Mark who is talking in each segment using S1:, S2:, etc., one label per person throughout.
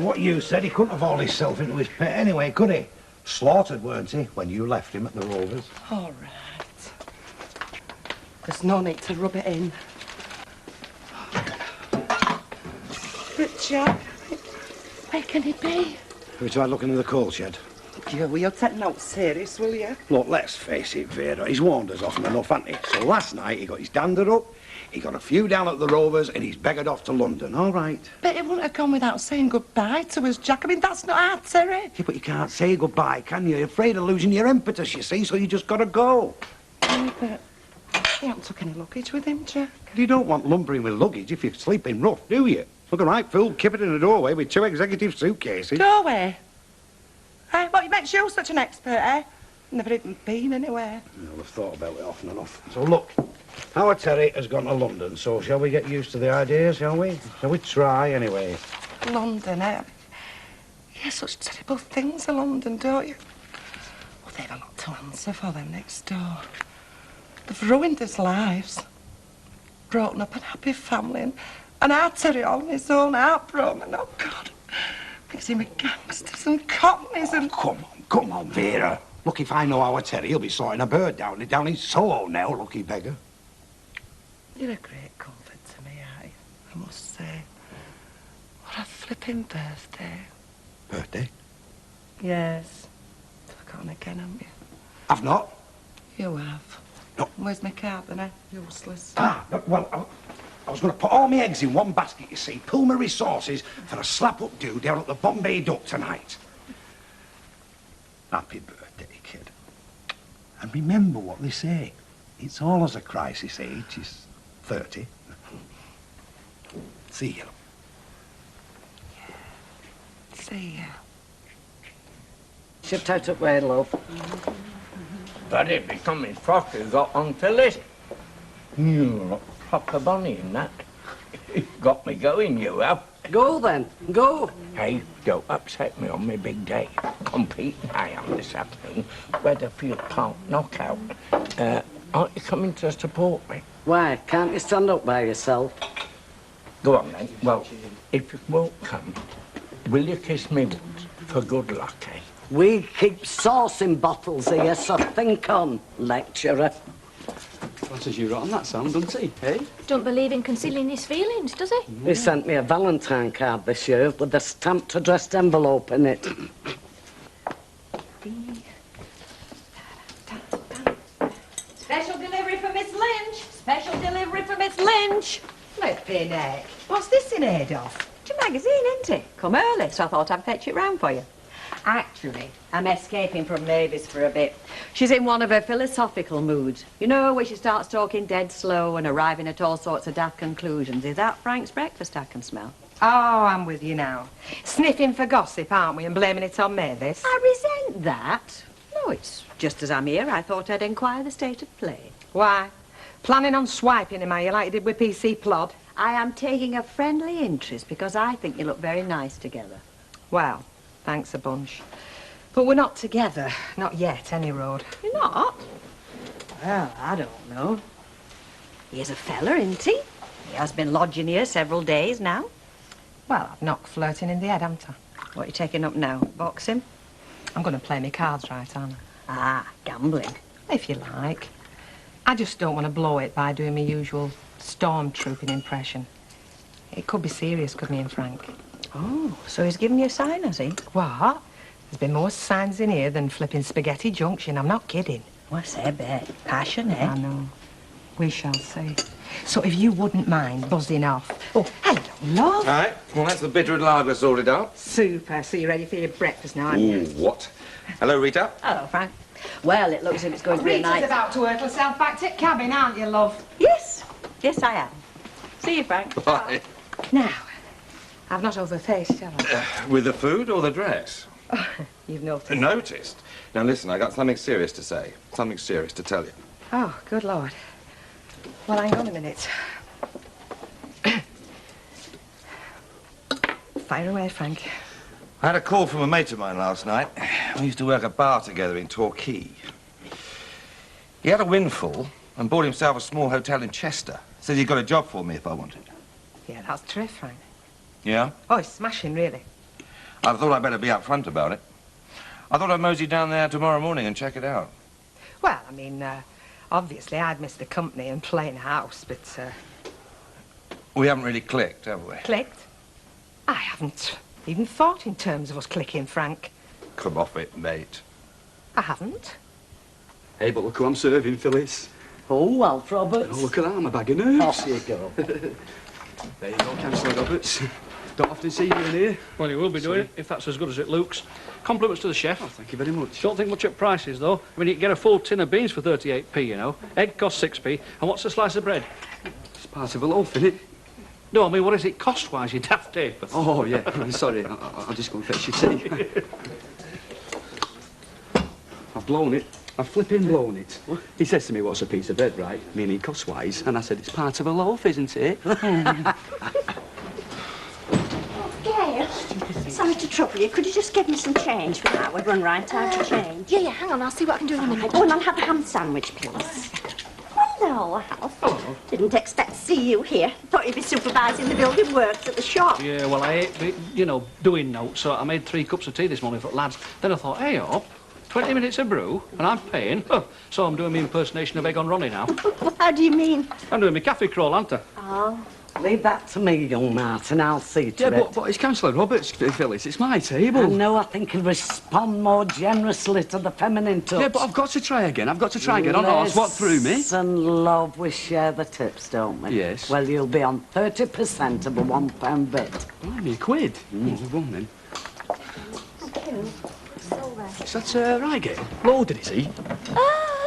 S1: what you said, he couldn't have hauled himself into his pit anyway, could he? Slaughtered, weren't he, when you left him at the Rovers?
S2: All right. There's no need to rub it in. But, Jack, where can he be?
S1: We tried looking in the coal shed.
S2: You'll take no serious, will you?
S1: Look, let's face it, Vera, he's warned us often enough, hasn't he? So last night he got his dander up, he got a few down at the Rovers, and he's beggared off to London, all right?
S2: But he wouldn't have gone without saying goodbye to us, Jack. I mean, that's not our Terry.
S1: Yeah, but you can't say goodbye, can you? You're afraid of losing your impetus, you see, so you just got to go.
S2: Yeah, but he hasn't took any luggage with him, Jack.
S1: You don't want lumbering with luggage if you're sleeping rough, do you? Look, a right fool kippered in the doorway with 2 executive suitcases.
S2: Doorway? Eh? What makes you such an expert, eh? Never even been anywhere.
S1: Well, I've thought about it often enough. So look, our Terry has gone to London, so shall we get used to the idea, shall we? Shall we try, anyway?
S2: London, eh? You hear such terrible things in London, don't you? Well, they've a lot to answer for them next door. They've ruined his lives. Broken up an happy family, and our Terry all on his own, heartbroken. Oh, God. Mixing with gangsters and cockneys and...
S1: Come on, Vera. Look, if I know our Terry, he'll be sorting a bird down in Soho now, lucky beggar.
S2: You're a great comfort to me, I must say. What a flipping birthday.
S1: Birthday?
S2: Yes. Forgotten again, haven't you?
S1: I've not.
S2: You have.
S1: No.
S2: Where's my card, then, eh? Useless.
S1: Well, I was going to put all my eggs in one basket, you see, pull my resources for a slap-up do down at the Bombay Duck tonight. Happy birthday, kid. And remember what they say. It's always a crisis age, is 30. See you.
S2: Yeah. See ya.
S3: Shipped out at way, love.
S4: Very becoming frock you got on Phyllis. You look proper bonny in that. You've got me going, you have.
S3: Go then, go.
S4: Hey, don't upset me on my big day. Competing I am this afternoon. Weatherfield Park knockout. Aren't you coming to support me?
S3: Why, can't you stand up by yourself?
S4: Go on then. Well, if you won't come, will you kiss me once for good luck, eh?
S3: We keep saucing bottles here, so think on, lecturer.
S5: Answers you right on that, Sam, doesn't he, eh?
S6: Don't believe in concealing his feelings, does he?
S3: He sent me a Valentine card this year with a stamped addressed envelope in it.
S7: Special delivery for Miss Lynch. Special delivery for Miss Lynch. Flipping heck. What's this in aid of? It's your magazine, isn't it? Come early, so I thought I'd fetch it round for you. Actually, I'm escaping from Mavis for a bit. She's in one of her philosophical moods. You know, where she starts talking dead slow and arriving at all sorts of daft conclusions. Is that Frank's breakfast I can smell?
S8: Oh, I'm with you now. Sniffing for gossip, aren't we, and blaming it on Mavis?
S7: I resent that. No, it's just as I'm here, I thought I'd inquire the state of play.
S8: Why? Planning on swiping him, are you, like you did with PC Plod?
S7: I am taking a friendly interest because I think you look very nice together.
S8: Well, thanks a bunch. But we're not together. Not yet, any road.
S7: You're not? Well, I don't know. He's a fella, isn't he? He has been lodging here several days now.
S8: Well, I've knocked flirting in the head, haven't I?
S7: What are you taking up now? Boxing?
S8: I'm going to play me cards right, aren't I?
S7: Ah, gambling.
S8: If you like. I just don't want to blow it by doing my usual stormtrooping impression. It could be serious, could me and Frank.
S7: Oh, so he's giving you a sign, has he?
S8: What? There's been more signs in here than flipping Spaghetti Junction. I'm not kidding.
S7: What's I bet? Passion, eh?
S8: I know. We shall see. So if you wouldn't mind buzzing off. Oh, hello, love.
S9: All right. Well, that's the bitter and lager sorted out.
S8: Super. So you're ready for your breakfast now, aren't you?
S9: Ooh, what? Hello, Rita.
S7: Hello, Frank. Well, it looks as if it's going to be a
S8: Rita's
S7: night.
S8: about to work herself back to cabin, aren't you, love?
S7: Yes. Yes, I am. See you, Frank.
S9: Bye.
S8: Now, I've not overfaced, have I?
S9: With the food or the dress?
S8: Oh, you've noticed.
S9: Noticed. Now, listen, I got something serious to say. Something serious to tell you.
S8: Oh, good Lord. Well, hang on a minute. Fire away, Frank.
S9: I had a call from a mate of mine last night. We used to work a bar together in Torquay. He had a windfall and bought himself a small hotel in Chester. Said he'd got a job for me if I wanted.
S8: Yeah, that's terrific, Frank.
S9: Yeah?
S8: Oh, it's smashing, really.
S9: I thought I'd better be up front about it. I thought I'd mosey down there tomorrow morning and check it out.
S8: Well, I mean, obviously I'd miss the company and playing house, but,
S9: We haven't really clicked, have we?
S8: clicked? I haven't even thought in terms of us clicking, Frank.
S9: Come off it, mate.
S8: I haven't.
S5: Hey, but look who I'm serving, Phyllis.
S3: Oh, Alf Roberts.
S5: Oh, look at that, I'm a bag of nerves.
S3: Off you go.
S5: There you go, Councillor Roberts. Don't often see you in here.
S10: Well, you will be doing it, if that's as good as it looks. Compliments to the chef.
S5: Oh, thank you very much.
S10: Don't think much at prices, though. I mean, you can get a full tin of beans for 38p, you know. Egg costs 6p. And what's a slice of bread?
S5: It's part of a loaf, innit?
S10: No, I mean, what is it cost-wise, you daft ape?
S5: Oh, yeah, sorry. I'll just go and fetch your tea. I've blown it. I've flipping blown it. He says to me, what's a piece of bread, right? Meaning cost-wise. And I said, it's part of a loaf, isn't it?
S7: Gail, sorry to trouble you. Could you just give me some change for that? We'd run right out of change.
S6: Yeah, hang on, I'll see what I can do in a minute.
S7: Go on and have a ham sandwich, please. Hello, Alf.
S10: Hello.
S7: Didn't expect to see you here. Thought you'd be supervising the building works at the shop.
S10: Yeah, well, I hate, you know, doing notes, so I made 3 cups of tea this morning for the lads. Then I thought, hey, up, 20 minutes of brew, and I'm paying. So I'm doing my impersonation of Egg on Ronnie now.
S7: How do you mean?
S10: I'm doing my cafe crawl, aren't I?
S7: Oh.
S3: Leave that to me, young Martin. I'll see to
S5: Yeah,
S3: it.
S5: but it's Councillor Roberts, Phyllis. It's my
S3: I
S5: table.
S3: know, I think he'll respond more generously to the feminine touch.
S5: Yeah, but I've got to try again. I've got to try again. Oh, no, that's what threw me.
S3: Listen, love, we share the tips, don't we?
S5: Yes.
S3: Well, you'll be on 30% of a £1 bit.
S5: Blimey, a quid. Oh, go on then. Is that right, Gail? Loaded, is he?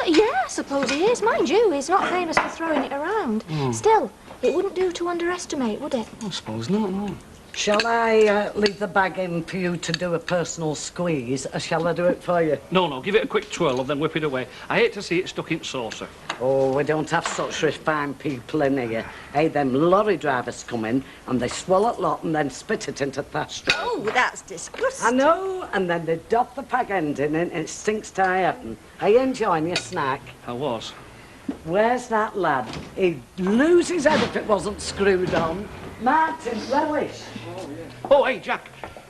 S6: Yeah, I suppose he is. Mind you, he's not famous for throwing it around. Still, it wouldn't do to underestimate, would it?
S5: I suppose not, no.
S3: Shall I leave the bag in for you to do a personal squeeze, or shall I do it for you?
S10: No, give it a quick twirl and then whip it away. I hate to see it stuck in saucer.
S3: Oh, we don't have such refined people in here. Hey, them lorry drivers come in and they swallow it lot and then spit it into thatch.
S7: Oh, that's disgusting.
S3: I know, and then they doff the pag ending and it stinks to high heaven. Are you enjoying your snack?
S10: I was.
S3: Where's that lad? He'd lose his head if it wasn't screwed on. Martin, relish.
S10: Oh, hey, Jack,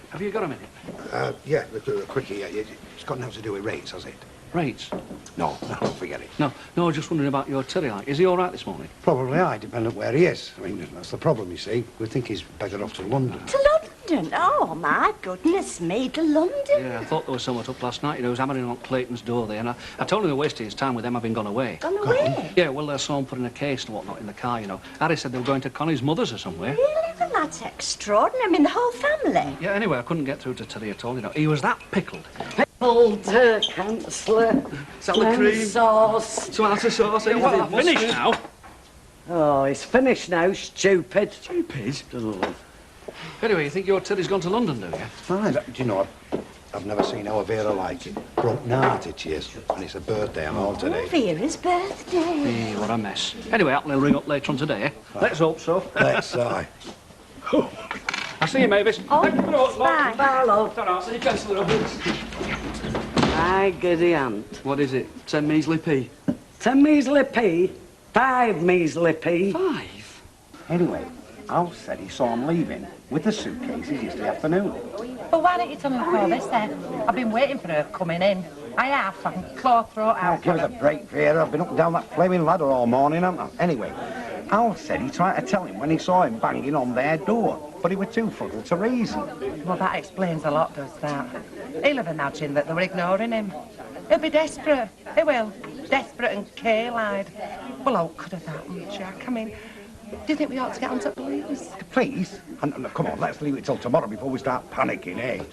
S10: have you got a minute?
S1: Yeah, the quickie. It's got nothing to do with rates, has it?
S10: Rates?
S1: No, forget it.
S10: No, just wondering about your Terry, like. Is he all right this morning?
S1: Probably I, depending on where he is. I mean, that's the problem, you see. We think he's beggared off to London.
S7: To London? Oh, my goodness me, to London?
S10: Yeah, I thought there was someone up last night. You know, he was hammering on Clayton's door there, and I told him to waste his time with them having gone away.
S7: Gone away?
S10: Yeah, well, there's someone putting a case and whatnot in the car, you know. Harry said they were going to Connie's mother's or somewhere.
S7: Really? Well, that's extraordinary. I mean, the whole family.
S10: Yeah, anyway, I couldn't get through to Terry at all, you know. He was that pickled.
S3: Pickled councillor.
S5: Salad cream.
S3: Sauce.
S5: Tomato sauce.
S10: Yeah, well,
S5: anything.
S10: I'm finished now.
S3: Oh, he's finished now, stupid.
S5: Stupid.
S3: Oh.
S10: Anyway, you think your Terry's gone to London, do you?
S1: Fine. Do you know, I've never seen our Vera like it. Broken-hearted she is, and it's her birthday and all today.
S7: Vera's birthday.
S10: Hey, what a mess. Anyway, I'll ring up later on today, eh? Let's hope so.
S1: Let's sigh.
S10: I'll see you, Mavis.
S7: Oh,
S10: Thank you for the help, love.
S7: bye.
S3: Bye, love.
S10: Ta-ra.
S5: See you, Councillor Roberts.
S3: My giddy aunt.
S5: What is it? 10 measly p?
S3: 10 measly p, 5 measly p.
S5: 5?
S1: Anyway, Al said he saw him leaving with the suitcases yesterday afternoon.
S8: Well, why don't you tell me before this, then? I've been waiting for her coming in. I have. I can claw throat out.
S1: Give us a break, Vera. I've been up and down that flaming ladder all morning, haven't I? Anyway, Al said he tried to tell him when he saw him banging on their door, but he was too fuddled to reason.
S8: Well, that explains a lot, does that? He'll have imagined that they were ignoring him. He'll be desperate. He will. Desperate and kale-eyed. Well, how could have happened, Jack? I mean, do you think we ought to get on to police?
S1: Please? And, come on, let's leave it till tomorrow before we start panicking, eh?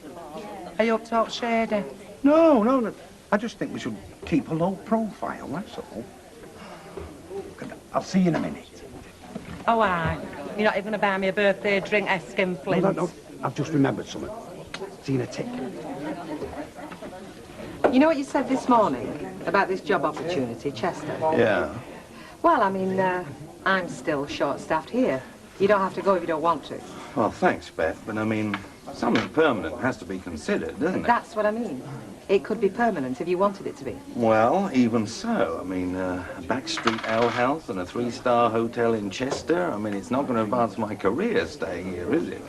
S8: Are you up to shady?
S1: No. I just think we should keep a low profile, that's all. I'll see you in a minute.
S8: Oh, aye. You're not even going to buy me a birthday drink, Eskin Flint?
S1: No. I've just remembered something. See you in a tick.
S8: You know what you said this morning about this job opportunity, Chester?
S1: Yeah.
S8: Well, I mean, I'm still short-staffed here. You don't have to go if you don't want to.
S9: Well, thanks, Beth, but I mean, something permanent has to be considered, doesn't it?
S8: That's what I mean. It could be permanent if you wanted it to be.
S9: Well, even so. I mean, a backstreet alehouse and a 3-star hotel in Chester. I mean, it's not going to advance my career staying here, is it?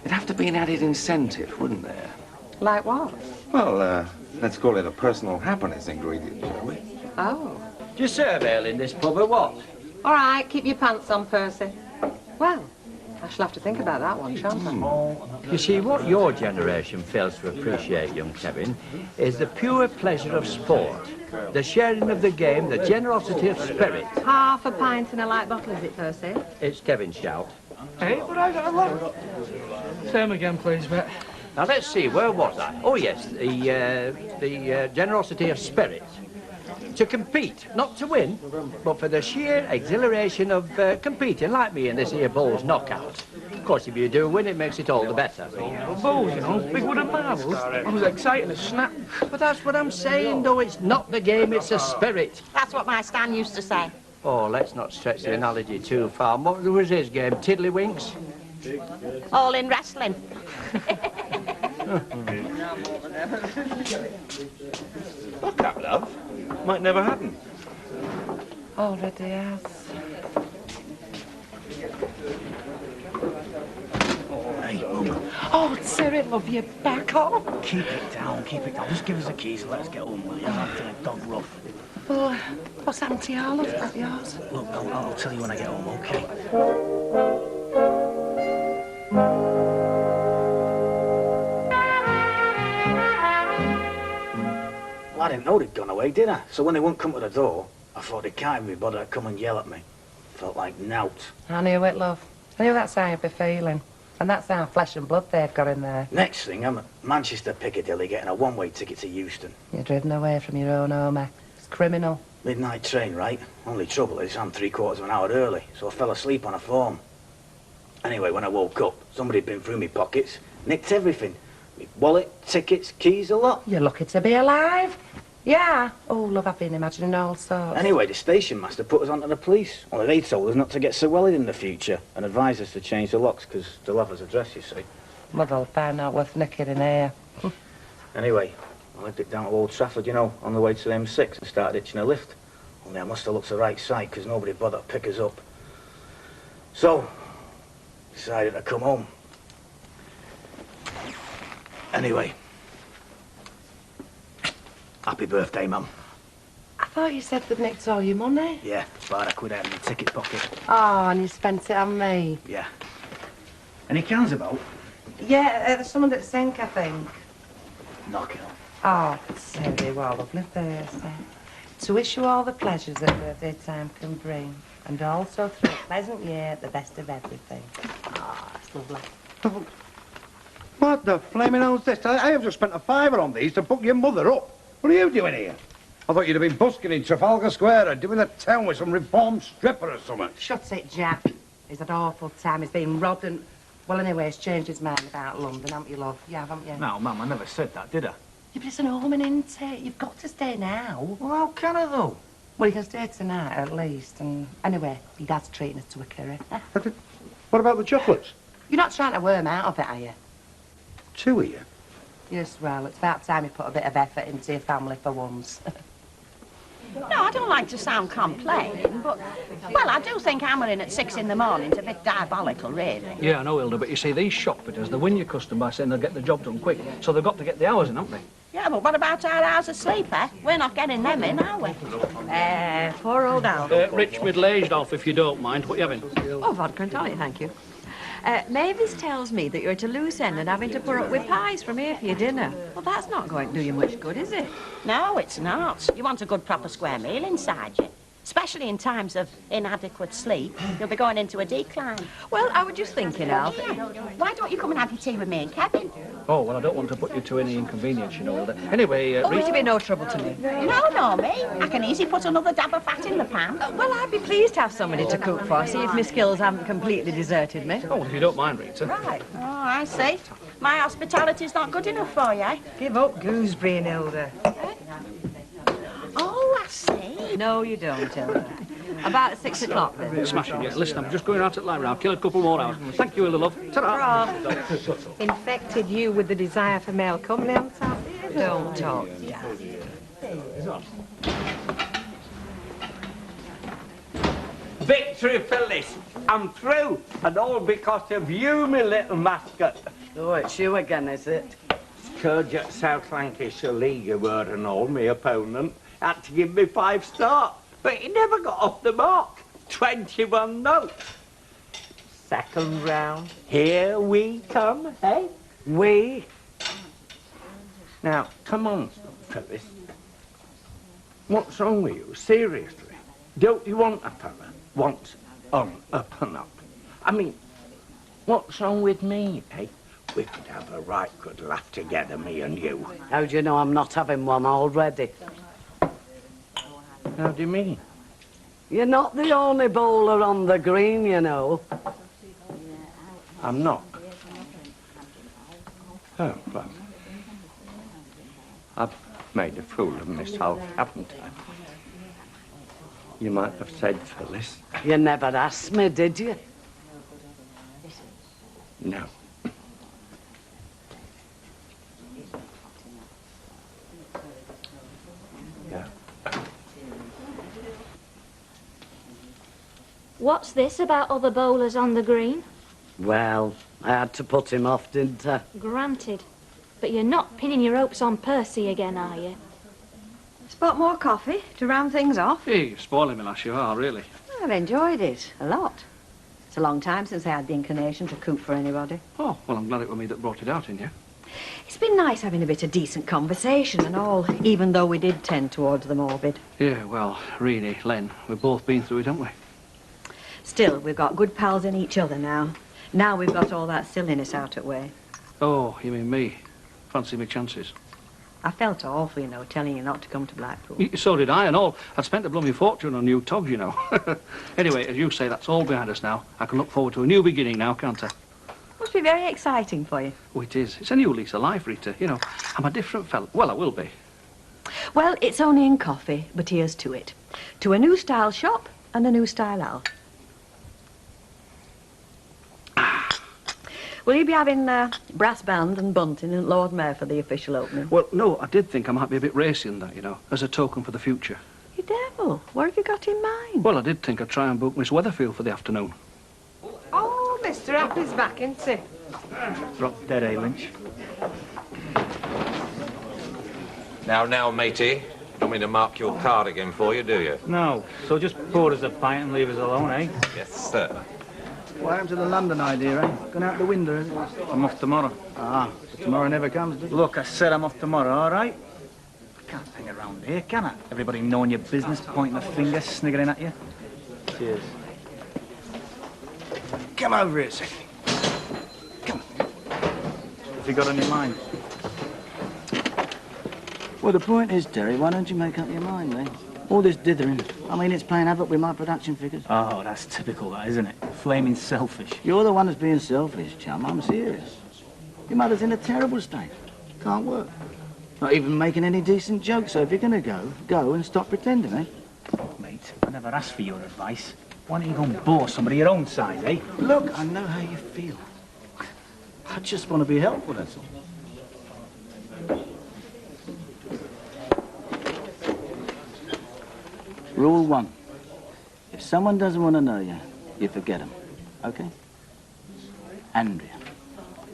S9: There'd have to be an added incentive, wouldn't there?
S7: Like what?
S9: Well, let's call it a personal happiness ingredient, shall we?
S7: Oh.
S11: Do you serve ale in this pub or what?
S7: All right, keep your pants on, Percy. Well, I shall have to think about that one, shan't I?
S11: You see, what your generation fails to appreciate, young Kevin, is the pure pleasure of sport, the sharing of the game, the generosity of spirit.
S7: Half a pint in a light bottle, is it, Percy?
S11: It's Kevin's shout.
S10: Hey, but I got a lot. Same again, please, mate.
S11: Now, let's see, where was I? Oh, yes, the generosity of spirit. To compete, not to win, but for the sheer exhilaration of competing, like me in this here bowls knockout. Of course, if you do win, it makes it all the better.
S10: Bowls, you know, big wooden marbles. I was excited as snap.
S11: But that's what I'm saying, though. It's not the game, it's the spirit.
S7: That's what my Stan used to say.
S11: Oh, let's not stretch the analogy too far. What was his game? Tiddlywinks?
S7: All in wrestling.
S9: Look up, love. Might never happen.
S8: Already has.
S12: Hey, Mum.
S8: Oh, Terry, love you back on.
S12: Keep it down, keep it down. Just give us the keys and let us get home, will you? I'm feeling dog rough.
S8: Well, what's happened to your love? That yours?
S12: Look, I'll tell you when I get home, okay? Well, I didn't know they'd gone away, did I? So when they wouldn't come to the door, I thought they can't even be bothered to come and yell at me. Felt like knout.
S8: I knew it, love. I knew that's how you'd be feeling. And that's how flesh and blood they've got in there.
S12: Next thing, I'm at Manchester Piccadilly getting a one-way ticket to Euston.
S8: You're driven away from your own home, eh? It's criminal.
S12: Midnight train, right? Only trouble is I'm 3/4 of an hour early, so I fell asleep on a form. Anyway, when I woke up, somebody had been through me pockets, nicked everything. Me wallet, tickets, keys, a lot.
S8: You're lucky to be alive. Yeah. Oh, love, I've been imagining all sorts.
S12: Anyway, the station master put us onto the police. Only they told us not to get so worried in the future and advised us to change the locks because they'll have us address, you see.
S8: Well, they'll find out worth nicking in here.
S12: Anyway, I left it down to Old Trafford, you know, on the way to the M6 and started itching a lift. Only I must have looked the right sight because nobody bothered to pick us up. So, decided to come home. Anyway, happy birthday, Mum.
S8: I thought you said they'd nicked all your money.
S12: Yeah, about £1 out of my ticket pocket.
S8: Oh, and you spent it on me.
S12: Yeah. Any cans about?
S8: Yeah, there's someone at sink, I think.
S12: Knock it off.
S8: Oh, Terry, what a lovely birthday. To wish you all the pleasures that birthday time can bring, and also through a pleasant year, the best of everything. Ah, it's lovely.
S1: What the flaming hell's this? I have just spent a £5 on these to book your mother up. What are you doing here? I thought you'd have been busking in Trafalgar Square or doing a town with some reformed stripper or something.
S8: Shut it, Jack. He's had an awful time. He's been robbed and... Well, anyway, he's changed his mind about London, haven't you, love? Yeah, haven't you?
S12: No, Mum, I never said that, did I?
S8: Yeah, but it's an omen, isn't it? You've got to stay now.
S12: Well, how can I, though?
S8: Well, you can stay tonight, at least. And anyway, your dad's treating us to a curry.
S1: What about the chocolates?
S8: You're not trying to worm out of it, are you?
S1: Two of you?
S8: Yes, well, it's about time you put a bit of effort into your family for once.
S7: No, I don't like to sound complaining, but, well, I do think hammering at 6 in the morning's a bit diabolical, really.
S10: Yeah, I know, Hilda, but you see, these shop fitters, they win your custom by saying they'll get the job done quick, so they've got to get the hours in, haven't they?
S7: Yeah, but what about our hours of sleep, eh? We're not getting them in, are we? Poor old Al.
S10: Rich, middle-aged, Alf, if you don't mind. What are you having?
S7: Oh, vodka and tonic, thank you. Mavis tells me that you're at a loose end and having to put up with pies from here for your dinner. Well, that's not going to do you much good, is it? No, it's not. You want a good, proper square meal inside you. Especially in times of inadequate sleep. You'll be going into a decline. Well, I was just thinking, Alf, why don't you come and have your tea with me and Kevin?
S10: Oh, well, I don't want to put you to any inconvenience, you know, Hilda. Anyway,
S7: Oh, it'll be no trouble to me. No, me. I can easily put another dab of fat in the pan.
S13: Well, I'd be pleased to have somebody to cook for, see if my skills haven't completely deserted me.
S10: Oh, if you don't mind, Rita.
S7: Right. Oh, I see. My hospitality's not good enough for you.
S13: Give up gooseberry and Hilda.
S7: Oh, I see.
S13: No, you don't, Hilda. About 6 o'clock, then.
S10: Smashing, yeah. Listen, I'm just going out at the library. I'll kill a couple more hours. Thank you, Hilda, love. Ta-ra.
S13: Infected you with the desire for male comely on top? Don't talk, Dad.
S11: Victory, Phyllis. I'm through, and all because of you, my little mascot.
S3: Oh, it's you again, is it?
S4: Coach at South Lancashire League who were and all, my opponent, had to give me 5 stars, but he never got off the mark. 21 notes. Second round, here we come, eh?
S3: We?
S4: Now, come on, Phyllis. What's wrong with you, seriously? Don't you want a fella? Want on, up and up? I mean, what's wrong with me, eh? We could have a right good laugh together, me and you.
S3: How do you know I'm not having one already?
S4: How do you mean?
S3: You're not the only bowler on the green, you know.
S4: I'm not. Oh, well. I've made a fool of myself, haven't I? You might have said, Phyllis.
S3: You never asked me, did you?
S4: No. No.
S6: What's this about other bowlers on the green?
S3: Well, I had to put him off, didn't I?
S6: Granted. But you're not pinning your hopes on Percy again, are you?
S7: Spot more coffee to round things off?
S10: Hey, you're spoiling me, lass, you are, really.
S7: I've enjoyed it a lot. It's a long time since I had the inclination to cook for anybody.
S10: Oh, well, I'm glad it was me that brought it out in you.
S7: It's been nice having a bit of decent conversation and all, even though we did tend towards the morbid.
S10: Yeah, well, really, Len, we've both been through it, haven't we?
S7: Still, we've got good pals in each other now. Now we've got all that silliness out of the way.
S10: Oh, you mean me? Fancy me chances.
S7: I felt awful, you know, telling you not to come to Blackpool.
S10: So did I, and all. I'd spent a blooming fortune on new togs, you know. Anyway, as you say, that's all behind us now. I can look forward to a new beginning now, can't I?
S7: Must be very exciting for you.
S10: Oh, it is. It's a new lease of life, Rita. You know, I'm a different fella. Well, I will be.
S7: Well, it's only in coffee, but here's to it. To a new style shop and a new style Al. Will you be having brass band and bunting and Lord Mayor for the official opening?
S10: Well, no, I did think I might be a bit racy in that, you know, as a token for the future.
S7: You devil, what have you got in mind?
S10: Well, I did think I'd try and book Miss Weatherfield for the afternoon.
S13: Oh, Mr. Happy's back, isn't he?
S12: Drop dead, eh, Lynch?
S9: Now, matey. Don't mean to mark your card again for you, do you?
S12: No. So just pour us a pint and leave us alone, eh?
S9: Yes, sir.
S12: What happened to the London idea, eh? Gone out the window, is it? I'm off tomorrow. Ah, but tomorrow never comes, does it? Look, I said I'm off tomorrow, all right? I can't hang around here, can I? Everybody knowing your business, pointing a finger, sniggering at you. Cheers.
S1: Come over here a second. Come.
S12: Have you got on your mind?
S14: Well, the point is, Terry, why don't you make up your mind, then? All this dithering. I mean, it's playing havoc with my production figures.
S12: Oh, that's typical, that, isn't it? Flaming selfish.
S14: You're the one that's being selfish, chum. I'm serious. Your mother's in a terrible state. Can't work. Not even making any decent jokes, so if you're gonna go and stop pretending, eh?
S12: Mate, I never asked for your advice. Why don't you go and bore somebody your own size, eh?
S14: Look, I know how you feel. I just want to be helpful, that's all. Rule 1. If someone doesn't want to know you, you forget them. Okay? Andrea.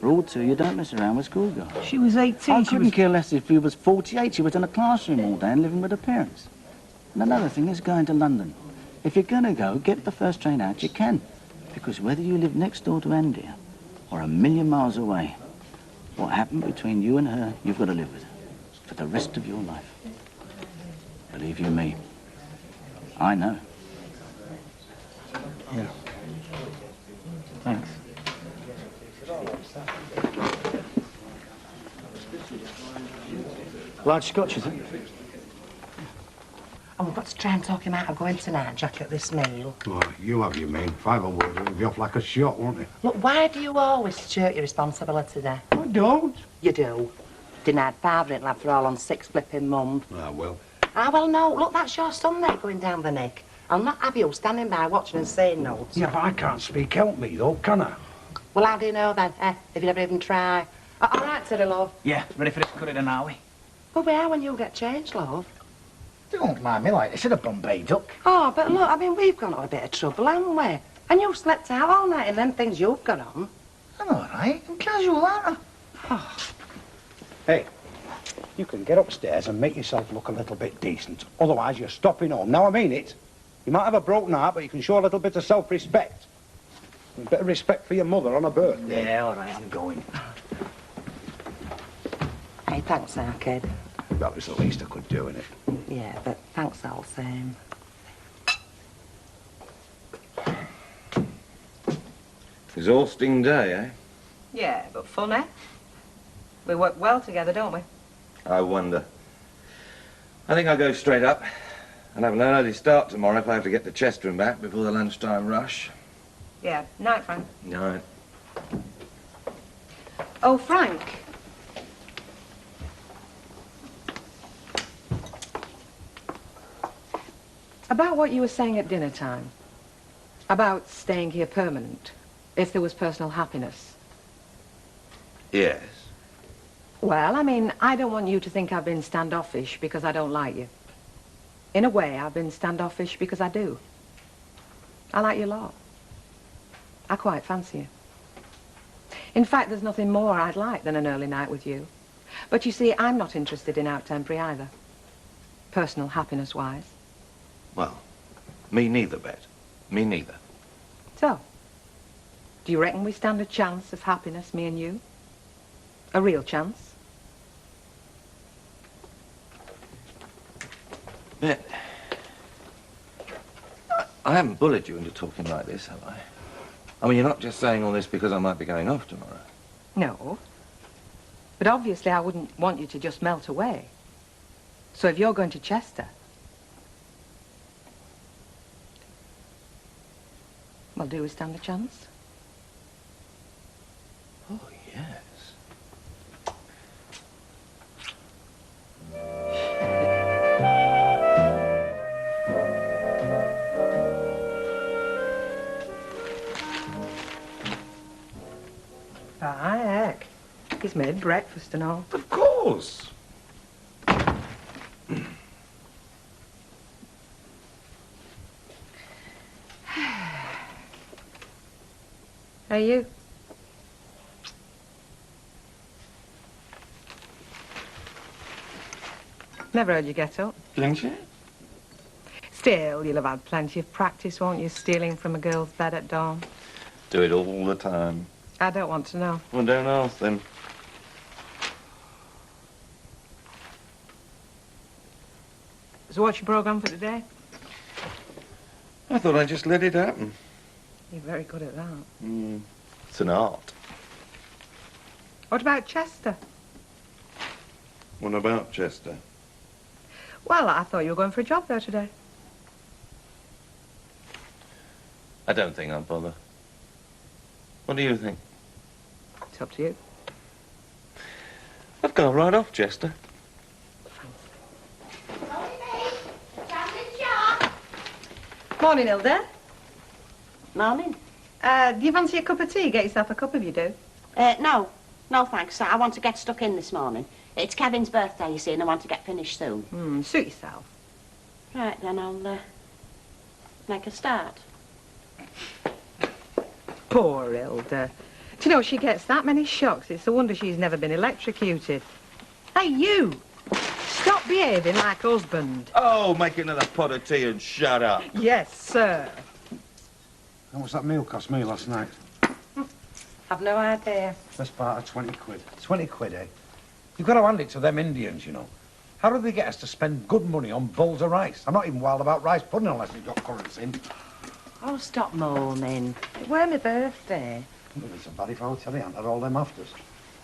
S14: Rule 2, you don't mess around with schoolgirls.
S12: She was 18.
S14: I couldn't care less if she was 48. She was in a classroom all day and living with her parents. And another thing is going to London. If you're going to go, get the first train out you can. Because whether you live next door to Andrea or 1,000,000 miles away, what happened between you and her, you've got to live with for the rest of your life. Believe you me, I know.
S12: Yeah. Thanks. Large scotch, is it?
S8: And we've got to try and talk him out of going tonight, Jack, at this meal.
S1: Oh, you have your mean. 5 hours, it'll be off like a shot, won't it?
S8: Look, why do you always shirk your responsibility there?
S1: I don't.
S8: You do. Denied father in after all on 6 flipping months.
S1: Ah, well.
S8: Ah, well, no. Look, that's your son there going down the neck. I'll not have you standing by watching and saying notes.
S1: Yeah, but I can't speak help me, though, can I?
S8: Well, how do you know then, if you never even try? All right, Terry, love.
S12: Yeah, ready for this cut it an are we?
S8: Well, we are when you get changed, love.
S12: Don't mind me like this, a Bombay duck.
S8: Oh, but look, I mean, we've gone to a bit of trouble, haven't we? And you've slept out all night in them things you've got on.
S1: I'm all right. I'm casual, aren't I? Oh. Hey, you can get upstairs and make yourself look a little bit decent. Otherwise, you're stopping home. Now, I mean it. You might have a broken heart, but you can show a little bit of self-respect. A bit of respect for your mother on her birthday.
S12: Yeah, all right, I'm going.
S8: Hey, thanks now, kid.
S1: That was the least I could do, innit?
S8: Yeah, but thanks all same.
S9: Exhausting day, eh?
S13: Yeah, but fun, eh? We work well together, don't we?
S9: I wonder. I think I'll go straight up. I'll have an early start tomorrow if I have to get to Chester and back before the lunchtime rush.
S13: Yeah. Night, Frank.
S9: Night.
S13: Oh, Frank. About what you were saying at dinner time. About staying here permanent. If there was personal happiness.
S9: Yes.
S13: Well, I mean, I don't want you to think I've been standoffish because I don't like you. In a way, I've been standoffish because I do. I like you a lot. I quite fancy you. In fact, there's nothing more I'd like than an early night with you. But you see, I'm not interested in out-temporary either. Personal happiness-wise.
S9: Well, me neither, Bet. Me neither.
S13: So, do you reckon we stand a chance of happiness, me and you? A real chance?
S9: Bet. I haven't bullied you into talking like this, have I? I mean, you're not just saying all this because I might be going off tomorrow.
S13: No. But obviously I wouldn't want you to just melt away. So if you're going to Chester... Well, do we stand a chance?
S9: Oh, yes.
S13: Ah, heck. He's made breakfast and all.
S9: Of course.
S13: Hey, you. Never heard you get up.
S9: Didn't you?
S13: Still, you'll have had plenty of practice, won't you, stealing from a girl's bed at dawn?
S9: Do it all the time.
S13: I don't want to know.
S9: Well, don't ask then.
S13: So what's your programme for today?
S9: I thought I'd just let it happen.
S13: You're very good at that.
S9: It's an art.
S13: What about Chester?
S9: What about Chester?
S13: Well, I thought you were going for a job there today.
S9: I don't think I'll bother. What do you think?
S13: It's up to you.
S9: I've gone right off, Chester.
S13: Morning, Hilda.
S15: Morning.
S13: Do you fancy a cup of tea? Get yourself a cup if you do.
S15: No. No, thanks. I want to get stuck in this morning. It's Kevin's birthday, you see, and I want to get finished soon.
S13: Suit yourself.
S15: Right, then I'll make a start.
S13: Poor Hilda. Do you know, she gets that many shocks. It's a wonder she's never been electrocuted. Hey, you! Stop behaving like husband.
S9: Oh, make another pot of tea and shut up.
S13: Yes, sir.
S1: How much that meal cost me last night?
S8: I've no idea.
S1: Best part of 20 quid. 20 quid, eh? You've got to hand it to them Indians, you know. How do they get us to spend good money on bowls of rice? I'm not even wild about rice pudding unless it's got currants in.
S8: Oh, stop moaning. It weren't my birthday.
S1: Well, it's a bad if I'll tell you, I had all them afters.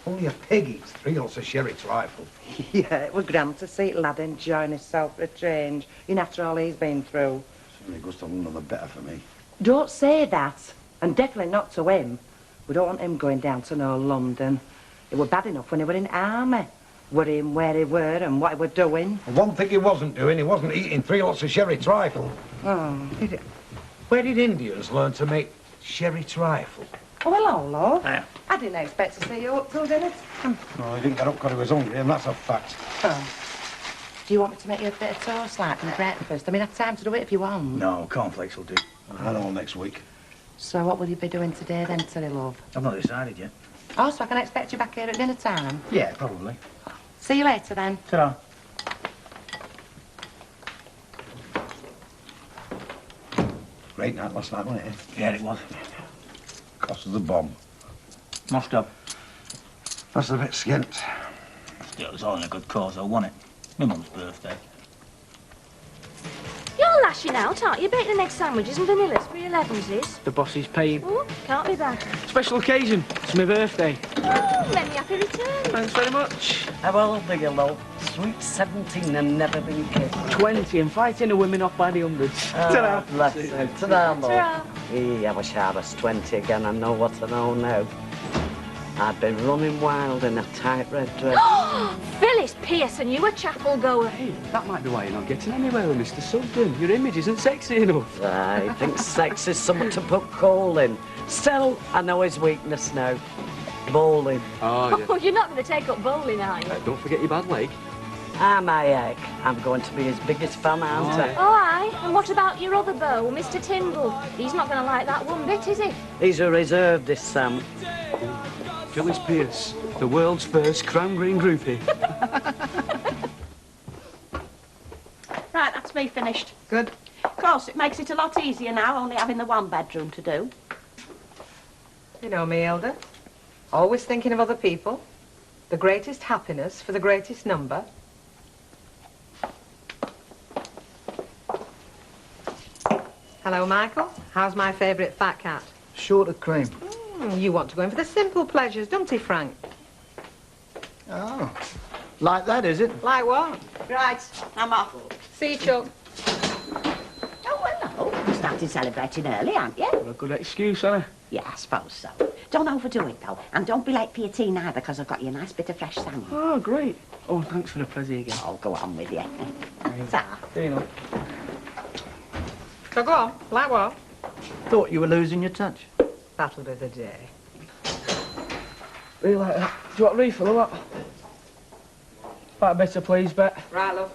S1: Only a pig eats 3 ounces of sherry trifle.
S8: Yeah, it was grand to see lad enjoying himself for a change, even after all he's been through.
S1: Certainly goes to London the better for me.
S8: Don't say that, and definitely not to him. We don't want him going down to no London. It were bad enough when he were in army. Worrying where he were and what he were doing.
S1: And one thing he wasn't doing, he wasn't eating 3 lots of sherry trifle.
S8: Oh.
S1: Where did Indians learn to make sherry trifle?
S8: Oh, hello, love. I didn't expect to see you up till dinner time.
S1: No, he didn't get up because he was hungry, and that's a fact.
S8: Oh. Do you want me to make you a bit of toast, like, for breakfast? I mean, I have time to do it if you want.
S1: No, cornflakes will do. I'll have all next week.
S13: So what will you be doing today then, silly love?
S12: I've not decided yet.
S13: Oh, so I can expect you back here at dinner time?
S12: Yeah, probably.
S13: See you later then.
S12: Ta-ra.
S1: Great night last night, wasn't it?
S12: Yeah, it was.
S1: Cost us a bomb.
S12: Must have.
S1: That's a bit skint.
S12: Still, it's all in a good cause, though, wasn't it? My mum's birthday.
S6: You're lashing out, aren't you? Bacon and egg sandwiches and vanillas for your 11s.
S11: The boss is paying.
S6: Oh, can't be bad.
S11: Special occasion. It's my birthday.
S6: Oh, many happy returns.
S11: Thanks very much.
S3: How old are you, love? Sweet 17 and never been kissed.
S11: 20 and fighting the women off by the hundreds. Ta-ra.
S3: Bless you. Ta-ra, love.
S6: Ta-ra.
S3: I wish I was 20 again. I know what I know now. I'd be running wild in a tight red dress.
S6: Phyllis Pearson, you a chapel goer.
S5: Hey, that might be why you're not getting anywhere with Mr. Sugden. Your image isn't sexy enough.
S3: I think sex is something to put coal in. Still, I know his weakness now. Bowling.
S5: Oh, yeah.
S6: Oh, you're not going to take up bowling, are you?
S5: Don't forget your bad leg.
S3: My egg. I'm going to be his biggest fan, aren't I?
S6: Oh, aye. And what about your other beau, Mr. Tyndall? He's not going to like that one bit, is he?
S3: He's a reserve, this Sam.
S5: Phyllis Pierce, the world's first crown green groupie.
S15: Right, that's me finished.
S13: Good.
S15: Of course, it makes it a lot easier now, only having the one bedroom to do.
S13: You know me, Elder. Always thinking of other people. The greatest happiness for the greatest number. Hello, Michael. How's my favourite fat cat?
S12: Short of cream.
S13: You want to go in for the simple pleasures, don't you, Frank?
S12: Oh. Like that, is it?
S13: Like what?
S15: Right, I'm off.
S13: See you, Chuck.
S15: Oh, hello. You started celebrating early, aren't you?
S11: What a good excuse, Anna.
S15: Yeah, I suppose so. Don't overdo it, though. And don't be late for your tea neither, because I've got you a nice bit of fresh salmon.
S11: Oh, great. Oh, thanks for the present again.
S15: Oh, go on with you. Ta.
S11: There you know.
S13: So go on. Like what?
S12: Thought you were losing your touch.
S13: That'll be the day.
S11: Really like that. Do you want a refill or what? Quite better, please, Bet.
S13: Right, love.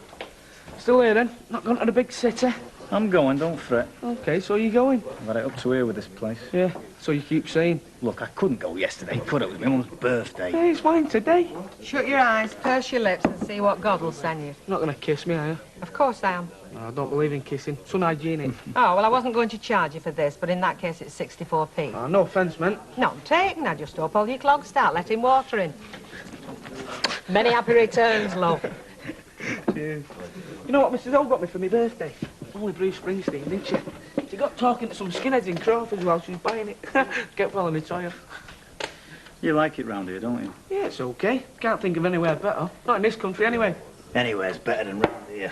S11: Still here, then? Not gone to the big city?
S12: I'm going, don't fret.
S11: OK, so you going?
S12: I've had it up to here with this place.
S11: Yeah, so you keep saying.
S12: Look, I couldn't go yesterday, could I? It was my mum's birthday.
S11: Hey, it's mine today.
S13: Shut your eyes, purse your lips and see what God will send you.
S11: You're not going to kiss me, are you?
S13: Of course I am.
S11: No, I don't believe in kissing. It's unhygienic.
S13: Oh, well, I wasn't going to charge you for this, but in that case, it's 64p.
S11: Oh, no offence, man.
S13: Not taken. I just hope all your clogs start letting water in. Many happy returns, love.
S11: Cheers. You know what Mrs. O got me for my birthday? Only Bruce Springsteen, didn't she? She got talking to some skinheads in Crawford while she was buying it. Kept well on my toy.
S12: You like it round here, don't you?
S11: Yeah, it's okay. Can't think of anywhere better. Not in this country, anyway.
S12: Anywhere's better than round here.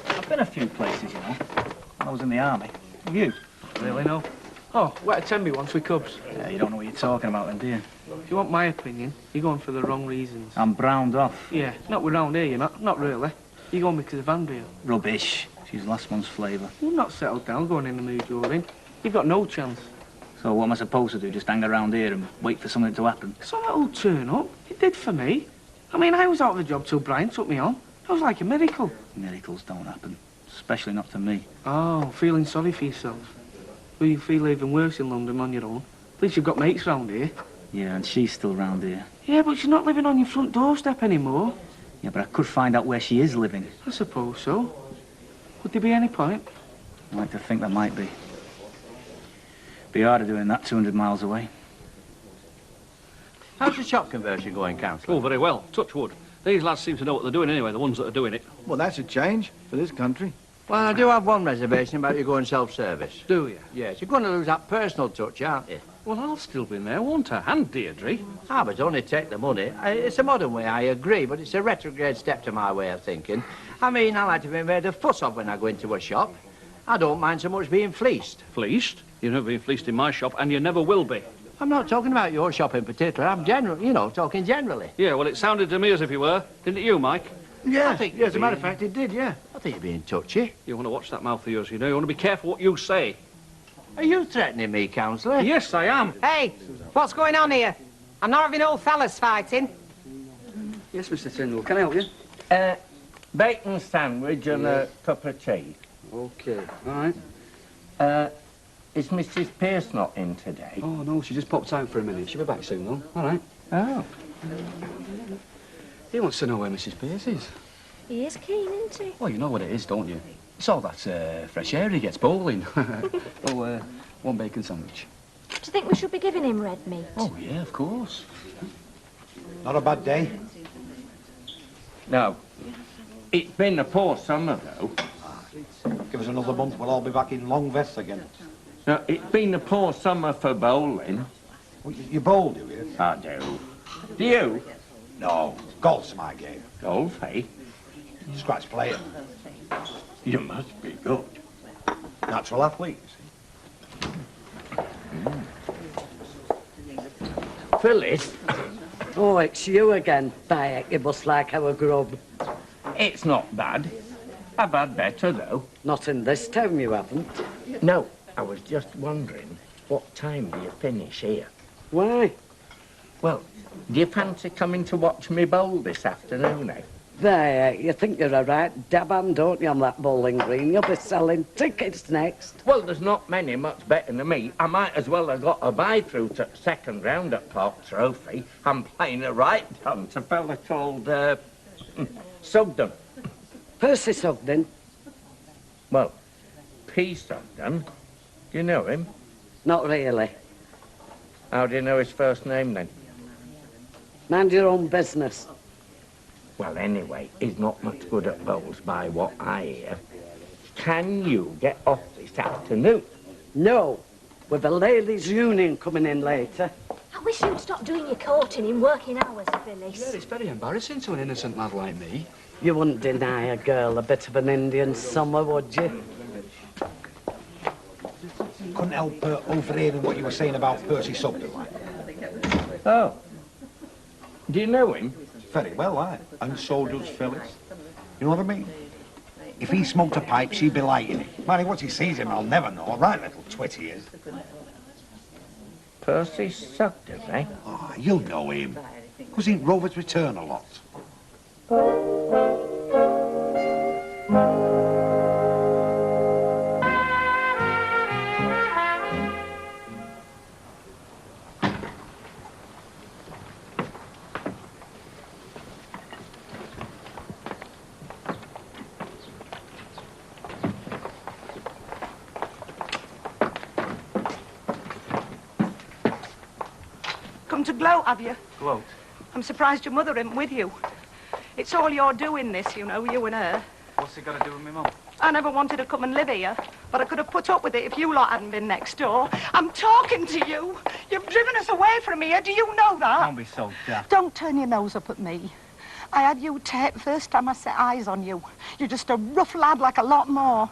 S12: I've been a few places, you know. When I was in the army. Have you?
S11: Really, no. Oh, wet a Tenby once with Cubs.
S12: Yeah, you don't know what you're talking about then, do you?
S11: If you want my opinion, you're going for the wrong reasons.
S12: I'm browned off.
S11: Yeah, not round here, you're not. Not really. You're going because of Andrea.
S12: Rubbish. She's last month's flavour.
S11: You're not settled down going in the mood you're in. You've got no chance.
S12: So what am I supposed to do? Just hang around here and wait for something to happen?
S11: Something will turn up. It did for me. I mean, I was out of the job till Brian took me on. It was like a miracle.
S12: Miracles don't happen. Especially not to me.
S11: Oh, feeling sorry for yourself. Well, you feel even worse in London on your own. At least you've got mates round here.
S12: Yeah, and she's still round here.
S11: Yeah, but she's not living on your front doorstep anymore.
S12: Yeah, but I could find out where she is living.
S11: I suppose so. Would there be any point?
S12: I like to think there might be. Be harder doing that 200 miles away.
S11: How's the shop conversion going, Councillor?
S10: Oh, very well. Touch wood. These lads seem to know what they're doing anyway, the ones that are doing it.
S16: Well, that's a change for this country.
S11: Well, I do have one reservation about you going self-service.
S10: Do you?
S11: Yes, you're going to lose that personal touch, aren't you?
S10: Well, I'll still be in there, won't I? And Deirdre.
S11: Ah, but only take the money. It's a modern way, I agree, but it's a retrograde step to my way of thinking. I mean, I like to be made a fuss of when I go into a shop. I don't mind so much being fleeced.
S10: Fleeced? You've never been fleeced in my shop, and you never will be.
S11: I'm not talking about your shop in particular. I'm talking generally.
S10: Yeah, well, it sounded to me as if you were. Didn't it you, Mike?
S16: Yeah,
S11: I think
S16: as a matter of fact, it did, yeah.
S11: I think you're being touchy.
S10: You want to watch that mouth of yours, you know. You want to be careful what you say.
S11: Are you threatening me, Councillor?
S10: Yes, I am.
S13: Hey, what's going on here? I'm not having old fellas fighting.
S5: Yes, Mr. Tyndall, can I help you?
S11: Bacon sandwich and a cup of tea.
S5: OK, all right.
S4: Is Mrs. Pearce not in today?
S5: Oh, no, she just popped out for a minute. She'll be back soon, though. All right.
S4: Oh.
S5: He wants to know where Mrs. Pearce is.
S6: He is keen, isn't he?
S5: Well, you know what it is, don't you? It's all that fresh air he gets bowling. Oh, one bacon sandwich.
S6: Do you think we should be giving him red meat?
S5: Oh, yeah, of course.
S1: Not a bad day.
S4: No. It's been a poor summer, though.
S1: Give us another month, we'll all be back in long vests again.
S4: No, it's been a poor summer for bowling.
S1: Well, you bowl, do you?
S4: I do. Do you?
S1: No, golf's my game.
S4: Golf, eh?
S1: Scratch player.
S4: You must be good.
S1: Natural athlete, you see.
S4: Phyllis?
S3: Oh, it's you again, Bayek. You must like our grub.
S4: It's not bad. I've had better, though.
S3: Not in this town, you haven't.
S4: No, I was just wondering, what time do you finish here?
S3: Why?
S4: Well, do you fancy coming to watch me bowl this afternoon, eh?
S3: Bayek, you think you're a right dab-on, don't you, on that bowling green? You'll be selling tickets next.
S4: Well, there's not many much better than me. I might as well have got a buy-through to second round at Park Trophy. I'm playing a right down to a fella called, Sugden.
S3: Percy Sugden?
S4: Well, P. Sugden. Do you know him?
S3: Not really.
S4: How do you know his first name, then?
S3: Mind your own business.
S4: Well, anyway, he's not much good at bowls by what I hear. Can you get off this afternoon?
S3: No. With the ladies' union coming in later.
S6: I wish you'd stop doing your courting in working hours, Phyllis.
S5: Yeah, it's very embarrassing to an innocent lad like me.
S3: You wouldn't deny a girl a bit of an Indian summer, would you?
S1: Couldn't help overhearing what you were saying about Percy Sugden, like.
S4: Oh. Do you know him?
S1: Very well, aye. And so does Phyllis. You know what I mean? If he smoked a pipe, she'd be lighting it. Man, once he sees him, I'll never know. Right little twit he is.
S4: Percy Sugden, eh?
S1: Oh, you'll know him. Was in Rover's Return a lot.
S8: Come to gloat, have you?
S16: Gloat.
S8: I'm surprised your mother isn't with you. It's all your doing, this, you know, you and her.
S16: What's it got to do with me, Mum?
S8: I never wanted to come and live here, but I could have put up with it if you lot hadn't been next door. I'm talking to you. You've driven us away from here. Do you know that?
S16: Don't be so daft.
S8: Don't turn your nose up at me. I had you taped first time I set eyes on you. You're just a rough lad like a lot more.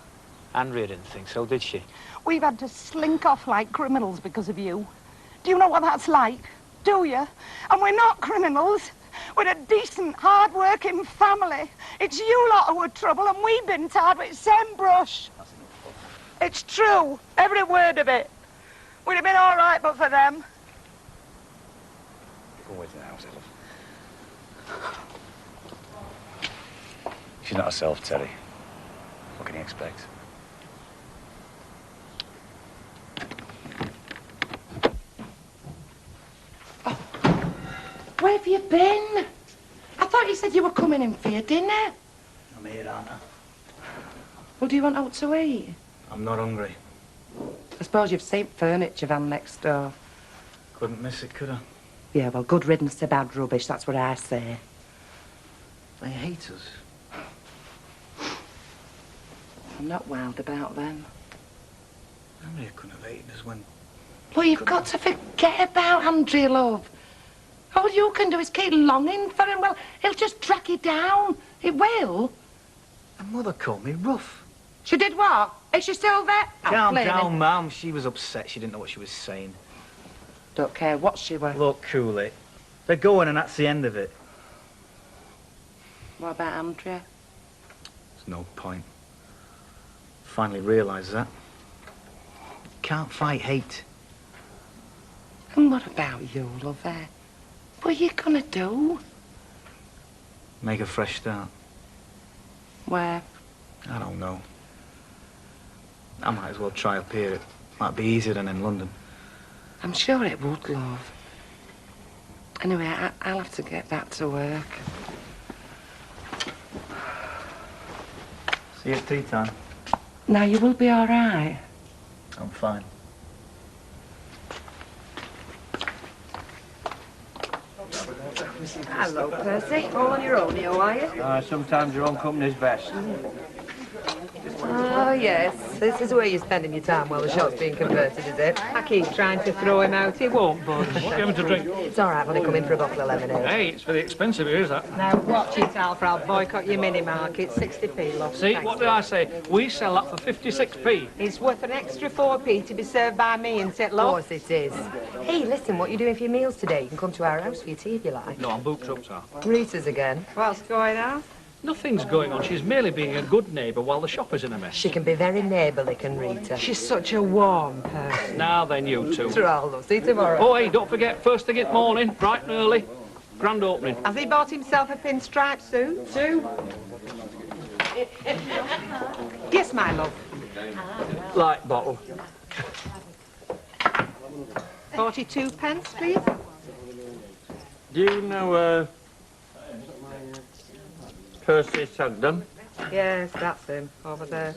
S16: Andrea didn't think so, did she?
S8: We've had to slink off like criminals because of you. Do you know what that's like? Do you? And we're not criminals. We're a decent, hard-working family. It's you lot who are trouble, and we've been tarred with same brush. It's true, every word of it. We'd have been all right but for them.
S16: Go away to the house, Ella. She's not herself, Terry. What can you expect?
S8: Where have you been? I thought you said you were coming in for your dinner.
S12: I'm here, aren't I?
S8: Well, do you want out to eat?
S12: I'm not hungry.
S8: I suppose you've seen furniture van next door.
S12: Couldn't miss it, could I?
S8: Yeah, well, good riddance to bad rubbish, that's what I say.
S12: They hate us.
S8: I'm not wild about them.
S12: Andrea couldn't have hated us when...
S8: Well, you've got to forget about Andrea, love. All you can do is keep longing for him. Well, he'll just track you down. It will.
S12: And Mother called me rough.
S8: She did what? Is she still there?
S12: Calm down, Mum. She was upset. She didn't know what she was saying.
S8: Don't care what she were.
S12: Look, cool it. They're going and that's the end of it.
S8: What about Andrea?
S12: There's no point. Finally realised that. Can't fight hate.
S8: And what about you, love? What are you gonna do?
S12: Make a fresh start.
S8: Where?
S12: I don't know. I might as well try up here at Might be easier than in London.
S2: I'm sure it would, love. Anyway, I'll have to get back to work.
S12: See you at tea time.
S2: Now, you will be all right.
S12: I'm fine.
S13: Hello, Percy. All on your own, here, are you?
S11: Sometimes your own company's best.
S13: Oh, yes. This is where you're spending your time while the shop's being converted, is it? I keep trying to throw him out. He won't budge.
S10: What are you having to drink?
S13: It's all right when I come in for a bottle of lemonade.
S10: Hey, it's very expensive here, is that?
S13: Now, watch it, Alf, or I'll boycott your mini-market. 60p, love.
S10: See,
S13: Thanks.
S10: what did I say? We sell that for 56p.
S13: It's worth an extra 4p to be served by me, isn't it, love? Of course it is. Hey, listen, what are you doing for your meals today? You can come to our house for your tea if you like.
S10: No, I'm booked up, sir.
S13: Rita's again. What's going on?
S10: Nothing's going on. She's merely being a good neighbour while the shop is in a mess.
S13: She can be very neighbourly, can Rita. She's such a warm person.
S10: Now then, you two.
S13: After all, love. See you tomorrow.
S10: Oh, hey, don't forget, first thing in the morning, bright and early, grand opening.
S13: Has he bought himself a pinstripe suit, too? Yes, my love.
S11: Light bottle.
S13: 42 pence, please.
S11: Do you know, Percy Sugden?
S13: Yes, that's him, over there.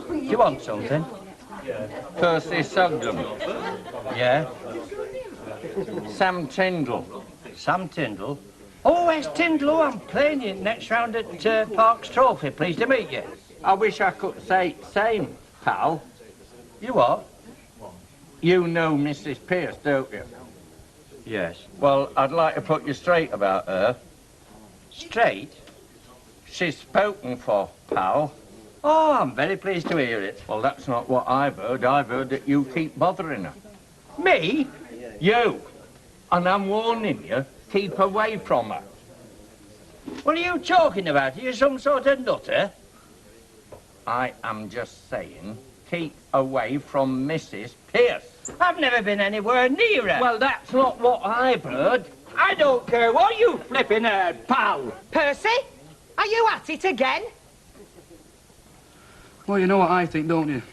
S11: Do you want something? Percy Sugden. Yeah? Sam Tyndall. Sam Tyndall? Oh, yes, Tyndall. I'm playing you next round at Park's Trophy. Pleased to meet you. I wish I could say same, pal. You what? You know Mrs. Pierce, don't you? Yes. Well, I'd like to put you straight about her. Straight? She's spoken for, pal. Oh, I'm very pleased to hear it. Well, that's not what I've heard. I've heard that you keep bothering her. Me? You. And I'm warning you, keep away from her. What are you talking about? Are you some sort of nutter? I am just saying, keep away from Mrs. Pierce. I've never been anywhere near her. Well, that's not what I've heard. I don't care what you flipping heard, pal.
S13: Percy, are you at it again?
S5: Well, you know what I think, don't you?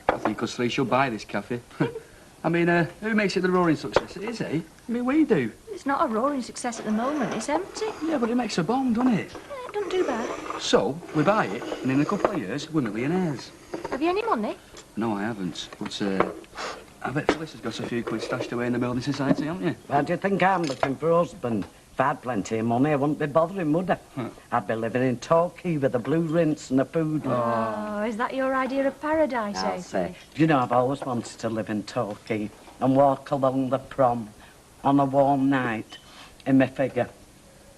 S5: I think us three should buy this cafe. I mean, who makes it the roaring success? It is, eh? I mean, we do.
S6: It's not a roaring success at the moment. It's empty.
S5: Yeah, but it makes a bomb, doesn't it?
S6: Yeah, it doesn't do bad.
S5: So, we buy it, and in a couple of years, we're millionaires.
S6: Have you any money?
S5: No, I haven't. But, I bet Phyllis has got a few quid stashed away in the Building Society, haven't you?
S3: Why do you think I'm looking for a husband? If I had plenty of money, I wouldn't be bothering, would I? I'd be living in Torquay with a blue rinse and a food.
S6: Oh, is that your idea of paradise,
S3: I'll say. You know, I've always wanted to live in Torquay and walk along the prom on a warm night in my figure.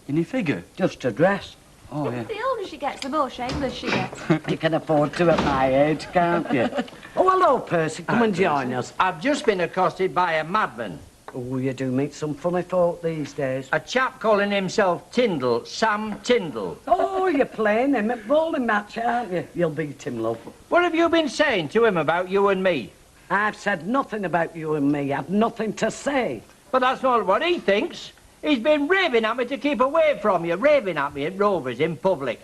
S5: In your figure?
S3: Just a dress.
S5: Oh, yeah.
S6: The older she gets, the more shameless she gets.
S3: You can afford to at my age, can't you? Oh, hello, Percy. Come and join us.
S11: I've just been accosted by a madman.
S3: Oh, you do meet some funny folk these days.
S11: A chap calling himself Tyndall, Sam Tyndall.
S3: Oh, you're playing him at bowling match, aren't you? You'll beat him, love.
S11: What have you been saying to him about you and me?
S3: I've said nothing about you and me. I've nothing to say.
S11: But that's not what he thinks. He's been raving at me to keep away from you, raving at me at Rovers in public.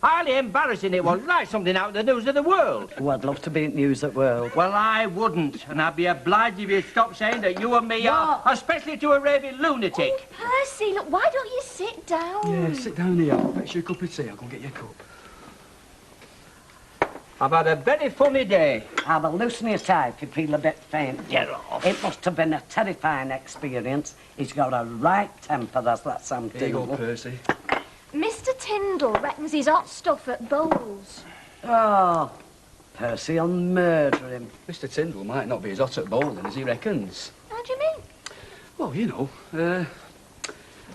S11: Highly embarrassing it was, like something out of the news of the world.
S3: Oh, I'd love to be at News at World.
S11: Well, I wouldn't, and I'd be obliged if you stopped saying that you and me are, especially to a raving lunatic.
S6: Oh, Percy, look, why don't you sit down?
S5: Yeah, sit down here. I'll fetch you a cup of tea. I'll go and get you a cup.
S11: I've had a very funny day.
S3: I'll loosen your tie if you feel a bit faint.
S11: Get off.
S3: It must have been a terrifying experience. He's got a right temper, that's that Sam
S5: Here you go,
S3: Tyndall.
S5: Percy.
S6: Mr. Tyndall reckons he's hot stuff at bowls.
S3: Oh, Percy will murder him.
S5: Mr. Tyndall might not be as hot at bowling as he reckons.
S6: How do you mean?
S5: Well, you know,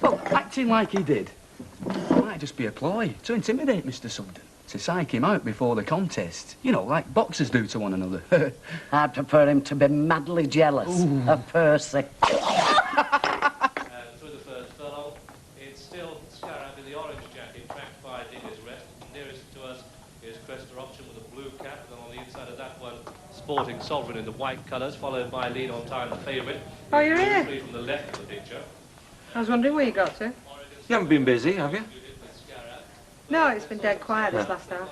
S5: well, acting like he did might just be a ploy to intimidate Mr. Sugden, to psych him out before the contest. You know, like boxers do to one another.
S3: I'd prefer him to be madly jealous of Percy.
S17: Through the first fellow, it's still Scarab in the orange jacket, tracked by Diggers Rest.
S10: sporting sovereign in the white colours, followed by Lead on Time, the favourite.
S13: Oh, you're here?
S10: Three from the left of the picture.
S13: I was wondering where you got to.
S9: You haven't been busy, have you?
S13: No, it's been dead quiet this last half.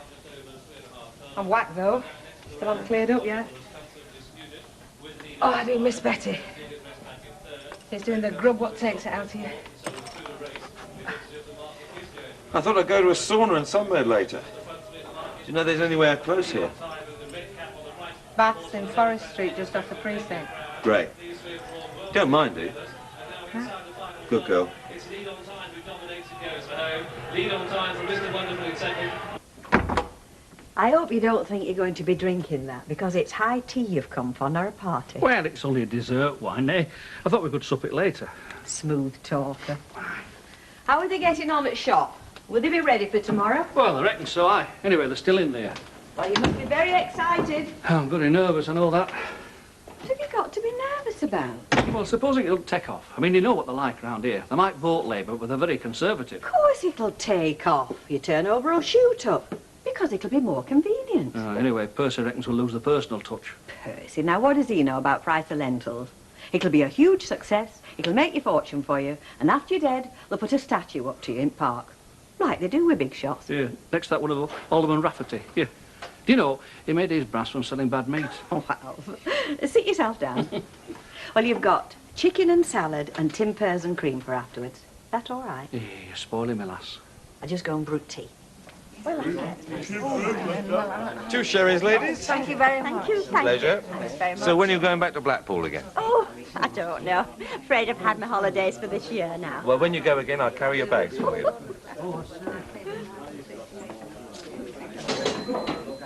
S13: I'm whacked, though. Still haven't cleared up yet. Oh, I do miss Betty. It's doing the grub what takes it out of you.
S9: I thought I'd go to a sauna and sunbathe later. Do you know there's anywhere close here?
S13: Baths in Forest Street, just off the precinct.
S9: Great. Don't mind, do you?
S13: Huh?
S9: Good girl.
S10: It's Lead on Time who dominates and goes for home. Lead on Time from Mr. Wonderful in second.
S7: I hope you don't think you're going to be drinking that, because it's high tea you've come for, not a party.
S10: Well, it's only a dessert wine, eh? I thought we could sup it later.
S7: Smooth talker. How are they getting on at shop? Will they be ready for tomorrow?
S10: Well, I reckon so, aye. Anyway, they're still in there.
S7: Well, you must be very excited.
S10: I'm very nervous, I know that.
S7: What have you got to be nervous about?
S10: Well, supposing it'll take off. I mean, you know what they're like round here. They might vote Labour, but they're very conservative.
S7: Of course it'll take off. Your turnover will shoot up, because it'll be more convenient.
S10: Anyway, Percy reckons we'll lose the personal touch.
S7: Percy, now what does he know about price of lentils? It'll be a huge success, it'll make your fortune for you, and after you're dead, they'll put a statue up to you in Park. Like they do with big shots.
S10: Yeah, next to that one of Alderman Rafferty. Yeah. Do you know, he made his brass from selling bad meat.
S7: Oh, well, sit yourself down. Well, you've got chicken and salad and Tim pears and cream for afterwards. That all right?
S10: Yeah, you're spoiling me, lass.
S7: I just go and brew tea. Well,
S9: Two sherries, ladies.
S15: Thank you very much.
S7: Thank you.
S9: Pleasure.
S15: Thanks very much.
S9: So when are you going back to Blackpool again?
S15: Oh, I don't know. Afraid I've had my holidays for this year now.
S9: Well, when you go again, I'll carry your bags for you.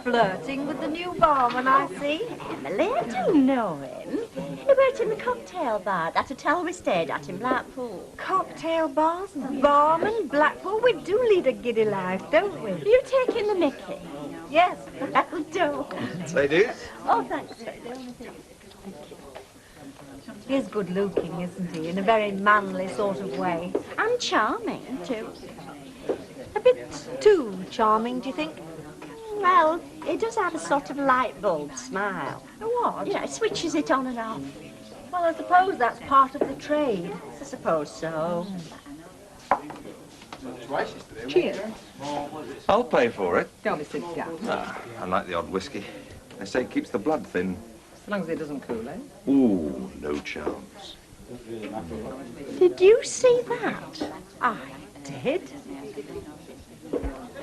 S15: Flirting with the new barman, I see. Emily, I do know him. He worked in the cocktail bar, that hotel we stayed at in Blackpool. Cocktail bars? Barman, Blackpool? We do lead a giddy life, don't we? You taking the mickey? Yes, that'll do.
S9: Ladies?
S15: Oh, thanks. He's good looking, isn't he? In a very manly sort of way. And charming, too. A bit too charming, do you think? Well, he does have a sort of light bulb smile. A what? Yeah, it switches it on and off. Well, I suppose that's part of the trade. I suppose so.
S13: Cheers.
S9: I'll pay for it.
S13: Don't be silly, Gav.
S9: I like the odd whiskey. They say it keeps the blood thin.
S13: As long as it doesn't cool, eh?
S9: Ooh, no chance.
S15: Did you see that? I did.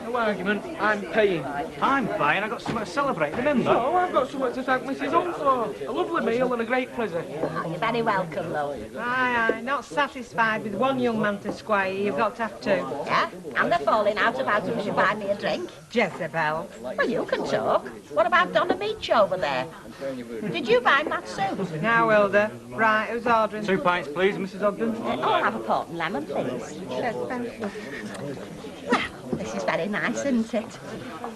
S11: No argument. I'm paying.
S12: I'm fine. I got something to celebrate, remember?
S11: Oh, I've got something to thank Mrs. Hunt for. A lovely meal and a great pleasure.
S15: Oh, you're very welcome, love.
S13: Aye, not satisfied with one young man to squire, you've got to have two.
S15: Yeah? And they're falling out about who should buy me a drink.
S13: Jezebel.
S15: Well, you can talk. What about Donna Meach over there? Did you buy Matt soup?
S13: Now, Wilder. Right, who's ordering?
S12: 2 pints, please, Mrs. Ogden.
S15: I'll have a port and lemon, please. Well, this is very nice, isn't it?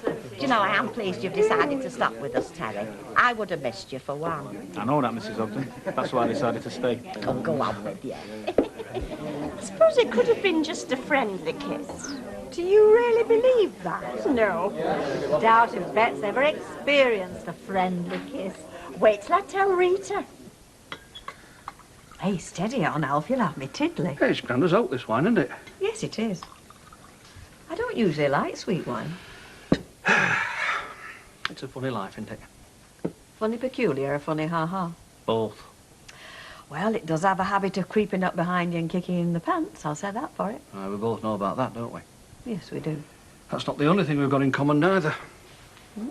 S15: Do you know, I am pleased you've decided to stop with us, Terry. I would have missed you for one.
S12: I know that, Mrs. Ogden. That's why I decided to stay.
S15: Oh, go on with you. I suppose it could have been just a friendly kiss. Do you really believe that? No. Doubt if Bet's ever experienced a friendly kiss. Wait till I tell Rita.
S7: Hey, steady on, Alf, you'll have me tiddly.
S10: Hey, it's grand as out, this wine, isn't it?
S7: Yes, it is. I don't usually like sweet wine.
S10: It's a funny life, isn't it?
S7: Funny peculiar or funny ha-ha?
S10: Both.
S7: Well, it does have a habit of creeping up behind you and kicking you in the pants, I'll say that for it.
S10: We both know about that, don't we?
S7: Yes, we do.
S10: That's not the only thing we've got in common, neither.
S7: Hmm?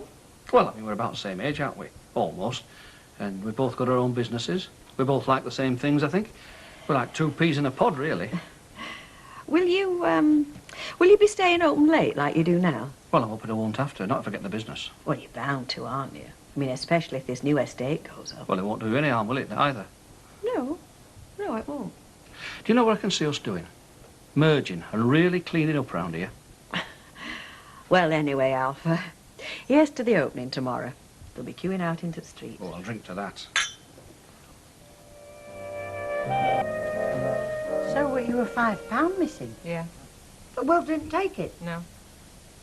S10: Well, I mean, we're about the same age, aren't we? Almost. And we've both got our own businesses. We both like the same things, I think. We're like two peas in a pod, really.
S7: Will you be staying open late like you do now?
S10: Well, I'm hoping I won't have to, not if I get the business.
S7: Well, you're bound to, aren't you? I mean, especially if this new estate goes up.
S10: Well, it won't do you any harm, will it, either?
S7: No, it won't.
S10: Do you know what I can see us doing? Merging and really cleaning up round here.
S7: Well, anyway, Alpha, here's to the opening tomorrow. They'll be queuing out into the street.
S10: Oh, I'll drink to that.
S15: So were you a £5 missing?
S13: Yeah.
S15: But Will didn't take it.
S13: No.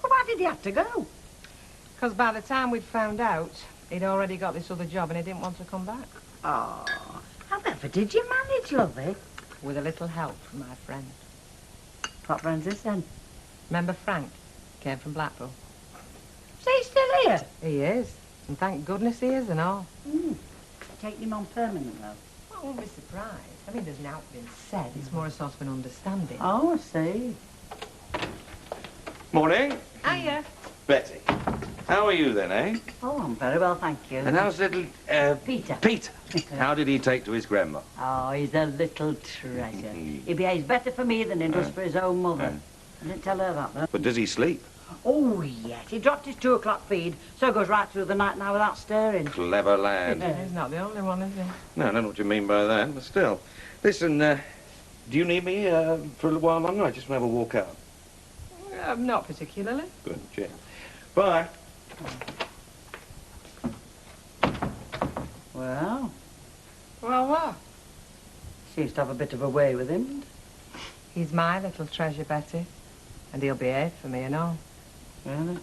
S15: Well, why did he have to go?
S13: Because by the time we'd found out, He'd already got this other job and he didn't want to come back.
S17: Oh, however did you manage, lovey?
S13: With a little help from my friend.
S17: What friend's this then?
S13: Remember Frank? Came from Blackpool.
S17: Is he still here?
S13: He is. And thank goodness he is and all.
S17: Taking him on permanent, though.
S13: Well, I won't be surprised. I mean, there's now been said. It's more a sort of an understanding.
S17: Oh, I see.
S9: Morning.
S13: Hiya.
S9: Betty. How are you then, eh?
S17: Oh, I'm very well, thank you.
S9: And how's little,
S17: Peter.
S9: Peter? How did he take to his grandma?
S17: Oh, he's a little treasure. He behaves better for me than he does for his own mother. I didn't tell her that, though.
S9: But does he sleep?
S17: Oh, yes. He dropped his 2 o'clock feed, so goes right through the night now without stirring.
S9: Clever lad.
S13: He's not the only one, is he?
S9: No, I don't know what you mean by that, but still. Listen, do you need me for a little while longer? I just want to have a walk out.
S13: Not particularly.
S9: Good, cheers. Bye.
S17: Well,
S13: Well, what?
S17: seems to have a bit of a way with him.
S13: He's my little treasure, Betty. And he'll behave for me and all.
S17: Really?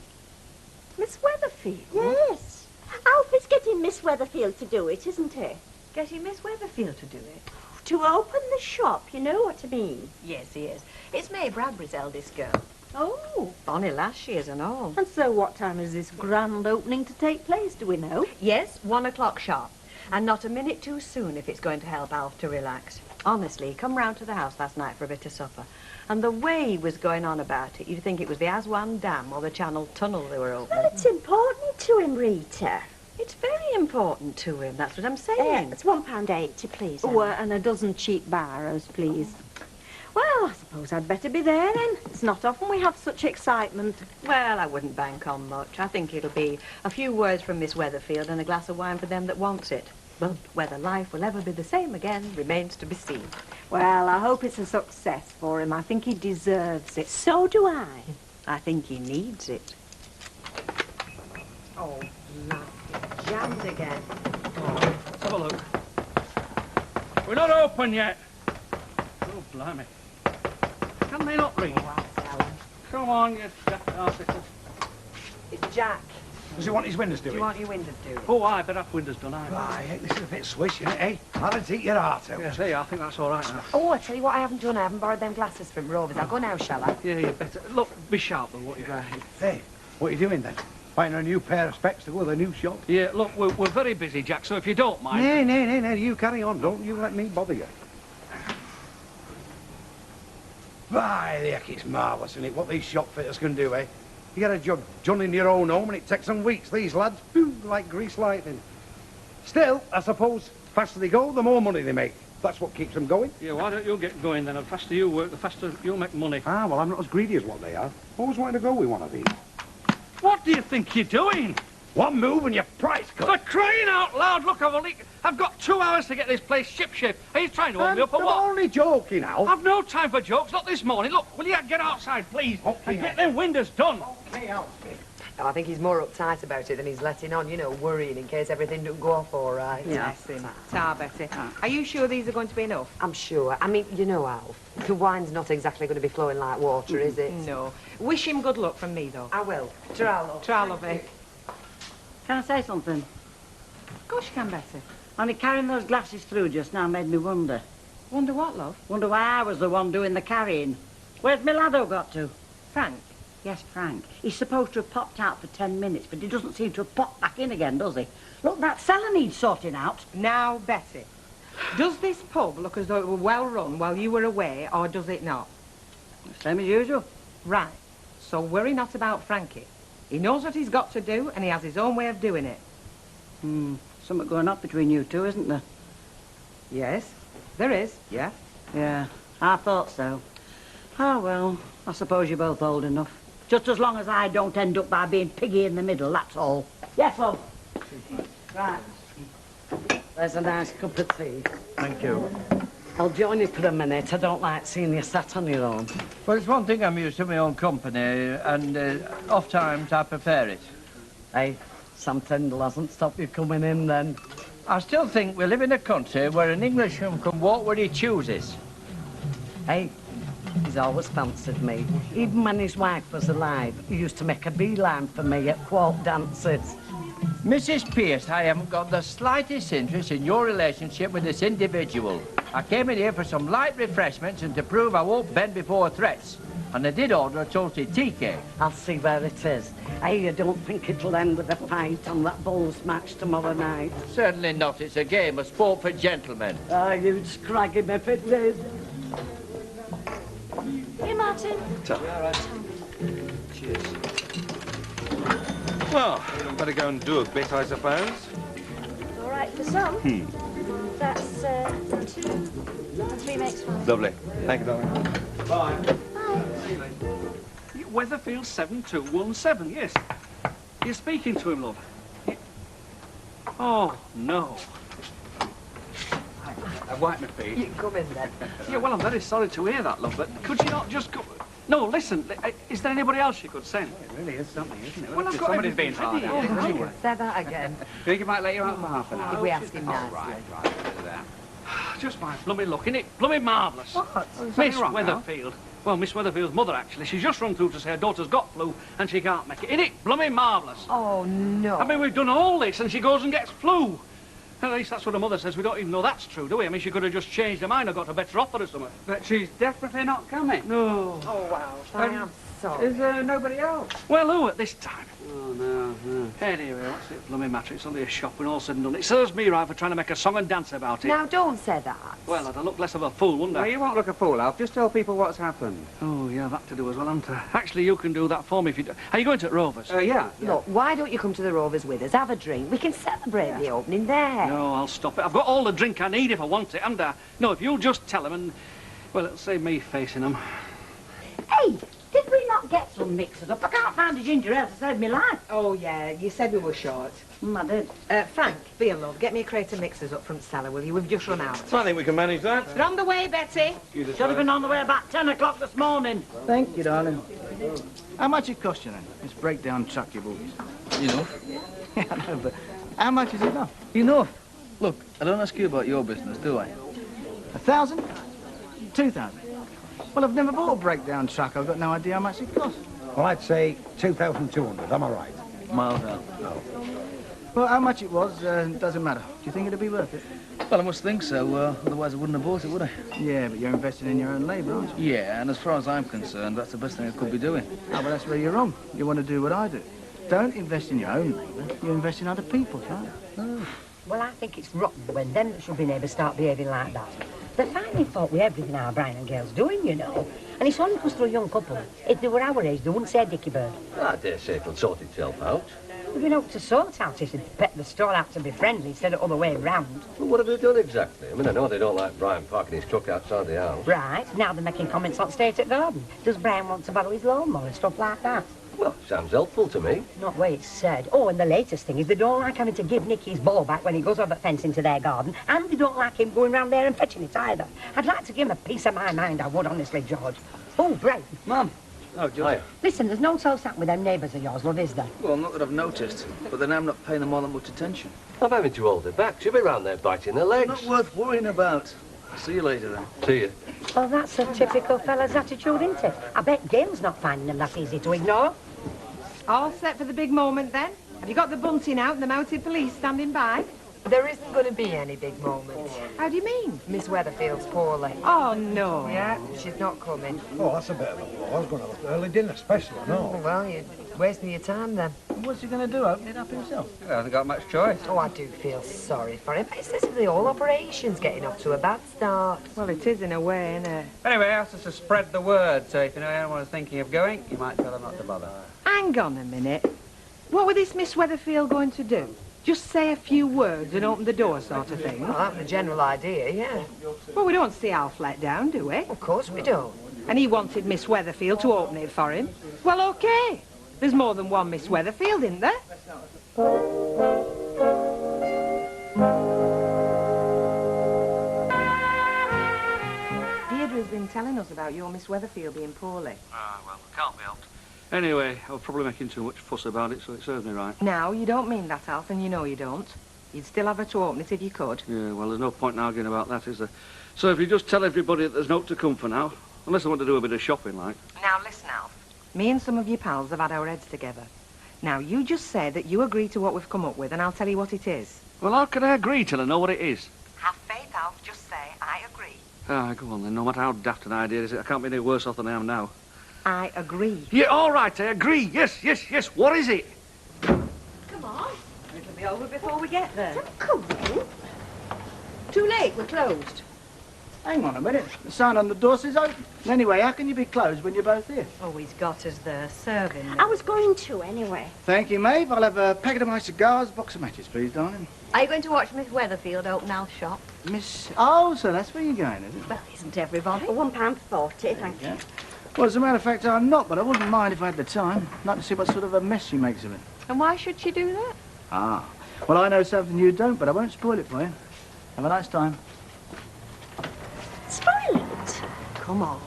S15: Miss Weatherfield? Yes. Alfie's getting Miss Weatherfield to do it, isn't he?
S7: Getting Miss Weatherfield to do it.
S15: To open the shop, you know what I mean.
S7: Yes, he is. It's May Bradbury's eldest girl.
S15: Oh.
S7: Bonnie lass she is and all.
S15: And so what time is this grand opening to take place, do we know?
S7: Yes, 1 o'clock sharp. And not a minute too soon if it's going to help Alf to relax. Honestly, he come round to the house last night for a bit of supper. And the way he was going on about it, you'd think it was the Aswan Dam or the Channel Tunnel they were opening.
S15: Well, it's important to him, Rita.
S7: It's very important to him, that's what I'm saying.
S15: It's £1.80, please.
S7: Oh,
S15: and a dozen cheap barrows, please. Well, I suppose I'd better be there then. It's not often we have such excitement.
S7: Well, I wouldn't bank on much. I think it'll be a few words from Miss Weatherfield and a glass of wine for them that wants it. But whether life will ever be the same again remains to be seen.
S15: Well, I hope it's a success for him. I think he deserves it. So do I.
S7: I think he needs it. Oh, lad, jammed again.
S10: Let's have a look. We're not open yet. Oh, blimey. Can they not ring? Come on, you article.
S7: It's Jack.
S1: Does he want his windows
S7: Do
S1: doing?
S7: you want your windows doing?
S10: Oh, I bet have windows done,
S1: Right, this is a bit swish, isn't it, eh? That'll eat your heart out.
S10: Yes, there you are. I think that's all right now.
S13: Oh, I tell you what I haven't done. I haven't borrowed them glasses from Rovers. I'll go now, shall I?
S10: Yeah, you better. Look, be sharp with what you're doing.
S1: Hey, what are you doing then? Buying a new pair of specs to go to the new shop?
S10: Yeah, look, we're very busy, Jack, so if you don't mind...
S1: No, you carry on. Don't you let me bother you. By the heck, it's marvellous, isn't it, what these shop fitters can do, eh? You get a job done in your own home and it takes them weeks, these lads. Boom, like grease lightning. Still, I suppose, faster they go, the more money they make. That's what keeps them going.
S10: Yeah, why don't you get going then? The faster you work, the faster you'll make money.
S1: Ah, well, I'm not as greedy as what they are. Always wanted to go with one of these.
S10: What do you think you're doing?
S1: One move and your price cut.
S10: For crying out loud, look, I've got 2 hours to get this place ship-shape. Are you trying to hold me up or
S1: I'm
S10: what?
S1: only joking, Al.
S10: I've no time for jokes, not this morning. Look, will you get outside, please?
S1: Okay,
S10: and get them windows done.
S1: Okay, Al.
S13: Oh, I think he's more uptight about it than he's letting on, you know, worrying in case everything don't go off all right.
S8: Bless him. Ta, Betty. Are you sure these are going to be enough?
S13: I'm sure. I mean, you know, Alf, the wine's not exactly going to be flowing like water, is it?
S8: No. Wish him good luck from me, though.
S13: I will. Ta-ra, love.
S8: Ta-ra, lovey.
S17: Can I say something?
S8: Of course you can, Betty.
S17: Only carrying those glasses through just now made me wonder.
S8: Wonder what, love?
S17: Wonder why I was the one doing the carrying. Where's my laddo got to?
S8: Frank?
S17: Yes, Frank. He's supposed to have popped out for 10 minutes, but he doesn't seem to have popped back in again, does he? Look, that cellar needs sorting out.
S8: Now, Betty, does this pub look as though it were well run while you were away, or does it not?
S17: Same as usual.
S8: Right. So worry not about Frankie. He knows what he's got to do, and he has his own way of doing it.
S17: Something going on between you two, isn't there?
S8: Yes, there is, yeah.
S17: Yeah, I thought so. Oh, well, I suppose you're both old enough. Just as long as I don't end up by being piggy in the middle, that's all. Yes, love. Right.
S3: There's a nice cup of tea.
S11: Thank you.
S3: I'll join you for a minute. I don't like seeing you sat on your own.
S11: Well, it's one thing I'm used to my own company, and oft times I prefer it.
S3: Hey, something doesn't stop you coming in then.
S11: I still think we live in a country where an Englishman can walk where he chooses.
S3: Hey, he's always fancied me. Even when his wife was alive, he used to make a beeline for me at quart dances.
S11: Mrs. Pierce, I haven't got the slightest interest in your relationship with this individual. I came in here for some light refreshments and to prove I won't bend before threats. And I did order a toasted tea cake.
S3: I'll see where it is. I don't think it'll end with a fight on that bowls match tomorrow night.
S11: Certainly not. It's a game of sport for gentlemen.
S3: Ah, you'd scrag him if it did.
S6: Here, Martin.
S9: Cheers. Well, better go and do a bit, I suppose.
S6: All right for some. That's 2 and 3 makes 5.
S9: Lovely. Thank you, darling. Bye.
S10: Weatherfield 7217, yes. You're speaking to him, love. Oh, no. I wiped my feet.
S2: You come in then.
S10: Yeah, well, I'm very sorry to hear that, love, but could you not just go... No, listen, is there anybody else you could send?
S5: It really is something, isn't it?
S10: Well, I've got
S5: Somebody's been
S10: everything
S5: hard
S10: ready.
S5: at it.
S2: Oh, say that again.
S5: Think you might let you out for half an hour?
S2: If we ask him nicely.
S5: Right, do that.
S10: Just my blooming luck, innit? Blooming marvellous.
S2: What?
S10: Miss
S5: wrong now?
S10: Weatherfield. Well, Miss Weatherfield's mother, actually. She's just run through to say her daughter's got flu and she can't make it. Innit? Blooming marvellous.
S2: Oh, no.
S10: I mean, we've done all this and she goes and gets flu. At least that's what her mother says. We don't even know that's true, do we? I mean, she could have just changed her mind or got a better offer or something.
S5: But she's definitely not coming.
S10: No.
S2: Oh, wow. I am sorry.
S5: Is there nobody else?
S10: Well, who at this time?
S5: Oh, no.
S10: Anyway, what's it blooming matter? It's only a shop when all's said and done. It serves me right for trying to make a song and dance about it.
S2: Now, don't say that.
S10: Well, I'd look less of a fool, wouldn't I?
S5: Well, you won't look a fool, Alf. Just tell people what's happened.
S10: Oh, yeah, that to do as well, haven't I? Actually, you can do that for me if you do. Are you going to Rovers?
S5: Yeah.
S7: Look, why don't you come to the Rovers with us? Have a drink. We can celebrate the opening there.
S10: No, I'll stop it. I've got all the drink I need if I want it, haven't I? No, if you'll just tell them and... Well, it'll save me facing them.
S17: Hey, did we not get some mixers up? I can't find a ginger ale to save me life.
S2: Oh, yeah, you said we were short.
S17: I did.
S2: Frank, be a love, get me a crate of mixers up front cellar, will you? We've just run out.
S9: I think we can manage that.
S2: They're on the way, Betty.
S17: Should have been on the way about 10 o'clock this morning.
S14: Thank you, darling. How much it cost you then, this breakdown truck you bought?
S5: Enough?
S14: Yeah, I know, but how much is enough?
S5: Enough? Look, I don't ask you about your business, do I?
S14: 1,000? 2,000? Well, I've never bought a breakdown truck. I've got no idea how much it costs.
S1: Well, I'd say 2,200. Am I right?
S5: Miles out.
S1: No.
S14: Well, how much it was, doesn't matter. Do you think it'd be worth it?
S5: Well, I must think so. Otherwise I wouldn't have bought it, would I?
S14: Yeah, but you're investing in your own labour, aren't you?
S5: Yeah, and as far as I'm concerned, that's the best thing I could be doing.
S14: Oh, but that's where you're wrong. You want to do what I do. Don't invest in your own labour. You invest in other people's, right?
S17: Oh. Well, I think it's rotten when them that should be neighbours start behaving like that. They're finding fault with everything our Brian and Gail's doing, you know. And it's only because they're a young couple. If they were our age, they wouldn't say Dicky Bird.
S18: I dare say it'll sort itself out.
S17: We've been out to sort out if they'd pet the store out to be friendly instead of other way round.
S18: Well, what have they done exactly? I mean, I know they don't like Brian parking his truck outside the house.
S17: Right, now they're making comments on state at garden. Does Brian want to borrow his lawnmower and stuff like that?
S18: Well, sounds helpful to me.
S17: Not the way it's said. Oh, and the latest thing is they don't like having to give Nicky his ball back when he goes over the fence into their garden, and they don't like him going round there and fetching it either. I'd like to give him a piece of my mind, I would, honestly, George. Oh, Brian.
S5: Mum. Oh, George.
S17: Listen, there's no so sat with them neighbours of yours, love, is there?
S5: Well, not that I've noticed, but then I'm not paying them all that much attention.
S18: I'm having to hold her back. She'll be round there biting her legs.
S5: Not worth worrying about. See you later, then.
S18: See you.
S17: Well, that's a typical fella's attitude, isn't it? I bet Gail's not finding them that easy to ignore.
S8: All set for the big moment, then? Have you got the bunting out and the mounted police standing by?
S2: There isn't going to be any big moment.
S8: How do you mean?
S2: Miss Weatherfield's poorly.
S8: Oh, no.
S2: Yeah, she's not coming.
S1: Oh, that's a bit of a blow. I was going to look early dinner special, I know.
S2: Oh, well, you're wasting your time then.
S14: What's he going to do? Open it up himself?
S5: He hasn't got much choice.
S2: Oh, I do feel sorry for him. It's as if the whole operation's getting off to a bad start.
S8: Well, it is in a way, isn't it?
S5: Anyway, I asked us to spread the word, so if you know anyone is thinking of going, you might tell them not to bother.
S8: Hang on a minute. What was this Miss Weatherfield going to do? Just say a few words and open the door sort of thing?
S2: Well, that's the general idea, yeah.
S8: Well, we don't see Alf let down, do we?
S2: Of course we don't.
S8: And he wanted Miss Weatherfield to open it for him. Well, OK. There's more than one Miss Weatherfield, isn't there? Deirdre's been telling us about your Miss Weatherfield being poorly.
S10: Ah, well, can't be helped. Anyway, I was probably making too much fuss about it, so it serves me right.
S8: Now, you don't mean that, Alf, and you know you don't. You'd still have her to open it if you could.
S10: Yeah, well, there's no point in arguing about that, is there? So if you just tell everybody that there's no to come for now, unless I want to do a bit of shopping, like.
S8: Now, listen, Alf. Me and some of your pals have had our heads together.
S13: Now, you just say that you agree to what we've come up with, and I'll tell you what it is.
S10: Well, how can I agree till I know what it is?
S13: Have faith, Alf. Just say, I agree.
S10: Ah, go on then. No matter how daft an idea is, I can't be any worse off than I am now.
S13: I agree.
S10: Yeah, all right, I agree. Yes, yes, yes. What is it?
S7: Come on.
S13: It'll be over before we get there.
S7: Come on. Too late, we're closed.
S14: Hang on a minute. The sign on the door says open. Anyway, how can you be closed when you're both here?
S13: Oh, he's got us there, serving them.
S15: I was going to anyway.
S14: Thank you, Maeve. I'll have a packet of my cigars, box of matches, please, darling.
S7: Are you going to watch Miss Weatherfield open our shop?
S14: Miss... Oh, so that's where you're going, is it?
S7: Well, isn't everybody?
S15: For £1.40, thank you.
S14: Well, as a matter of fact, I'm not, but I wouldn't mind if I had the time. I'd like to see what sort of a mess she makes of it.
S13: And why should she do that?
S14: Ah. Well, I know something you don't, but I won't spoil it for you. Have a nice time.
S15: Spoil it.
S13: Come on.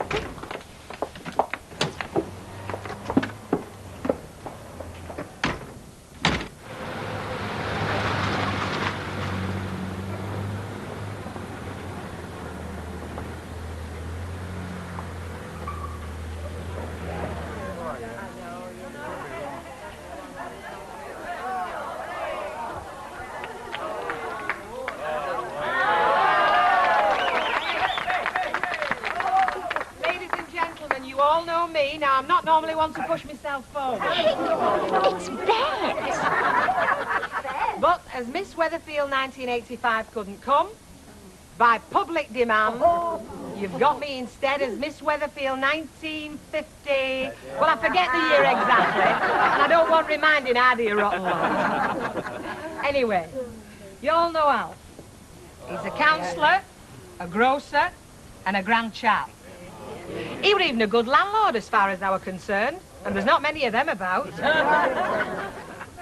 S13: Now, I'm not normally one to push myself forward.
S15: It's Bet.
S13: But as Miss Weatherfield 1985 couldn't come, by public demand, you've got me instead as Miss Weatherfield 1950... Well, I forget the year exactly, and I don't want reminding either you rotten lot. Anyway, you all know Alf. He's a councillor, a grocer, and a grand chap. He was even a good landlord as far as I were concerned, and there's not many of them about.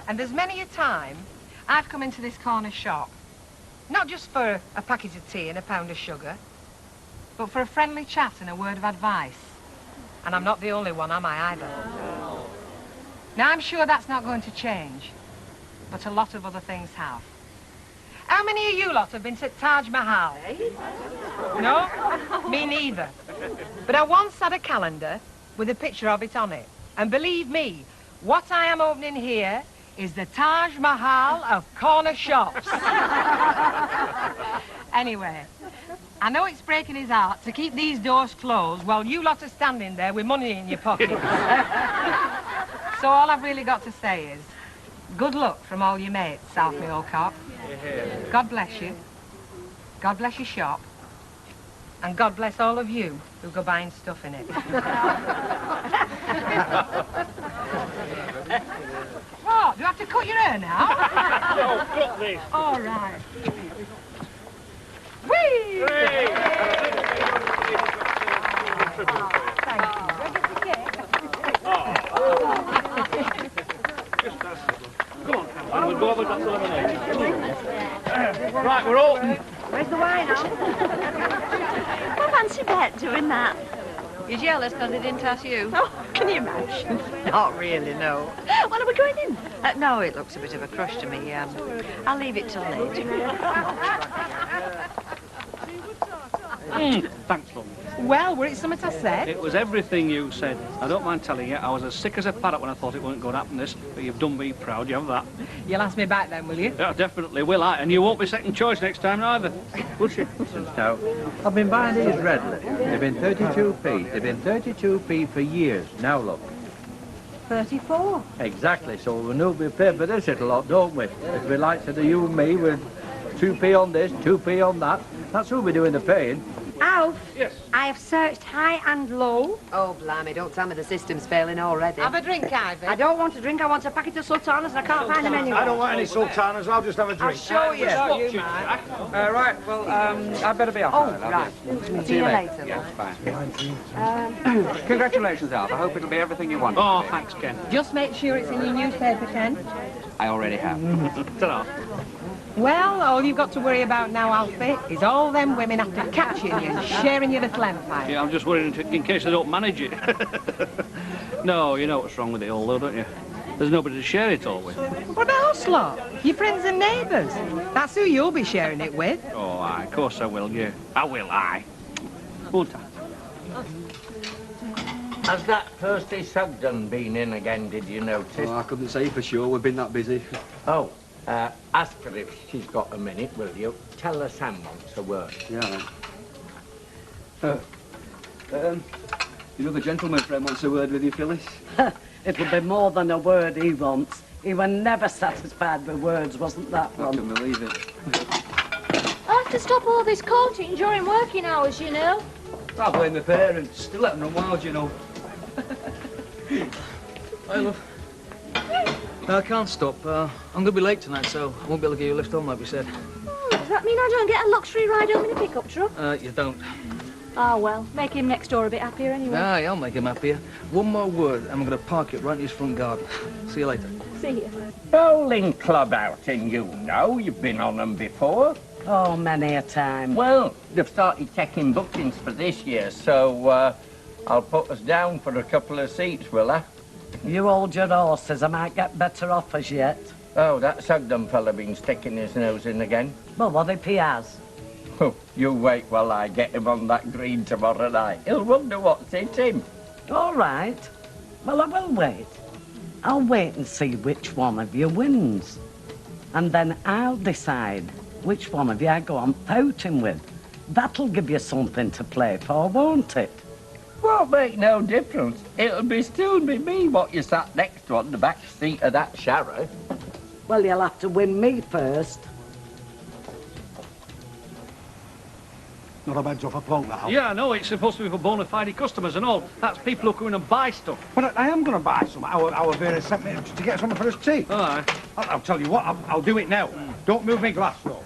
S13: And there's many a time I've come into this corner shop, not just for a packet of tea and a pound of sugar, but for a friendly chat and a word of advice. And I'm not the only one, am I, either? Now, I'm sure that's not going to change, but a lot of other things have. How many of you lot have been to Taj Mahal? No? Me neither. But I once had a calendar with a picture of it on it. And believe me, what I am opening here is the Taj Mahal of corner shops. Anyway, I know it's breaking his heart to keep these doors closed while you lot are standing there with money in your pockets. So all I've really got to say is, good luck from all your mates, South me old cock. God bless you. God bless your shop. And God bless all of you who go buying stuff in it. What? Do I have to cut your hair now?
S10: No, cut this.
S13: All right. Whee!
S10: Come on, and we'll go have a glass of lemonade. Right, we're open.
S15: Where's the wine, Al? I fancy Bet doing that.
S7: You're jealous because they didn't ask you?
S15: Oh, can you imagine?
S7: Not really, no.
S15: When are we going in?
S7: No, it looks a bit of a crush to me. I'll leave it till later.
S10: Thanks, love.
S13: Well, were it something I said?
S10: It was everything you said. I don't mind telling you, I was as sick as a parrot when I thought it weren't going to happen this, but you've done me proud, you have that.
S13: You'll ask me back then, will you?
S10: Yeah, definitely will I, and you won't be second choice next time neither. Will she?
S11: Now, I've been buying these readily. They've been 32p. They've been 32p for years. Now look.
S15: 34.
S11: Exactly, so we know we pay for this little lot, don't we? If we like to do you and me with 2p on this, 2p on that, that's who we're doing the paying.
S17: Alf?
S10: Yes?
S17: I have searched high and low.
S7: Oh, blimey, don't tell me the system's failing already.
S13: Have a drink, Ivy.
S17: I don't want a drink, I want a packet of sultanas and I can't find them anywhere.
S1: I don't want any sultanas, I'll just have a
S13: I'll
S1: drink.
S13: show you.
S10: You
S18: Right, well, I'd better be off.
S7: Oh, right. See you later.
S18: Yes, fine. Congratulations, Alf. I hope it'll be everything you want.
S10: Oh, thanks, Ken.
S13: Just make sure it's in your newspaper, Ken.
S18: I already have.
S10: Ta-ra.
S13: Well, all you've got to worry about now, Alfie, is all them women after catching you and sharing your little empire.
S10: Yeah, I'm just worrying in case I don't manage it. No, you know what's wrong with it all, though, don't you? There's nobody to share it all with.
S13: What else, lot? Your friends and neighbours. That's who you'll be sharing it with.
S10: Oh, aye, of course I will, yeah. I will, aye. Won't I?
S4: Has that thirsty Sugden been in again, did you notice?
S5: Oh, I couldn't say for sure. We've been that busy.
S4: Oh, ask her if she's got a minute, will you? Tell her Sam wants a word.
S5: Yeah. You know the gentleman friend wants a word with you, Phyllis.
S3: It'll be more than a word he wants. He was never satisfied with words, wasn't that
S5: I
S3: one?
S5: can believe it.
S6: I have to stop all this courting during working hours, you know.
S5: I blame the parents. They let them run wild, you know.
S19: Hi, love. No, I can't stop. I'm going to be late tonight, so I won't be able to give you a lift home like we said.
S6: Does that mean I don't get a luxury ride home in a pickup truck?
S19: You don't.
S6: Oh, well, make him next door a bit happier anyway.
S19: Aye, I'll make him happier. One more word, and I'm going to park it right in his front garden. See you later.
S6: See you.
S4: Bowling club outing, you know. You've been on them before.
S3: Oh, many a time.
S4: Well, they've started taking bookings for this year, so I'll put us down for a couple of seats, will I?
S3: You hold your horses, I might get better offers yet.
S4: Oh, that Sugden fella been sticking his nose in again?
S3: Well, what if he has?
S4: Oh, you wait while I get him on that green tomorrow night. He'll wonder what's hit him.
S3: All right. Well, I will wait. I'll wait and see which one of you wins. And then I'll decide which one of you I go on pouting with. That'll give you something to play for, won't it?
S4: Won't make no difference. It'll still be me what you sat next to on the back seat of that Shara.
S3: Well, you'll have to win me first.
S1: Not a bad job for bloke, that.
S10: Yeah, I know, it's supposed to be for bona fide customers and all. That's people who come in and buy stuff.
S1: But I am going to buy some. Our Vera sent me to get something for his tea.
S10: All right.
S1: I'll tell you what, I'll do it now. Don't move me glass, though.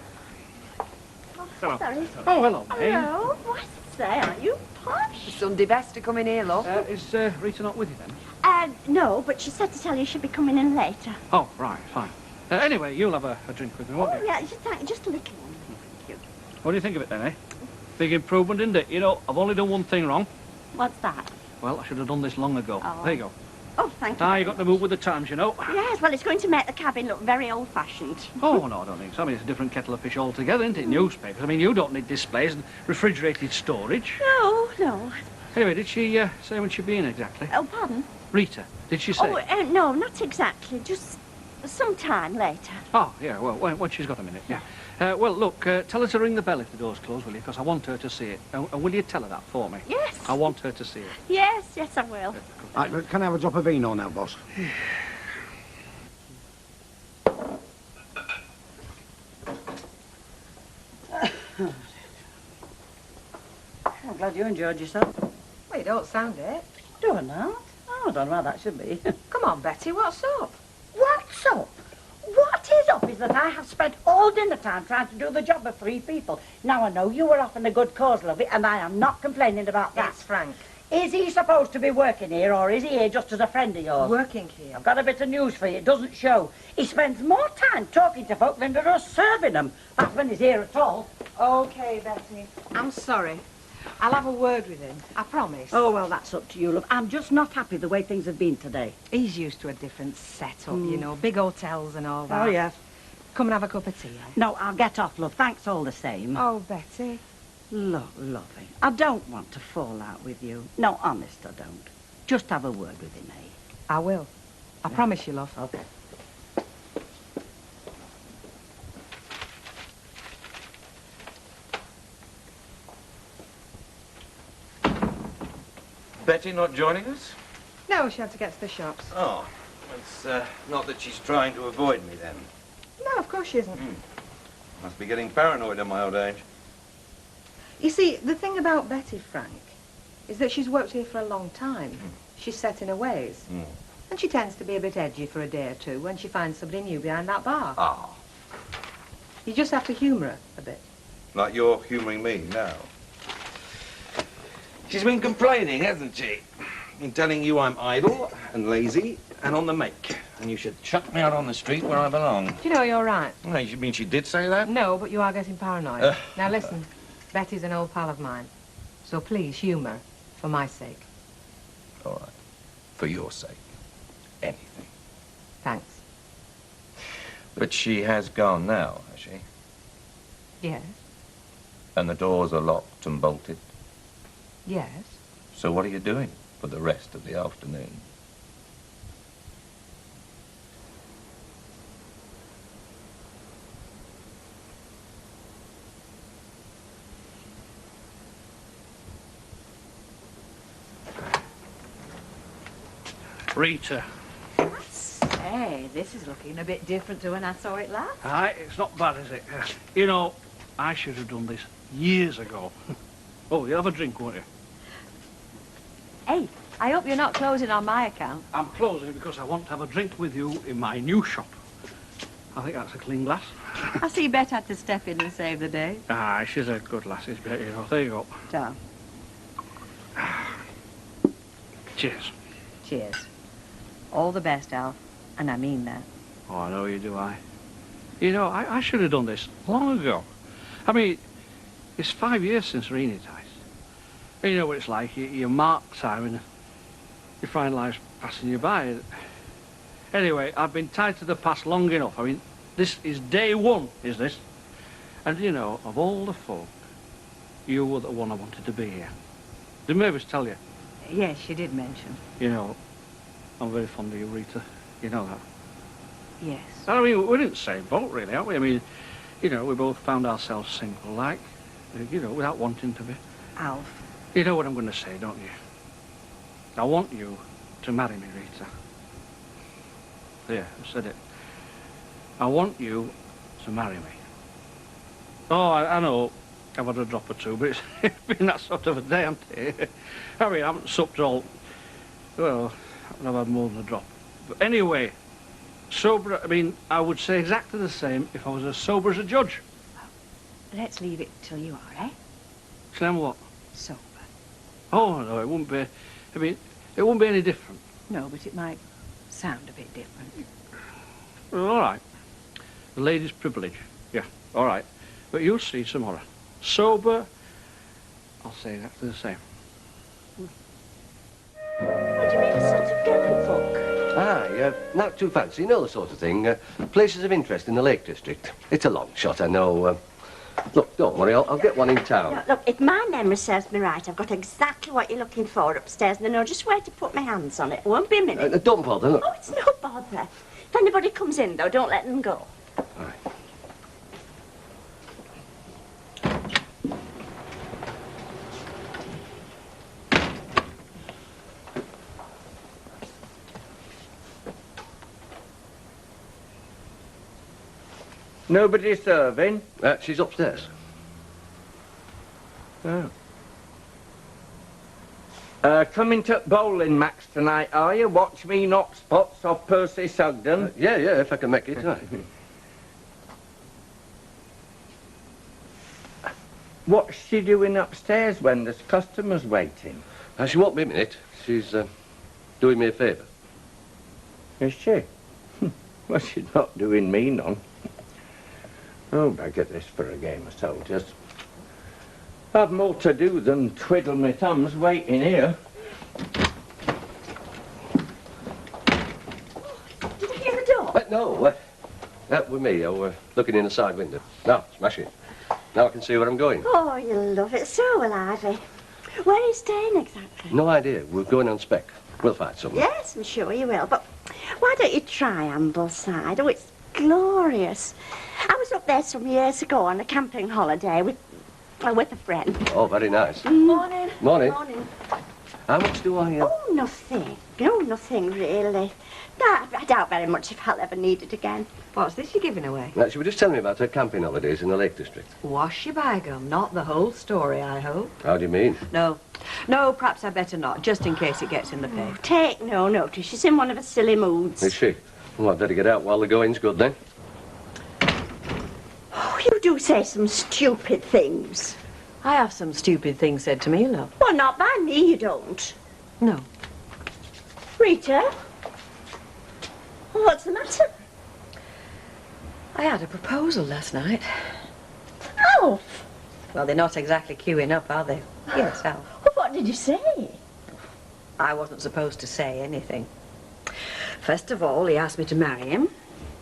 S10: Hello.
S15: Sorry.
S10: Oh, hello, mate.
S15: Hello. What's that? Aren't you posh?
S2: Sunday best to come in here, love.
S10: Is Rita not with you then?
S15: No, but she said to tell you she'd be coming in later.
S10: Oh, right, fine. Anyway, you'll have a drink with me, won't you?
S15: Yeah, just a little one. Thank you.
S10: What do you think of it then, eh? Big improvement, isn't it? You know, I've only done one thing wrong.
S15: What's that?
S10: Well, I should have done this long ago.
S15: Oh.
S10: There you go.
S15: Oh, thank you.
S10: Ah, you got to move with the times, you know.
S15: Yes, well, it's going to make the cabin look very old-fashioned.
S10: Oh, no, I don't think so. I mean, it's a different kettle of fish altogether, isn't it? Newspapers. I mean, you don't need displays and refrigerated storage.
S15: No, no.
S10: Anyway, did she say when she'd be in exactly?
S15: Oh, pardon?
S10: Rita, did she say?
S15: Oh, no, not exactly. Just sometime later.
S10: Oh, yeah, well, when she's got a minute, yeah. Well, look, tell her to ring the bell if the door's closed, will you? Because I want her to see it. And will you tell her that for me?
S15: Yes.
S10: I want her to see it.
S15: Yes, I will.
S1: Right, but can I have a drop of vino now, boss?
S3: I'm glad you enjoyed yourself.
S2: Well, you don't sound it.
S3: Do I not? Oh, I don't know how that should be.
S2: Come on, Betty, what's up?
S17: What's up? What is up is that I have spent all dinner time trying to do the job of 3 people. Now, I know you were off in a good cause, lovey, and I am not complaining about that.
S2: It's Frank.
S17: Is he supposed to be working here, or is he here just as a friend of yours?
S2: Working here.
S17: I've got a bit of news for you. It doesn't show. He spends more time talking to folk than there is serving them. That's when he's here at all.
S2: OK, Betty. I'm sorry. I'll have a word with him. I promise.
S17: Oh, well, that's up to you, love. I'm just not happy the way things have been today.
S2: He's used to a different setup, you know, big hotels and all that.
S17: Oh, yes.
S2: Come and have a cup of tea, eh?
S17: No, I'll get off, love. Thanks all the same.
S2: Oh, Betty.
S17: Look, lovey, I don't want to fall out with you. No, honest, I don't. Just have a word with him, eh?
S2: I will. I promise you, love.
S17: Okay.
S9: Betty not joining us?
S2: No, she had to get to the shops.
S9: Oh, it's not that she's trying to avoid me then.
S2: No, of course she isn't.
S9: Must be getting paranoid at my old age.
S2: You see, the thing about Betty, Frank, is that she's worked here for a long time. She's set in her ways. And she tends to be a bit edgy for a day or two when she finds somebody new behind that bar.
S9: Ah.
S2: You just have to humour her a bit.
S9: Like you're humouring me now. She's been complaining, hasn't she? Been telling you I'm idle and lazy and on the make. And you should chuck me out on the street where I belong.
S2: Do you know, you're right.
S9: Oh, you mean she did say that?
S2: No, but you are getting paranoid. Now listen, Betty's an old pal of mine. So please, humour, for my sake.
S9: All right. For your sake. Anything.
S2: Thanks.
S9: But she has gone now, has she?
S2: Yes.
S9: And the doors are locked and bolted.
S2: Yes.
S9: So what are you doing for the rest of the afternoon?
S10: Rita.
S7: Hey, this is looking a bit different to when I saw it last.
S10: Aye, it's not bad, is it? You know, I should have done this years ago. Oh, you have a drink, won't you?
S7: Hey, I hope you're not closing on my account.
S10: I'm closing because I want to have a drink with you in my new shop. I think that's a clean glass.
S7: I see Bet had to step in and save the day.
S10: Aye, she's a good lass, is Bet, you know. There you go.
S7: So,
S10: Cheers.
S7: cheers. All the best, Alf. And I mean that.
S10: Oh, I know you do, You know, I should have done this long ago. I mean, it's 5 years since Rennie died. And you know what it's like. You mark time and you find life's passing you by. Anyway, I've been tied to the past long enough. I mean, this is day one, is this? And you know, of all the folk, you were the one I wanted to be here. Did Mavis tell you?
S7: Yes, she did mention.
S10: You know, I'm very fond of you, Rita. You know that.
S7: Yes.
S10: I mean, we're in the same boat, really, aren't we? I mean, you know, we both found ourselves single, like, you know, without wanting to be.
S7: Alf.
S10: You know what I'm going to say, don't you? I want you to marry me, Rita. There, I said it. I want you to marry me. Oh, I know I've had a drop or two, but it's been that sort of a day, hasn't it? I mean, I haven't supped all... Well, I've had more than a drop. But anyway, sober, I mean, I would say exactly the same if I was as sober as a judge.
S7: Let's leave it till you are, eh?
S10: So then what?
S7: Sober.
S10: Oh, no, it wouldn't be... I mean, it wouldn't be any different.
S7: No, but it might sound a bit different.
S10: Well, all right. The lady's privilege. Yeah, all right. But you'll see tomorrow. Sober, I'll say exactly the same.
S17: What do you mean, a sort of gallant folk?
S18: Aye, not too fancy, you know the sort of thing. Places of interest in the Lake District. It's a long shot, I know. Look, don't worry, I'll get one in town.
S15: No, look, if my memory serves me right, I've got exactly what you're looking for upstairs, and I know just where to put my hands on it. It won't be a minute.
S18: Don't bother, look.
S15: Oh, it's no bother. If anybody comes in, though, don't let them go.
S18: Aye.
S4: Nobody serving?
S18: She's upstairs.
S4: Oh. Coming to bowling match tonight, are you? Watch me knock spots off Percy Sugden.
S18: Yeah, if I can make it, right.
S4: What's she doing upstairs when there's customers waiting?
S18: She won't be a minute. She's doing me a favour.
S4: Is she? Well, she's not doing me none. Oh, I get this for a game of soldiers. I've more to do than twiddle my thumbs waiting here.
S15: Did you hear the door?
S18: No, that was me. I was looking in the side window. Now, smash it. Now I can see where I'm going.
S15: Oh, you love it. So will Ivy. Where are you staying exactly?
S18: No idea. We're going on spec. We'll find something.
S15: Yes, I'm sure you will. But why don't you try Ambleside? Oh, it's glorious. I was up there some years ago on a camping holiday with a friend.
S18: Oh, very nice.
S15: Morning.
S18: Morning.
S15: Morning.
S18: How much do I...
S15: Oh, nothing. No, nothing really. No, I doubt very much if I'll ever need it again.
S7: What's this you're giving away?
S18: She was just telling me about her camping holidays in the Lake District.
S7: Wash your bygum, not the whole story, I hope.
S18: How do you mean?
S7: No, perhaps I better not, just in case it gets in the paper.
S15: Take no notice. She's in one of her silly moods.
S18: Is she? Well, I'd better get out while the going's good, then.
S15: Oh, you do say some stupid things.
S7: I have some stupid things said to me, love.
S15: Well, not by me, you don't.
S7: No.
S15: Rita? What's the matter?
S7: I had a proposal last night.
S15: Alf!
S7: Well, they're not exactly queuing up, are they? Yes, Alf.
S15: Well, what did you say?
S7: I wasn't supposed to say anything. First of all, he asked me to marry him.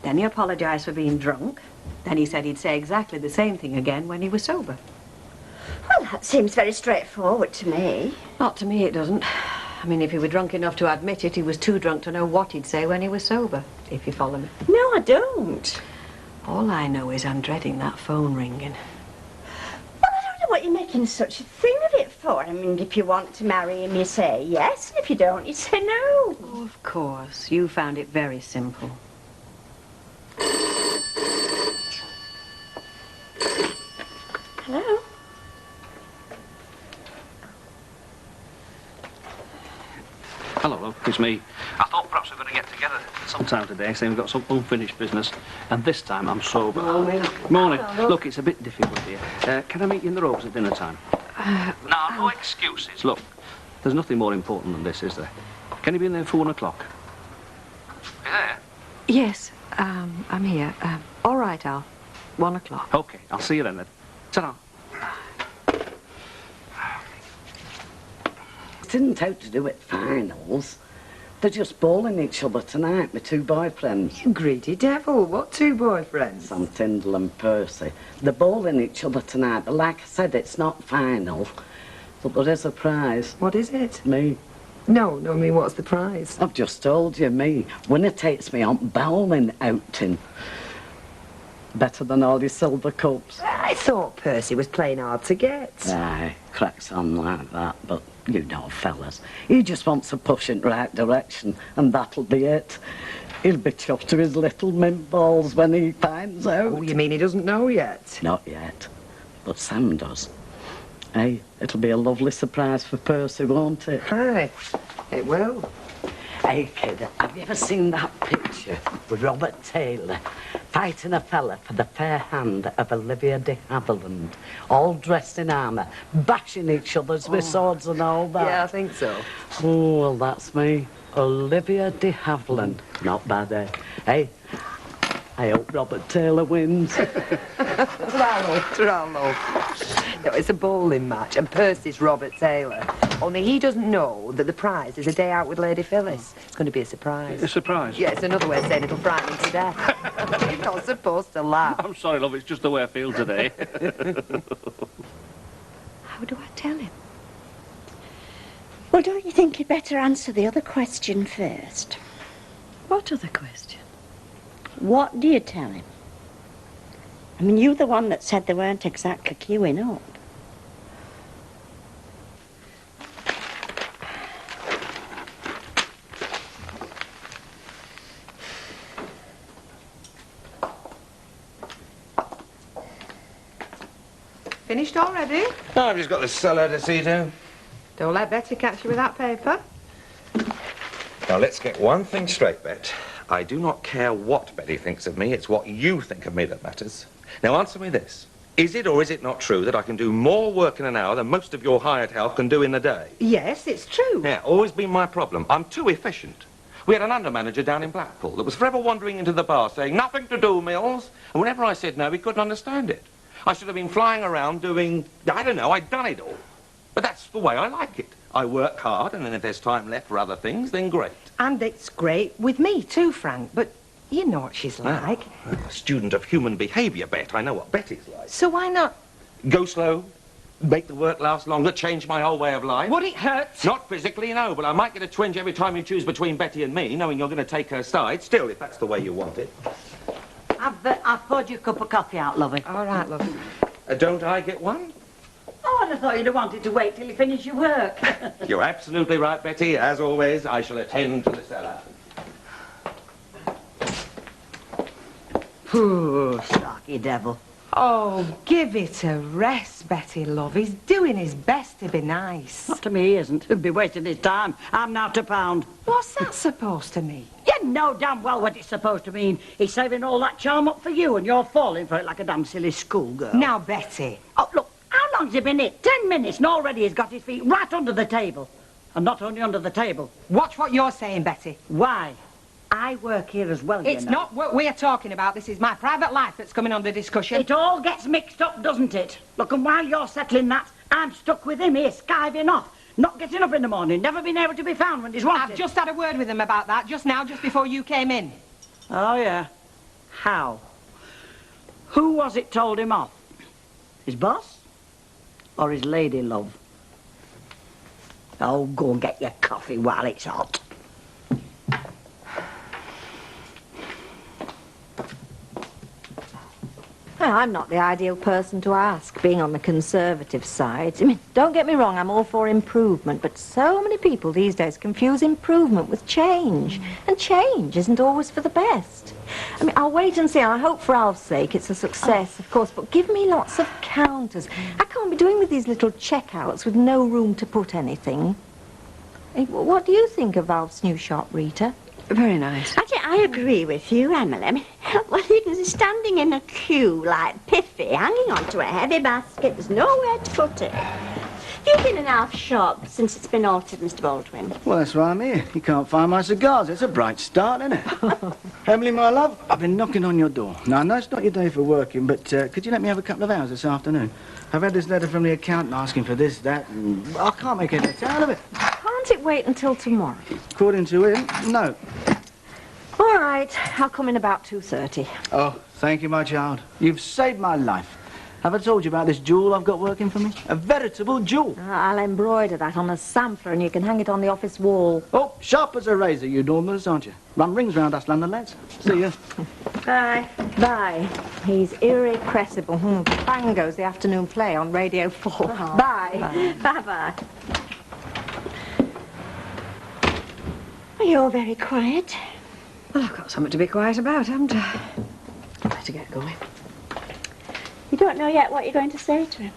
S7: Then he apologized for being drunk. Then he said he'd say exactly the same thing again when he was sober.
S15: Well, that seems very straightforward to me.
S7: Not to me, it doesn't. I mean, if he were drunk enough to admit it, he was too drunk to know what he'd say when he was sober, if you follow me.
S15: No, I don't.
S7: All I know is I'm dreading that phone ringing.
S15: Well, I don't know what you're making such a thing of it for. I mean, if you want to marry him, you say yes, and if you don't, you say no.
S7: Oh, of course. You found it very simple.
S15: Hello?
S10: Hello, love. It's me. I thought perhaps we were going to get together sometime today, saying we've got some unfinished business, and this time I'm sober.
S3: Morning.
S10: Morning.
S3: Hello.
S10: Look, it's a bit difficult here. Can I meet you in the robes at dinner time? No, no excuses. Look, there's nothing more important than this, is there? Can you be in there for 1 o'clock? Yeah.
S7: Yes, I'm here. All right, Al. 1 o'clock.
S10: OK, I'll see you then. Ta-ra.
S3: Didn't out to do at finals. They're just bowling each other tonight, my two boyfriends.
S2: You greedy devil. What two boyfriends?
S3: Sam Tyndall and Percy. They're bowling each other tonight, but like I said, it's not final. But there is a prize.
S2: What is it?
S3: Me.
S2: No, I mean, what's the prize?
S3: I've just told you, me. Winner takes me on bowling outing. Better than all your silver cups.
S2: I thought Percy was playing hard to get.
S3: Aye, cracks on like that, but you know, fellas, he just wants to push in the right direction, and that'll be it. He'll be chuffed to his little mint balls when he finds out.
S2: Oh, you mean he doesn't know yet?
S3: Not yet, but Sam does. Hey, it'll be a lovely surprise for Percy, won't it?
S2: Aye, it will.
S3: Hey, kid, have you ever seen that picture with Robert Taylor fighting a fella for the fair hand of Olivia de Havilland, all dressed in armour, bashing each other's with swords and all that?
S2: Yeah, I think so.
S3: Oh, well, that's me. Olivia de Havilland. Not bad, eh? Hey, I hope Robert Taylor wins.
S2: Trallo. No, it's a bowling match, and Percy's Robert Taylor. Only he doesn't know that the prize is a day out with Lady Phyllis. It's going to be a surprise.
S10: A surprise?
S2: Yeah, it's another way of saying it'll frighten him to death. You're not supposed to laugh.
S10: I'm sorry, love, it's just the way I feel today.
S15: How do I tell him? Well, don't you think you'd better answer the other question first?
S7: What other question?
S15: What do you tell him? I mean, you're the one that said they weren't exactly queuing up.
S2: Finished already?
S9: No, I've just got the cellar to see to.
S2: Don't let Betty catch you with that paper.
S9: Now, let's get one thing straight, Bet. I do not care what Betty thinks of me. It's what you think of me that matters. Now, answer me this. Is it or is it not true that I can do more work in an hour than most of your hired help can do in a day?
S2: Yes, it's true.
S9: Yeah, always been my problem. I'm too efficient. We had an under-manager down in Blackpool that was forever wandering into the bar saying, "Nothing to do, Mills." And whenever I said no, he couldn't understand it. I should have been flying around doing, I don't know, I'd done it all. But that's the way I like it. I work hard, and then if there's time left for other things, then great.
S2: And it's great with me too, Frank, but you know what she's like.
S9: A student of human behaviour, Bet. I know what Betty's like.
S2: So why not?
S9: Go slow, make the work last longer, change my whole way of life.
S2: Would it hurt?
S9: Not physically, no, but I might get a twinge every time you choose between Betty and me, knowing you're going to take her side. Still, if that's the way you want it.
S17: I've poured you a cup of coffee out, lovey.
S2: All right, lovey.
S9: Don't I get one?
S17: Oh, I'd have thought you'd have wanted to wait till you finish your work.
S9: You're absolutely right, Betty. As always, I shall attend to the cellar.
S17: Poor starky devil.
S2: Oh, give it a rest, Betty, love. He's doing his best to be nice.
S17: Not to me, he isn't. He'd be wasting his time. I'm now to pound.
S2: What's that supposed to mean?
S17: You know damn well what it's supposed to mean. He's saving all that charm up for you, and you're falling for it like a damn silly schoolgirl.
S2: Now, Betty.
S17: Oh, look, how long's he been here? 10 minutes, and already he's got his feet right under the table. And not only under the table.
S2: Watch what you're saying, Betty.
S17: Why? I work here as well,
S2: It's
S17: you know.
S2: not what we're talking about. This is my private life that's coming under discussion.
S17: It all gets mixed up, doesn't it? Look, and while you're settling that, I'm stuck with him here, skiving off. Not getting up in the morning, never been able to be found when he's wanted.
S2: I've just had a word with him about that, just now, just before you came in.
S17: Oh, yeah? How? Who was it told him off? His boss? or his lady love? Oh, go and get your coffee while it's hot.
S15: Well, I'm not the ideal person to ask, being on the conservative side. I mean, don't get me wrong, I'm all for improvement, but so many people these days confuse improvement with change. And change isn't always for the best. I mean, I'll wait and see. I hope for Alf's sake it's a success, of course, but give me lots of counters. I can't be doing with these little checkouts with no room to put anything. What do you think of Alf's new shop, Rita?
S13: Very nice.
S15: Actually,
S20: I agree with you, Emily. I mean, well, you can standing in a queue like Piffy, hanging onto a heavy basket. There's nowhere to put it. Have you been in our shop since it's been altered, Mr. Baldwin?
S14: Well, that's why I'm here. You can't find my cigars. It's a bright start, isn't it? Emily, my love, I've been knocking on your door. Now, I know it's not your day for working, but could you let me have a couple of hours this afternoon? I've had this letter from the accountant asking for this, that, and I can't make any out of it.
S15: Can't it wait until tomorrow?
S14: According to him, no.
S15: All right, I'll come in about 2:30.
S14: Oh, thank you, my child. You've saved my life. Have I told you about this jewel I've got working for me? A veritable jewel.
S15: I'll embroider that on a sampler and you can hang it on the office wall.
S14: Oh, sharp as a razor, you Normans, aren't you? Run rings round us London lads. See ya.
S15: Bye. Bye. He's irrepressible. Bang goes the afternoon play on Radio 4. Bye. Bye-bye.
S20: Well, you're very quiet.
S13: Well, I've got something to be quiet about, haven't I? Better get going.
S20: You don't know yet what you're going to say to him?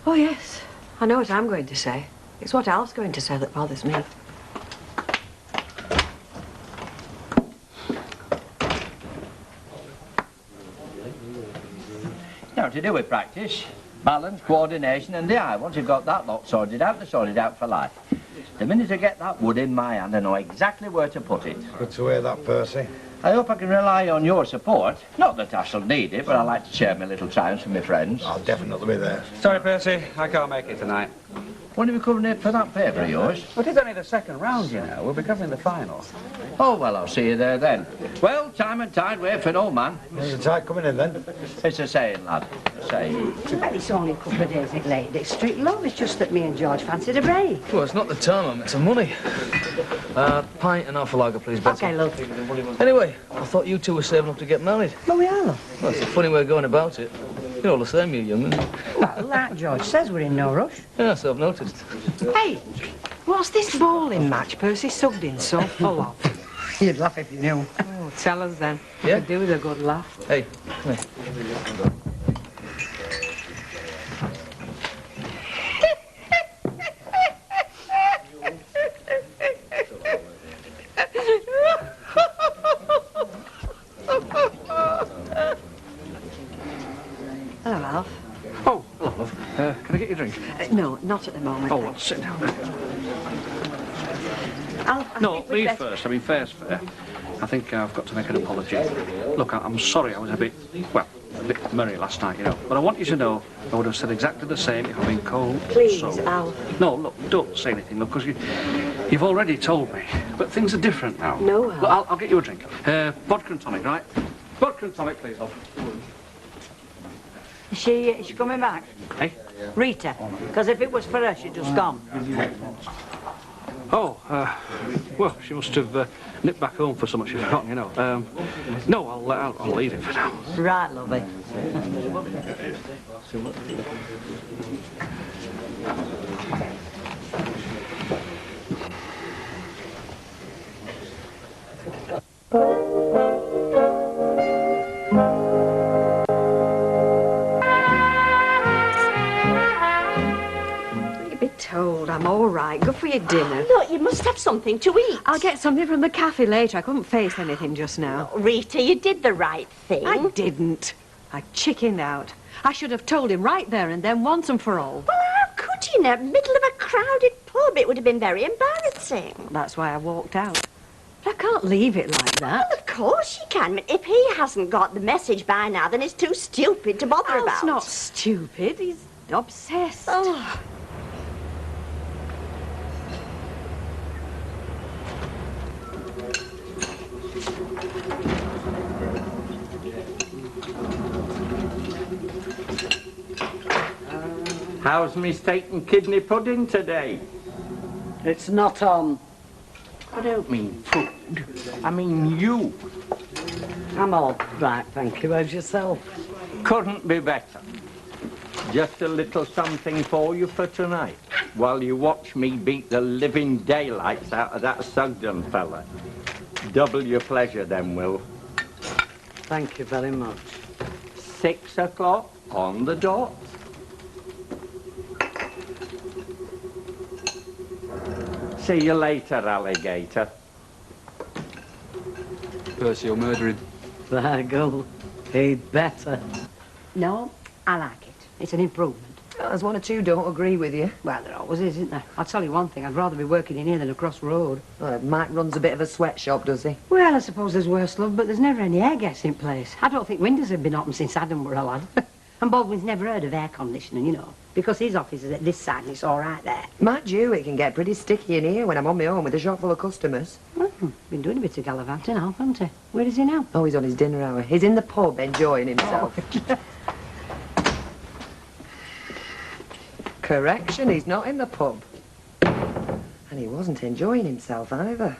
S13: Oh, yes. I know what I'm going to say. It's what Al's going to say that bothers me.
S11: Now, to do with practice, balance, coordination and the eye. Once you've got that lot sorted out, they're sorted out for life. The minute I get that wood in my hand, I know exactly where to put it.
S1: Good to hear that, Percy.
S11: I hope I can rely on your support. Not that I shall need it, but I like to share my little triumphs with my friends.
S1: I'll definitely be there.
S5: Sorry, Percy, I can't make it tonight.
S11: When are we coming in for that paper of yours?
S5: But it's only the second round, you know. We'll be covering the final.
S11: Oh, well, I'll see you there then. Well, time and tide wait for no man.
S1: Is the tide coming in then?
S11: It's a saying, lad. A saying.
S17: Well, it's only a couple of days late. It's strict love. It's just that me and George fancied a break.
S19: Well, it's not the time, it's the money. Pint and half a lager, please, Betty.
S17: OK, love.
S19: Anyway, I thought you two were saving up to get married.
S17: Well, we are, love.
S19: Well, it's a funny way of going about it. You're all the same, you young'un.
S17: Well, like George says, we're in no rush.
S19: Yeah, so I've noticed.
S17: Hey, what's this bowling match Percy Sugden so full of? You'd laugh if you knew.
S13: Oh, tell us then.
S19: Yeah?
S13: Could do with a good laugh.
S19: Hey, come here.
S13: Hello, Alf.
S10: Oh, hello, love. Can I get you a drink?
S13: No, not at the moment.
S10: Oh, well, sit down.
S13: Alf,
S10: No, me first. I mean, fair's fair. I think I've got to make an apology. Look, I'm sorry I was a bit merry last night, you know. But I want you to know I would have said exactly the same if I'd been cold.
S13: Please,
S10: so...
S13: Alf.
S10: No, look, don't say anything, look, because you've already told me. But things are different now.
S13: No, Alf.
S10: Look, I'll get you a drink. Vodka and tonic, right? Vodka and tonic, please, love.
S17: Is she coming back?
S10: Hey?
S17: Rita? Because if it was for her, she'd just gone.
S10: Oh, well, she must have nipped back home for something she's forgotten, you know. No, I'll leave it for now.
S17: Right, lovey.
S13: Be told I'm all right. Go for your dinner.
S20: Look, you must have something to eat.
S13: I'll get something from the cafe later. I couldn't face anything just now.
S20: Rita, you did the right thing.
S13: I didn't. I chickened out. I should have told him right there and then once and for all.
S20: Well, how could you? In the middle of a crowded pub, it would have been very embarrassing.
S13: That's why I walked out. But I can't leave it like that.
S20: Well, of course you can. But if he hasn't got the message by now, then it's too stupid to bother about.
S13: Al's not stupid. He's obsessed.
S20: Oh.
S4: How's me steak and kidney pudding today?
S3: It's not on.
S4: I don't mean food. I mean you.
S3: I'm all right, thank you. How's yourself?
S4: Couldn't be better. Just a little something for you for tonight, while you watch me beat the living daylights out of that Sugden fella. Double your pleasure then, Will.
S3: Thank you very much.
S4: 6 o'clock on the dot. See you later, alligator.
S5: Percy will murder him.
S3: There go. He'd better.
S17: No, I like it. It's an improvement.
S13: There's one or two don't agree with you.
S17: Well, there always is, isn't there? I'll tell you one thing, I'd rather be working in here than across road.
S13: Mike runs a bit of a sweatshop, does he?
S17: Well, I suppose there's worse, love, but there's never any air gas in place. I don't think windows have been open since Adam were a lad. And Baldwin's never heard of air conditioning, you know, because his office is at this side and it's all right there.
S13: Mind you, it can get pretty sticky in here when I'm on my own with a shop full of customers.
S17: Been doing a bit of gallivanting, haven't he? Where is he now?
S13: Oh, he's on his dinner hour. He's in the pub enjoying himself. Correction, he's not in the pub. And he wasn't enjoying himself either.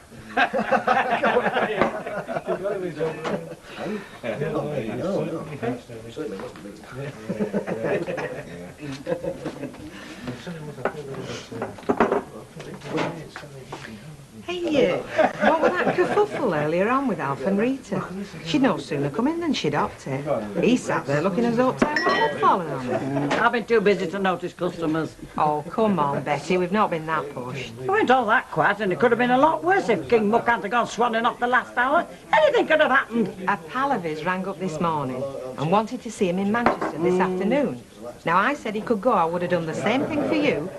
S13: Hey, what was that kerfuffle earlier on with Alf and Rita? She'd no sooner come in than she'd upped it. He sat there looking as though Uptown Hall had fallen on him.
S3: I've been too busy to notice customers.
S13: Oh, come on, Betty, we've not been that pushed.
S3: It weren't all that quiet, and it could have been a lot worse if King Muck hadn't gone swanning off the last hour. Anything could have happened.
S13: A pal of his rang up this morning and wanted to see him in Manchester this afternoon. Now, I said he could go. I would have done the same thing for you.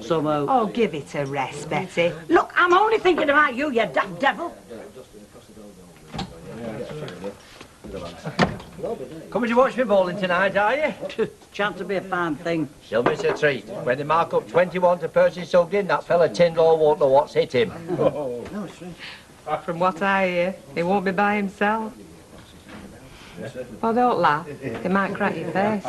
S3: Somehow.
S13: Oh, give it a rest, Betty.
S3: Look, I'm only thinking about you, you damn devil.
S11: Coming to watch me bowling tonight, are you?
S3: Chance to be a fine thing.
S11: She'll miss a treat. When they mark up 21 to Percy Sugden, that fella Tyndall won't know what's hit him.
S13: From what I hear, he won't be by himself. Oh, don't laugh. It might crack your face.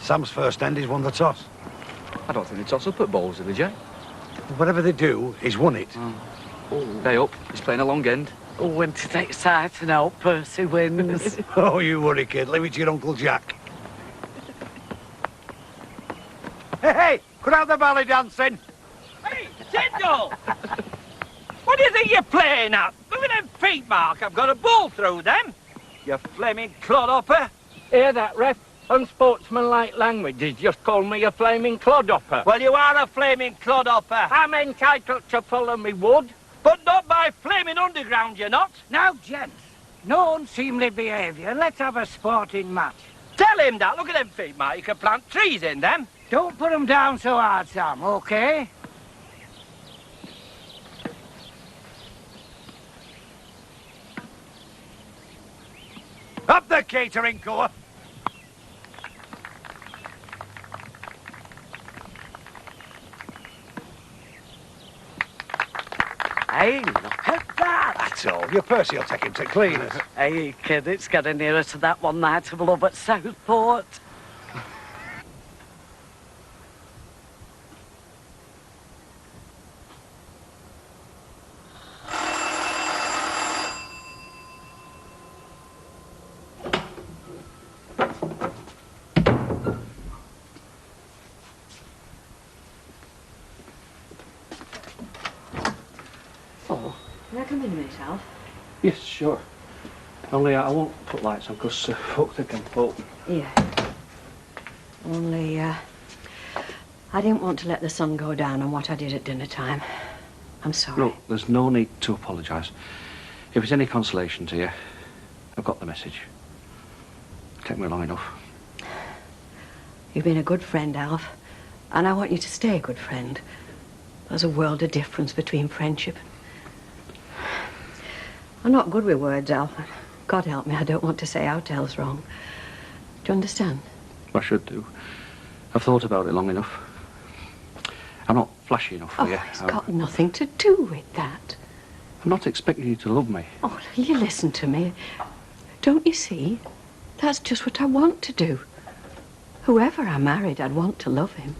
S1: Sam's first end, he's won the toss.
S5: I don't think they toss up at bowls, do they, Jay?
S1: Whatever they do, he's won it.
S5: Day up. He's playing a long end.
S3: Oh, when it's exciting out, Percy wins.
S1: Oh, you worry, kid. Leave it to your Uncle Jack. Hey, hey! Cut out the belly dancing!
S4: Hey, Tyndall! What do you think you're playing at? Look at them feet, Mark. I've got a ball through them. You flaming clodhopper. Hear that, ref? Unsportsmanlike language has just called me a flaming clodhopper. Well, you are a flaming clodhopper. I'm entitled to follow me wood, but not by flaming underground, you're not.
S21: Now, gents, no unseemly behaviour. Let's have a sporting match.
S4: Tell him that. Look at them feet, Mark. You can plant trees in them.
S21: Don't put them down so hard, Sam, OK?
S1: Up the catering core!
S3: Hey, look at that.
S1: That's all. Your Percy will take him to cleaners.
S3: Hey, kid, it's getting nearer to that one night of love at Southport.
S13: Can I come in, mate, Alf?
S10: Yes, sure. Only I won't put lights on because folk think I'm potent.
S17: Yeah. Only, I didn't want to let the sun go down on what I did at dinner time. I'm sorry.
S10: Look, there's no need to apologise. If it's any consolation to you, I've got the message. It took me long enough.
S17: You've been a good friend, Alf, and I want you to stay a good friend. There's a world of difference between friendship I'm not good with words, Al. God help me, I don't want to say how tell's wrong. Do you understand?
S10: I should do. I've thought about it long enough. I'm not flashy enough for you.
S17: It's got nothing to do with that.
S10: I'm not expecting you to love me.
S17: Oh, you listen to me. Don't you see? That's just what I want to do. Whoever I married, I'd want to love him.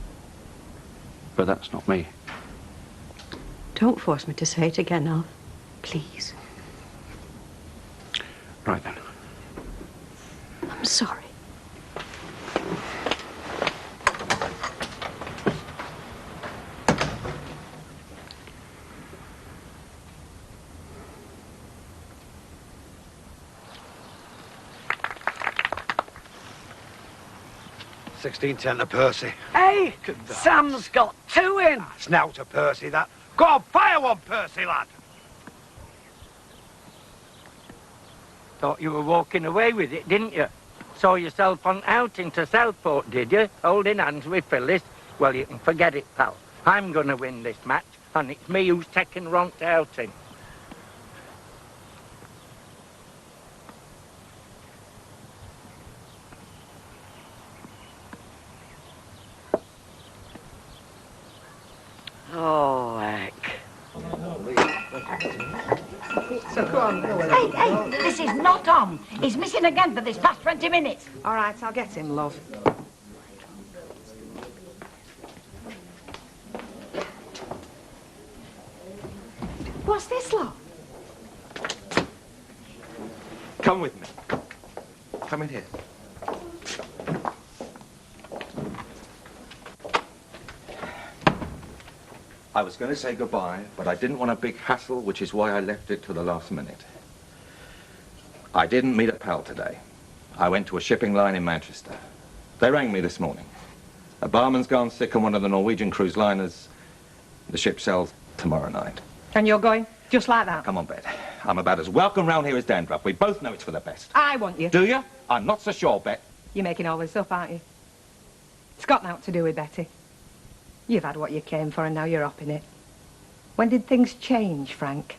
S10: But that's not me.
S17: Don't force me to say it again, Al. Please.
S10: Right then.
S17: I'm sorry.
S1: $16.10 to Percy.
S3: Hey, Sam's got 2 in.
S1: It's now to Percy, that. Go on, fire one, Percy, lad.
S21: Thought you were walking away with it, didn't you? Saw yourself on outing to Southport, did you? Holding hands with Phyllis? Well, you can forget it, pal. I'm going to win this match, and it's me who's taking Ron to outing.
S3: Oh, heck.
S8: So go on, go
S17: Hey, hey, this is not on. He's missing again for this past 20 minutes.
S8: All right, I'll get him, love.
S17: What's this, lot?
S9: Come with me. Come in here. I was going to say goodbye, but I didn't want a big hassle, which is why I left it to the last minute. I didn't meet a pal today. I went to a shipping line in Manchester. They rang me this morning. A barman's gone sick on one of the Norwegian cruise liners. The ship sails tomorrow night.
S8: And you're going? Just like that?
S9: Come on, Bet. I'm about as welcome round here as Dandruff. We both know it's for the best.
S8: I want you.
S9: Do you? I'm not so sure, Bet.
S8: You're making all this up, aren't you? It's got naught to do with Betty. You've had what you came for and now you're up in it. When did things change, Frank?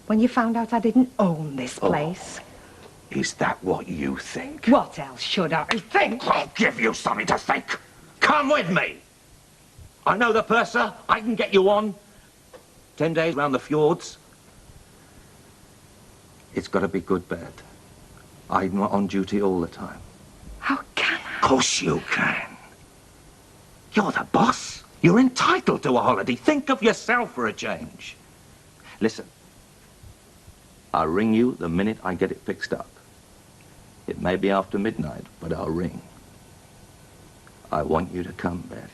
S8: When you found out I didn't own this place?
S9: Is that what you think?
S8: What else should I think?
S9: I'll give you something to think. Come with me. I know the purser. I can get you on. 10 days round the fjords. It's got to be good bed. I'm not on duty all the time.
S8: How can I?
S9: Of course you can. You're the boss. You're entitled to a holiday. Think of yourself for a change. Listen. I'll ring you the minute I get it fixed up. It may be after midnight, but I'll ring. I want you to come, Beth.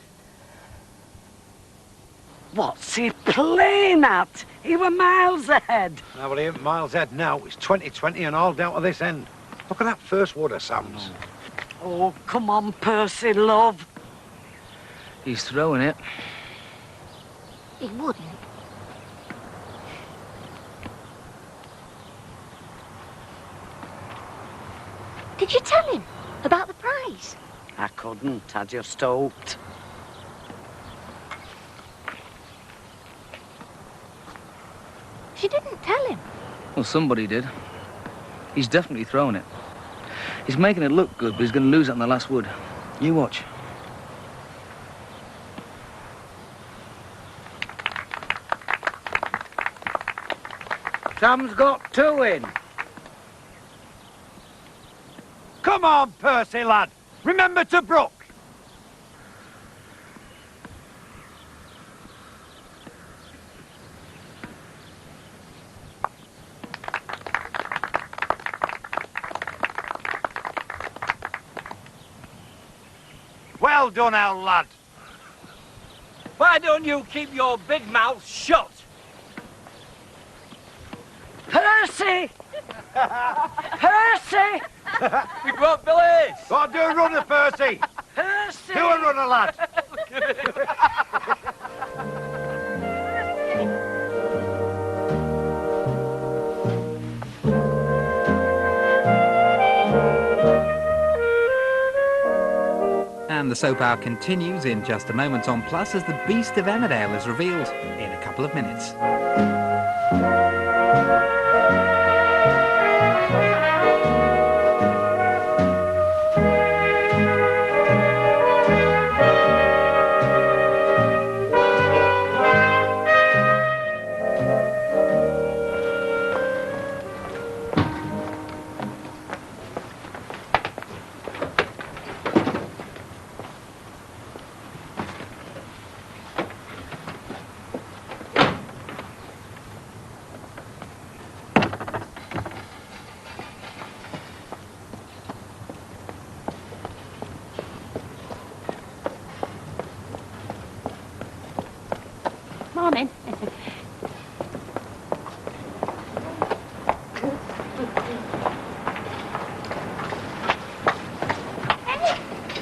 S3: What's he playing at? He were miles ahead.
S1: No, well, he ain't miles ahead now. It's 2020 and all down to this end. Look at that first wood of Sam's.
S3: Oh, come on, Percy, love.
S19: He's throwing it.
S6: He wouldn't. Did you tell him about the prize?
S3: I couldn't. I just hoped.
S6: She didn't tell him.
S19: Well, somebody did. He's definitely throwing it. He's making it look good, but he's going to lose it on the last wood. You watch.
S21: Sam's got 2 in.
S1: Come on, Percy, lad. Remember to brook. Well done, Al, lad.
S21: Why don't you keep your big mouth shut?
S3: Percy! Percy!
S21: We brought Billy!
S1: Go on, do a runner, Percy.
S3: Percy!
S1: Do a runner, lad.
S16: And the soap hour continues in just a moment on Plus as the Beast of Emmerdale is revealed in a couple of minutes.
S20: Morning.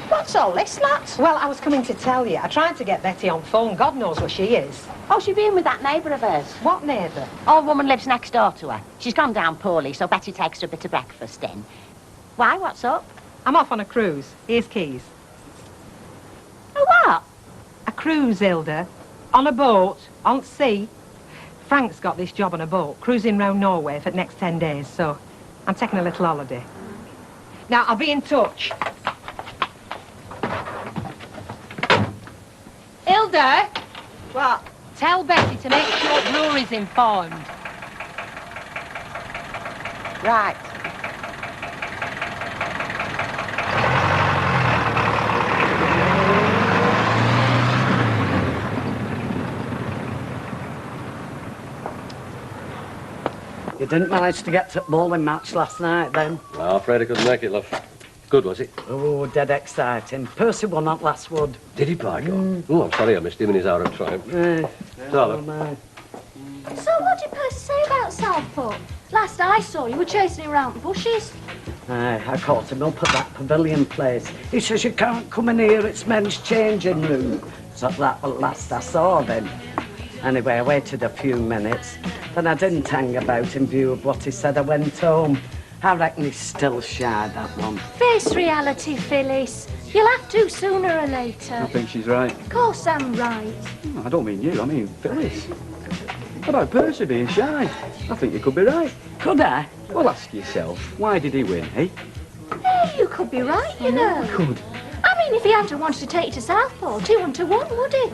S20: What's all this, lot?
S17: Well, I was coming to tell you. I tried to get Betty on phone. God knows where she is.
S20: Oh, she's been with that neighbour of hers.
S17: What neighbour?
S20: Old woman lives next door to her. She's gone down poorly, so Betty takes her a bit of breakfast in. Why, what's up?
S17: I'm off on a cruise. Here's keys.
S20: A what?
S17: A cruise, Hilda. On a boat, on sea. Frank's got this job on a boat, cruising round Norway for the next 10 days, so I'm taking a little holiday. Now, I'll be in touch.
S8: Hilda!
S20: What?
S8: Tell Betty to make sure Brewery's informed.
S20: Right.
S3: You didn't manage to get to the bowling match last night, then?
S18: No, afraid I couldn't make it, love. Good, was it?
S3: Oh, dead exciting. Percy won that last wood.
S18: Did he, by God? Oh, I'm sorry I missed him in his hour of triumph.
S3: Oh, my.
S6: So what did Percy say about Southport? Last I saw, you were chasing him around the bushes.
S3: Aye, I caught him up at that pavilion place. He says you can't come in here, it's men's changing room. So that was last I saw of him. Anyway, I waited a few minutes. Then I didn't hang about in view of what he said. I went home. I reckon he's still shy, that one.
S6: Face reality, Phyllis. You'll have to sooner or later.
S5: I think she's right.
S6: Of course I'm right.
S5: I don't mean you, I mean Phyllis. What about Percy being shy? I think you could be right.
S3: Could I?
S5: Well, ask yourself, why did he win, eh?
S6: Hey, you could be right, you know.
S5: Could.
S6: I mean, if he hadn't wanted to take you to Southport, 2 to 1, would he?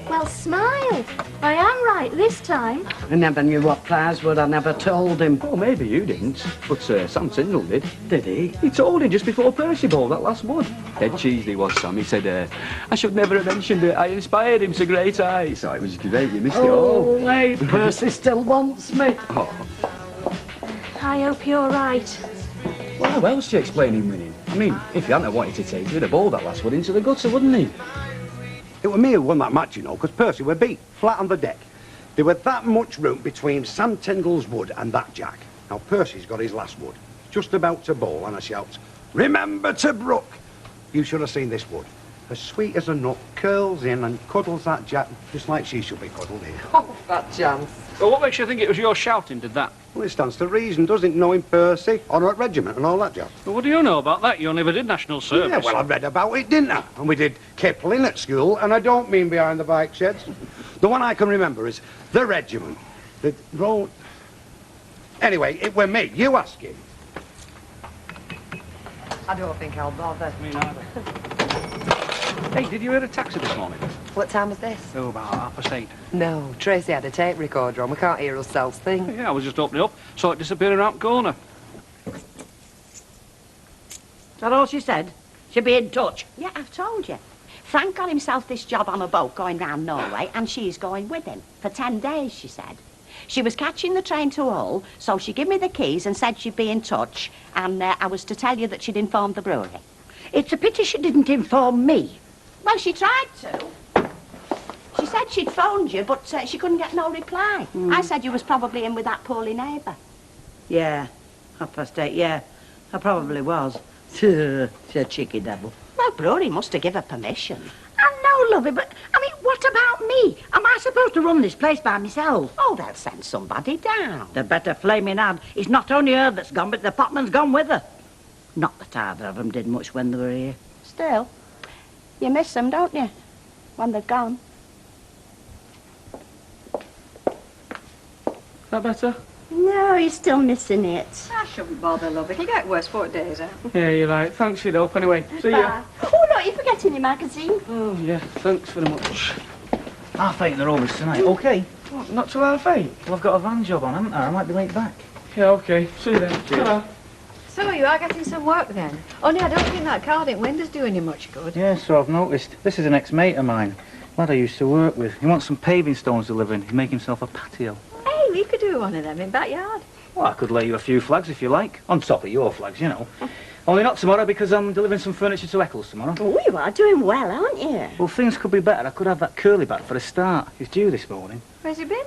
S6: Well, smile. I am right this time.
S3: I never knew what prize would. I never told him.
S5: Oh, maybe you didn't, but Sam Tyndall did.
S3: Did he?
S5: He told him just before Percy bowled that last wood. Dead cheesy was Sam. He said, I should never have mentioned it. I inspired him to great heights. So it was great. You missed it all.
S3: Oh, wait. Percy still wants me.
S5: Oh.
S6: I hope you're right.
S5: Well, how else do you explain him winning? I mean, if he hadn't wanted to take, he'd have bowled that last wood into the gutter, wouldn't he?
S1: It was me who won that match, you know, because Percy were beat, flat on the deck. There was that much room between Sam Tyndall's wood and that jack. Now, Percy's got his last wood. Just about to bowl, and I shouts, "Remember to brook!" You should have seen this wood. As sweet as a nut, curls in and cuddles that jack, just like she should be cuddled here.
S8: Oh, that chance.
S10: Well, what makes you think it was your shouting did that?
S1: Well, it stands to reason, doesn't it, knowing Percy, honour at regiment and all that jazz?
S10: Well, what do you know about that? You never did national service.
S1: Yeah, well, I read about it, didn't I? And we did Kipling at school, and I don't mean behind the bike sheds. The one I can remember is the regiment. The road... Anyway, it were me. You ask him.
S8: I don't think I'll bother.
S10: Me neither. Hey, did you hear a taxi this morning?
S8: What time was this?
S10: Oh, about 8:30.
S8: No, Tracy had a tape recorder on. We can't hear ourselves think.
S10: Yeah, I was just opening up, saw it disappear around the corner.
S20: Is that all she said? She'll be in touch. Yeah, I've told you. Frank got himself this job on a boat going round Norway, and she's going with him. For 10 days, she said. She was catching the train to Hull, so she gave me the keys and said she'd be in touch, and I was to tell you that she'd informed the brewery.
S15: It's a pity she didn't inform me.
S20: Well, she tried to. She said she'd phoned you, but she couldn't get no reply. I said you was probably in with that poorly neighbour.
S15: Yeah, 8:30, yeah. I probably was. She's a cheeky devil.
S20: Well, brewery must have given her permission.
S15: I know, lovey, but, I mean, what about me? Am I supposed to run this place by myself?
S20: Oh, they'll send somebody down.
S15: The better flaming had. It's not only her that's gone, but the potman's gone with her. Not that either of them did much when they were here.
S20: Still, you miss them, don't you, when they've gone?
S5: Is that better?
S20: No, he's still missing it.
S7: I shouldn't bother, love. It'll get worse 4 days out.
S5: Yeah, you're right. Thanks for your help anyway. See ya.
S20: Oh, no, you're forgetting your magazine.
S5: Oh, yeah. Thanks very much.
S14: 8:30 they're always tonight. OK?
S5: What, not till 8:30?
S14: Well, I've got a van job on, haven't I? I might be late back.
S5: Yeah, OK. See you then. Ta-ra.
S7: So you are getting some work then? Only I don't think that Cardiff window's doing you much good.
S14: Yeah, so I've noticed. This is an ex-mate of mine. Lad I used to work with. He wants some paving stones delivering. He'd make himself a patio.
S7: Hey, we could do one of them in backyard.
S19: Well, I could lay you a few flags if you like. On top of your flags, you know. Only not tomorrow because I'm delivering some furniture to Eccles tomorrow.
S20: Oh, you are doing well, aren't you?
S19: Well, things could be better. I could have that curly back for a start. He's due this morning.
S15: Where's he been?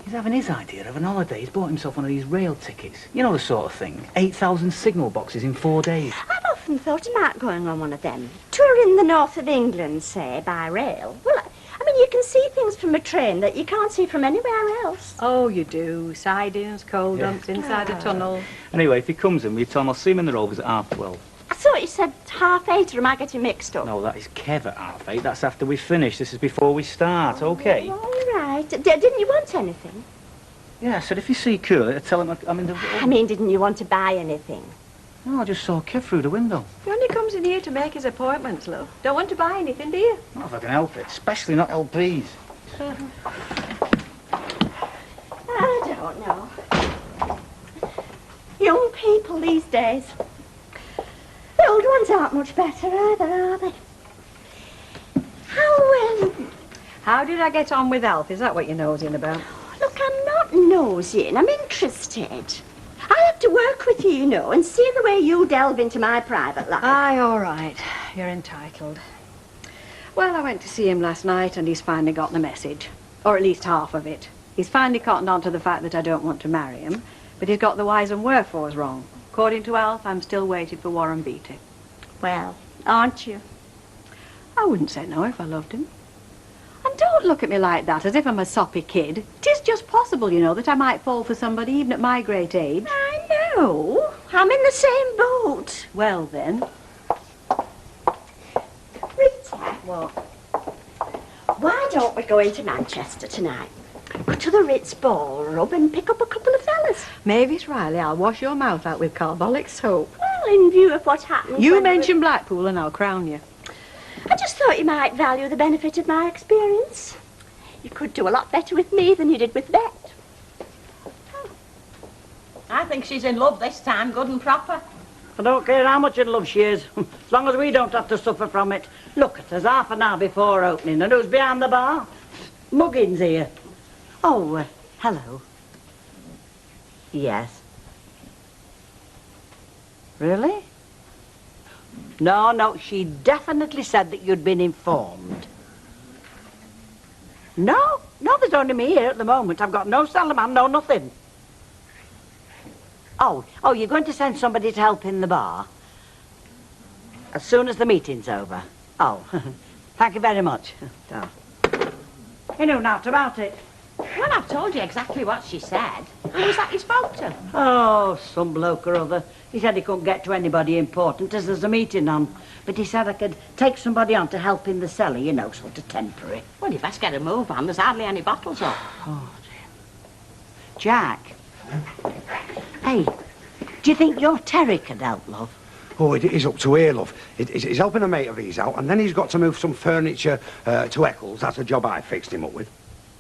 S19: He's having his idea of an holiday. He's bought himself one of these rail tickets. You know the sort of thing. 8,000 signal boxes in 4 days.
S20: I've often thought about going on one of them. Touring the north of England, say, by rail. Well, I mean, you can see things from a train that you can't see from anywhere else.
S15: Oh, you do. Sidings, coal dumps, inside a tunnel.
S19: Anyway, if he comes in, will you tell him I'll see him in the Rovers at 12:30?
S20: I thought you said 8:30, or am I getting mixed up?
S19: No, that is Kev at 8:30. That's after we finish. This is before we start, OK?
S20: All right. Didn't you want anything?
S19: Yeah, I said if you see Curly, tell him I'm in the...
S20: I mean, didn't you want to buy anything?
S19: No, I just saw Kev through the window.
S15: He only comes in here to make his appointments, love. Don't want to buy anything, do you?
S19: Not if I can help it, especially not LPs.
S20: I don't know. Young people these days. The old ones aren't much better either, are they?
S15: How did I get on with Alf? Is that what you're nosing about?
S20: Look, I'm not nosing. I'm interested. I have to work with you, you know, and see the way you delve into my private life.
S15: Aye, all right. You're entitled. Well, I went to see him last night and he's finally got the message. Or at least half of it. He's finally cottoned on to the fact that I don't want to marry him, but he's got the whys and wherefores wrong. According to Alf, I'm still waiting for Warren Beatty.
S20: Well, aren't you?
S15: I wouldn't say no if I loved him. And don't look at me like that, as if I'm a soppy kid. It is just possible, you know, that I might fall for somebody even at my great age.
S20: I know. I'm in the same boat.
S15: Well, then.
S20: Rita.
S15: What?
S20: Why don't we go into Manchester tonight? Go to the Ritz Ballroom and pick up a couple of fellas.
S15: Mavis Riley, I'll wash your mouth out with carbolic soap.
S20: Well, in view of what happened...
S15: You mention Blackpool and I'll crown you.
S20: I just thought you might value the benefit of my experience. You could do a lot better with me than you did with Bet.
S17: I think she's in love this time, good and proper. I don't care how much in love she is, as long as we don't have to suffer from it. Look, there's half an hour before opening, and who's behind the bar? Muggins here.
S20: Oh, hello.
S17: Yes. Really? No, she definitely said that you'd been informed. No, there's only me here at the moment. I've got no salaman, no nothing. Oh, you're going to send somebody to help in the bar? As soon as the meeting's over? Oh, thank you very much. Oh. You know not about it.
S20: Well, I've told you exactly what she said. Who was that you spoke to?
S17: Oh, some bloke or other. He said he couldn't get to anybody important as there's a meeting on. But he said I could take somebody on to help in the cellar, you know, sort of temporary.
S20: Well, you best get a move on. There's hardly any bottles up.
S17: Oh, dear. Jack. Hey, do you think your Terry could help, love?
S1: Oh, it is up to here, love. He's helping a mate of his out, and then he's got to move some furniture to Eccles. That's a job I fixed him up with.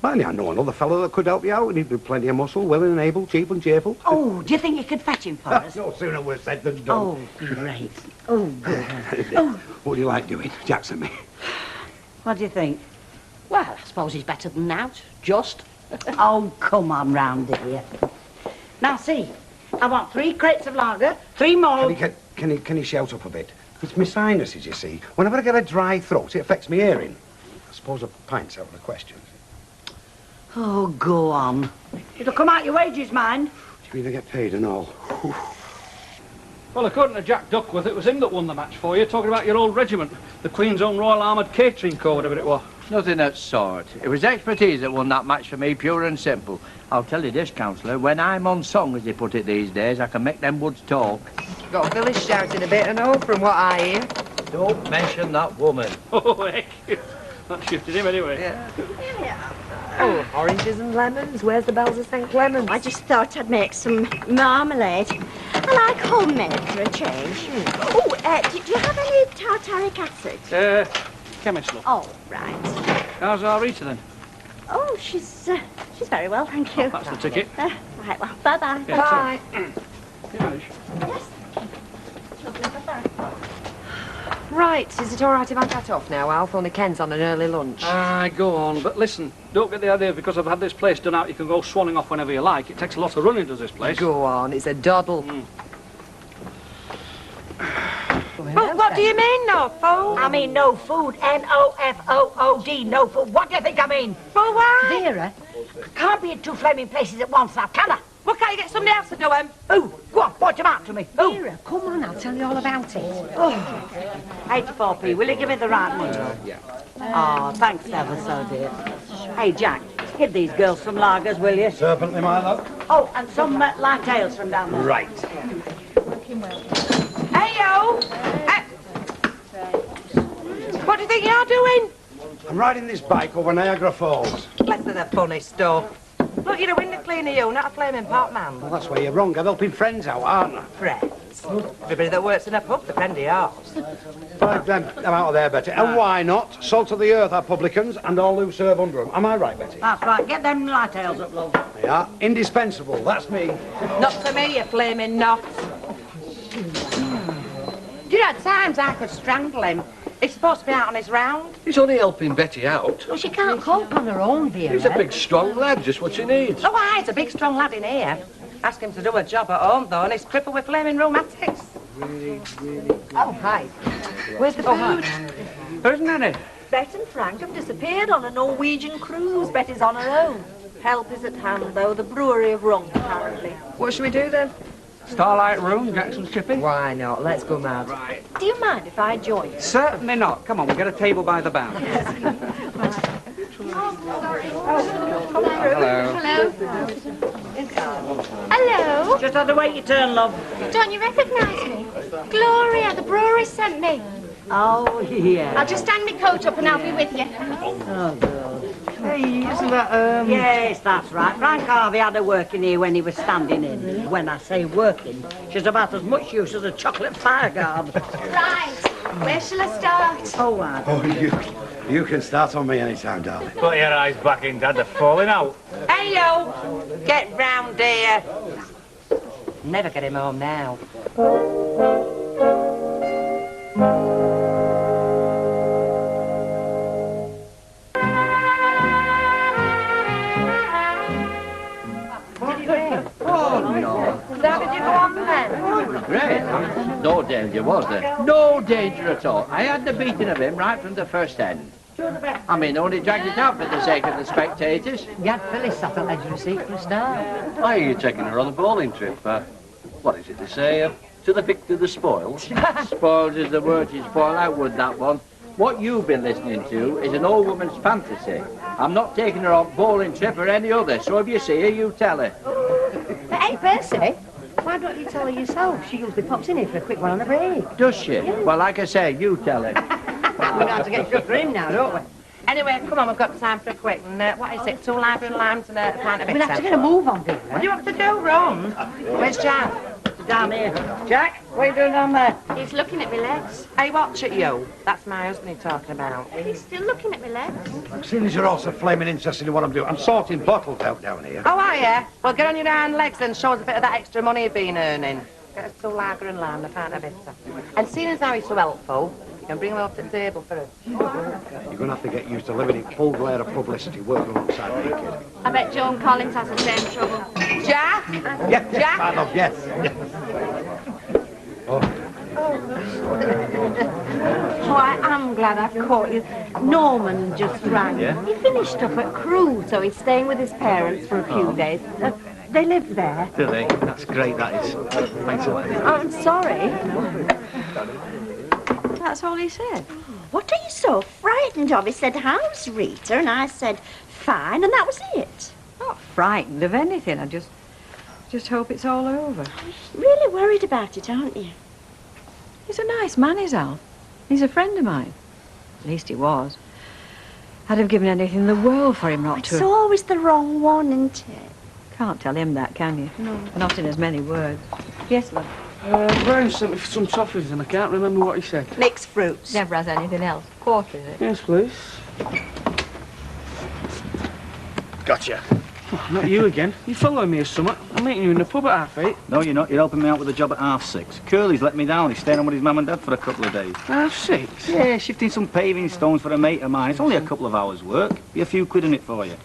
S1: Well, I know another fellow that could help you out, and he'd be plenty of muscle, willing and able, cheap and cheerful.
S17: Oh, do you think you could fetch him for us?
S1: No sooner we're said than done.
S17: Oh, great. Oh, good.
S1: What do you like doing, Jack's and me?
S17: What do you think?
S20: Well, I suppose he's better than out. Just.
S17: Oh, come on round here. Now, see, I want 3 crates of lager, 3 more...
S1: Can he shout up a bit? It's my sinuses, you see. Whenever I get a dry throat, it affects me hearing. I suppose a pint's out of the question.
S17: Oh, go on. It'll come out your wages, mind.
S1: Do you mean I get paid and all?
S10: Well, according to Jack Duckworth, it was him that won the match for you, talking about your old regiment, the Queen's Own Royal Armoured Catering Corps, whatever it was.
S11: Nothing of that sort. It was expertise that won that match for me, pure and simple. I'll tell you this, Councillor, when I'm on song, as they put it these days, I can make them woods talk.
S2: Got Phyllis shouting a bit and all from what I hear.
S11: Don't mention that woman.
S10: Oh, heck. That shifted him anyway.
S2: Yeah. Oh, oranges and lemons. Where's the bells of St. Clements?
S20: I just thought I'd make some marmalade. I like homemade for a change. Oh, do you have any tartaric acid?
S10: Chemist, love.
S20: Oh, right.
S10: How's our Rita, then?
S20: Oh, she's very well, thank you.
S10: Oh, that's the ticket.
S20: Right, well, bye-bye.
S10: Yeah,
S20: Bye.
S10: Yes.
S20: Yes.
S13: Right, is it all right if I get off now, Alf? Only Ken's on an early lunch.
S10: Aye, go on. But listen, don't get the idea because I've had this place done out, you can go swanning off whenever you like. It takes a lot of running, does this place?
S13: Go on, it's a doddle.
S17: But what do you mean, no food? I mean no food. N-O-F-O-O-D, no food. What do you think I mean?
S13: Well, why?
S17: Vera, I can't be in two flaming places at once now, can I?
S13: Well, can't you get somebody else to do them?
S17: Who? Go on, point them out to me. Who?
S13: Vera, come on, I'll tell you all about it.
S17: Oh.
S12: 84p, will you give me the right money?
S10: Yeah.
S12: Oh, thanks ever so, dear. Hey, Jack, give these girls some lagers, will you?
S1: Serpently, my love.
S12: Oh, and some light ales from down there.
S1: Right.
S13: Hey, yo! What do you think you're doing?
S1: I'm riding this bike over Niagara Falls.
S13: Less than a funny stuff. Look, you're a window cleaner, you, not a flaming pot man.
S1: Well, that's where you're wrong. I'm helping friends out, aren't I?
S13: Friends? Everybody that works in a pub's a friend of yours.
S1: Five them. I'm out of there, Betty. And why not? Salt of the earth are publicans and all who serve under them. Am I right, Betty?
S12: That's right, get them light ales up, love.
S1: They are. Indispensable. That's me.
S13: Not to me, you flaming knot. Do you know, at times I could strangle him. He's supposed to be out on his round.
S18: He's only helping Betty out.
S17: Well, she can't cope on her own, Vera.
S18: He's a big, strong lad, just what she needs.
S13: Oh, aye, he's a big, strong lad in here. Ask him to do a job at home, though, and he's crippled with flaming rheumatics. Oh, hi. Where's the food?
S10: There isn't any.
S15: Bet and Frank have disappeared on a Norwegian cruise. Betty's on her own. Help is at hand, though. The brewery of rum, apparently.
S13: What should we do, then?
S10: Starlight Room, Jackson's Chippy?
S13: Why not? Let's go mad.
S10: Right.
S15: Do you mind if I join you?
S10: Certainly not. Come on, we'll get a table by the bar.
S15: Hello. Hello.
S12: Just had to wait your turn, love.
S15: Don't you recognise me? Gloria, the brewery sent me.
S12: Oh, yeah.
S15: I'll just stand my coat up and I'll be with you.
S12: Oh, God. Hey, isn't that, Yes, that's right. Frank Harvey had her working here when he was standing in. When I say working, she's about as much use as a chocolate fire guard.
S15: Right. Where shall I start?
S12: Oh, I
S1: Oh, you can start on me anytime, darling.
S21: Put your eyes back in, Dad. They're falling out.
S13: Hey, yo! Get round here. Never get him home now.
S11: Oh, no.
S13: How did you go on then?
S11: Great. No danger, was there? No danger at all. I had the beating of him right from the first end. I mean, only dragged it out for the sake of the spectators.
S17: You had Phyllis sat at edge of the seat for a start.
S18: Why are you taking her on a bowling trip? What is it they say? To the victor, the spoils.
S11: Spoiled is the word you spoil out with that one. What you've been listening to is an old woman's fantasy. I'm not taking her on bowling trip or any other, so if you see her, you tell her.
S17: Hey, Percy, why don't you tell her yourself? She usually pops in here for a quick one on a break.
S11: Does she? Well, like I say, you tell her.
S17: We're going to get good for him now, don't we?
S13: Anyway, come on, we've got time for a quick. And what is it? 2 live and limes and a pint of
S17: We'll have to get a move on, Vera.
S13: What do you want to do, Ron? Where's Jack?
S12: Down here. Jack, what are you doing down there?
S15: He's looking at me legs.
S13: Hey, watch it, yo. That's my husband he's talking about.
S15: He's still looking at me legs.
S1: Seeing as you're also flaming interested in what I'm doing, I'm sorting bottles out down here.
S13: Oh, are you? Well, get on your iron legs and show us a bit of that extra money you've been earning. Get us 2 lager and lime, a pint of bitter. And seeing as how he's so helpful, you can bring him up to the table for us.
S1: You're going to have to get used to living in full glare of publicity working alongside me, kid.
S15: I bet Joan Collins has the same trouble.
S13: Jack?
S1: Yes,
S13: Jack?
S1: my love, yes. Oh.
S15: Oh, I am glad I caught you. Norman just rang.
S11: Yeah?
S15: He finished up at Crewe, so he's staying with his parents for a few days. They live there.
S11: Do they? That's great, that is. Thanks a lot.
S15: I'm sorry. That's all he said.
S20: What are you so frightened of? He said, how's Rita? And I said, fine, and that was it.
S7: Not frightened of anything. I just hope it's all over.
S20: Really worried about it, aren't you?
S7: He's a nice man, is Al. He's a friend of mine. At least he was. I'd have given anything in the world for him not
S20: It's
S7: to.
S20: always the wrong one, isn't it?
S7: Can't tell him that, can you? No. Not in as many words. Yes, love.
S10: Brian sent me some toffees and I can't remember what he said.
S7: Mixed fruits. Never has anything else. Quarter, is it?
S10: Yes, please.
S11: Gotcha.
S10: Oh, not you again. You following me or something? I'm meeting you in the pub at 8:30.
S14: No, you're not. You're helping me out with the job at 6:30. Curly's let me down. He's staying on with his mum and dad for a couple of days.
S10: 6:30?
S14: Yeah, shifting some paving stones for a mate of mine. It's only a couple of hours' work. Be a few quid in it for you.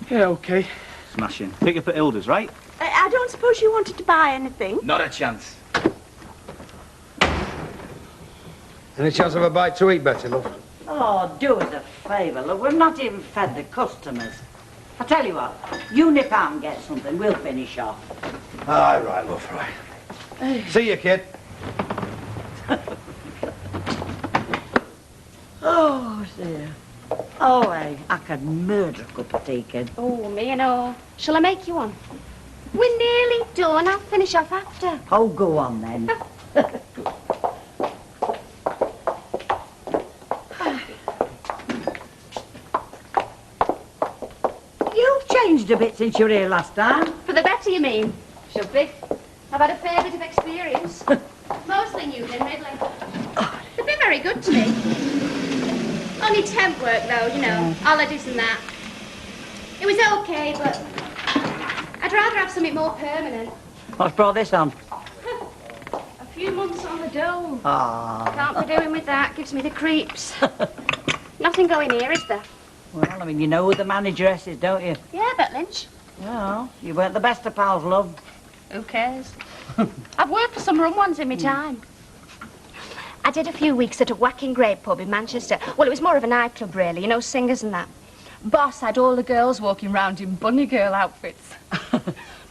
S10: Yeah, OK.
S14: Smashing. Pick up at Hilda's, right?
S20: I don't suppose you wanted to buy anything?
S14: Not a chance.
S1: Any chance of a bite to eat, Betty, love?
S12: Oh, do us a favour, look. We've not even fed the customers. I tell you what, you nip out and get something. We'll finish off.
S1: Aye, right, love, right. See you, kid.
S12: Oh, dear. Oh, I could murder a cup of tea, kid.
S6: Oh, me and all. Shall I make you one? We're nearly done. I'll finish off after.
S12: Oh, go on, then. You've changed a bit since you were here last time.
S6: For the better, you mean? Should be. I've had a fair bit of experience. Mostly new in Ridley. They've been very good to me. Only temp work, though, you know. Holidays and that. It was okay, but I'd rather have something more permanent.
S12: What's brought this on?
S6: A few months on the dole.
S12: Ah.
S6: Can't be doing with that. Gives me the creeps. Nothing going here, is there?
S12: Well, I mean, you know who the manageress is, don't you?
S6: Yeah, but Lynch.
S12: Well, you weren't the best of pals, love.
S6: Who cares? I've worked for some rum ones in my time. I did a few weeks at a whacking great pub in Manchester. Well, it was more of a nightclub, really, you know, singers and that. Boss had all the girls walking round in bunny girl outfits.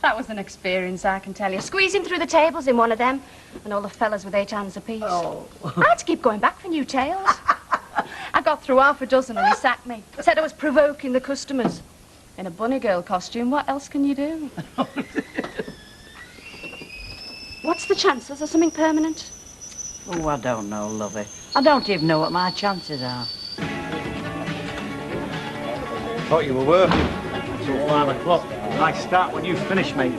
S6: That was an experience, I can tell you. Squeezing through the tables in one of them, and all the fellas with 8 hands apiece.
S12: Oh.
S6: I had to keep going back for new tales. I got through half a dozen and he sacked me. Said I was provoking the customers. In a bunny girl costume, what else can you do? What's the chances of something permanent?
S12: Oh, I don't know, lovey. I don't even know what my chances are.
S1: Thought you were working.
S14: Till 5 o'clock. Nice start when you finish, mate.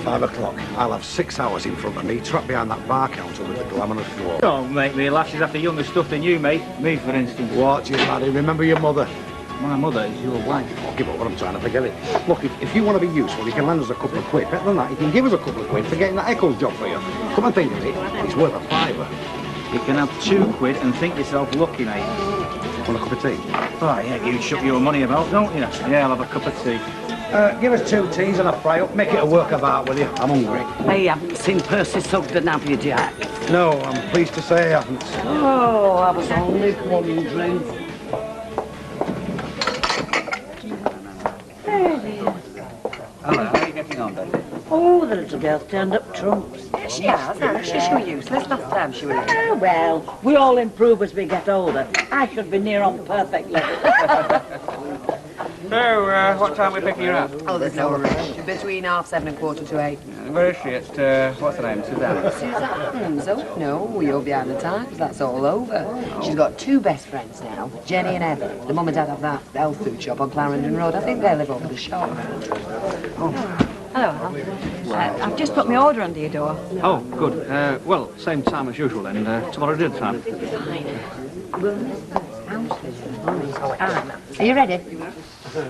S1: 5 o'clock. I'll have 6 hours in front of me, trapped behind that bar counter with the glamorous floor.
S14: Don't make me laugh. She's after younger stuff than you, mate. Me, for instance.
S1: Watch it, laddie. Remember your mother.
S14: My mother is your wife.
S1: Oh, give up what I'm trying to forget it. Look, if you want to be useful, you can lend us a couple of quid. Better than that, you can give us a couple of quid for getting that Eccles job for you. Come and think of it, it's worth a fiver.
S14: You can have 2 quid and think yourself lucky, mate.
S1: Want a cup of tea?
S14: Oh, yeah, you chuck your money about, don't you? Yeah, I'll have a cup of tea.
S1: Give us 2 teas and a fry up. Make it a work of art, will you? I'm hungry.
S12: Hey, you haven't seen Percy Sugden, have you, Jack?
S1: No, I'm pleased to say I haven't.
S12: Oh, I was only wondering.
S14: Hello, how are you getting on, Betty?
S12: Oh, the little girl's turned up trumps.
S13: Yeah, she has, hasn't she? She was useless last time she was here.
S12: Ah, well, we all improve as we get older. I should be near on perfect level.
S10: So, what time are we picking her up?
S13: Oh, there's no rush. Between 7:30 and 8:15.
S10: Where is she? At, what's her name? Suzanne?
S13: Suzanne's? Oh, no, you're behind the times. That's all over. She's got 2 best friends now, Jenny and Evan. The mum and dad have that health food shop on Clarendon Road. I think they live over the shop. Hello, Al. I've just put my order under your door.
S10: Oh, good. Well, same time as usual then. Tomorrow dinner time.
S13: Are you ready?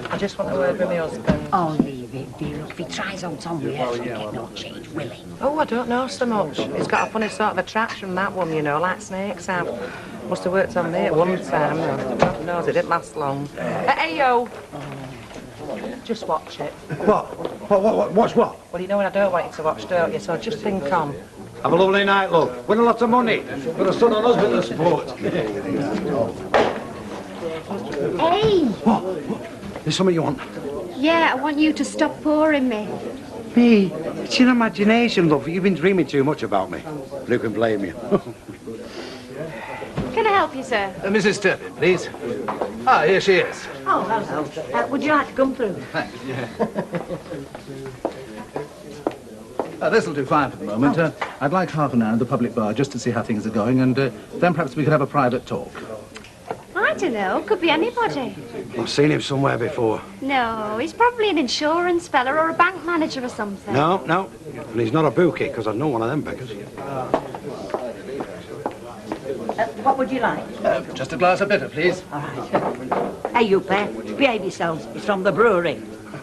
S13: I just want a word with my husband.
S17: Oh, leave it, dear. If he tries on Tom Rehearsal, he'll get no change, will he?
S13: Oh, I don't know so much. It's got a funny sort of attraction, that one, you know, like snakes have. Must have worked on me at one time. God knows, it didn't last long. Hey, yo! Just watch it.
S1: Watch what?
S13: Well, you know what I don't want you to watch, don't you? So just think on.
S1: Have a lovely night, love. Win a lot of money. Got a son and husband of sport.
S6: Hey!
S1: What? There's something you want?
S6: Yeah, I want you to stop pouring me.
S1: Me? It's your imagination, love. You've been dreaming too much about me. Who can blame you?
S6: Can I help you, sir?
S18: Mrs. Turpin, please. Ah, here she is.
S12: Oh, hello. Would you like to come through?
S18: Thanks, yeah. This'll do fine for the moment. I'd like half an hour in the public bar just to see how things are going, and then perhaps we could have a private talk.
S6: I don't know. Could be anybody.
S1: I've seen him somewhere before.
S6: No, he's probably an insurance fella or a bank manager or something.
S1: No. And he's not a bookie, because I know one of them beggars.
S12: What would you like?
S18: Just a glass of bitter, please.
S12: All right. Hey, you pair, behave yourselves. It's from the brewery.
S13: So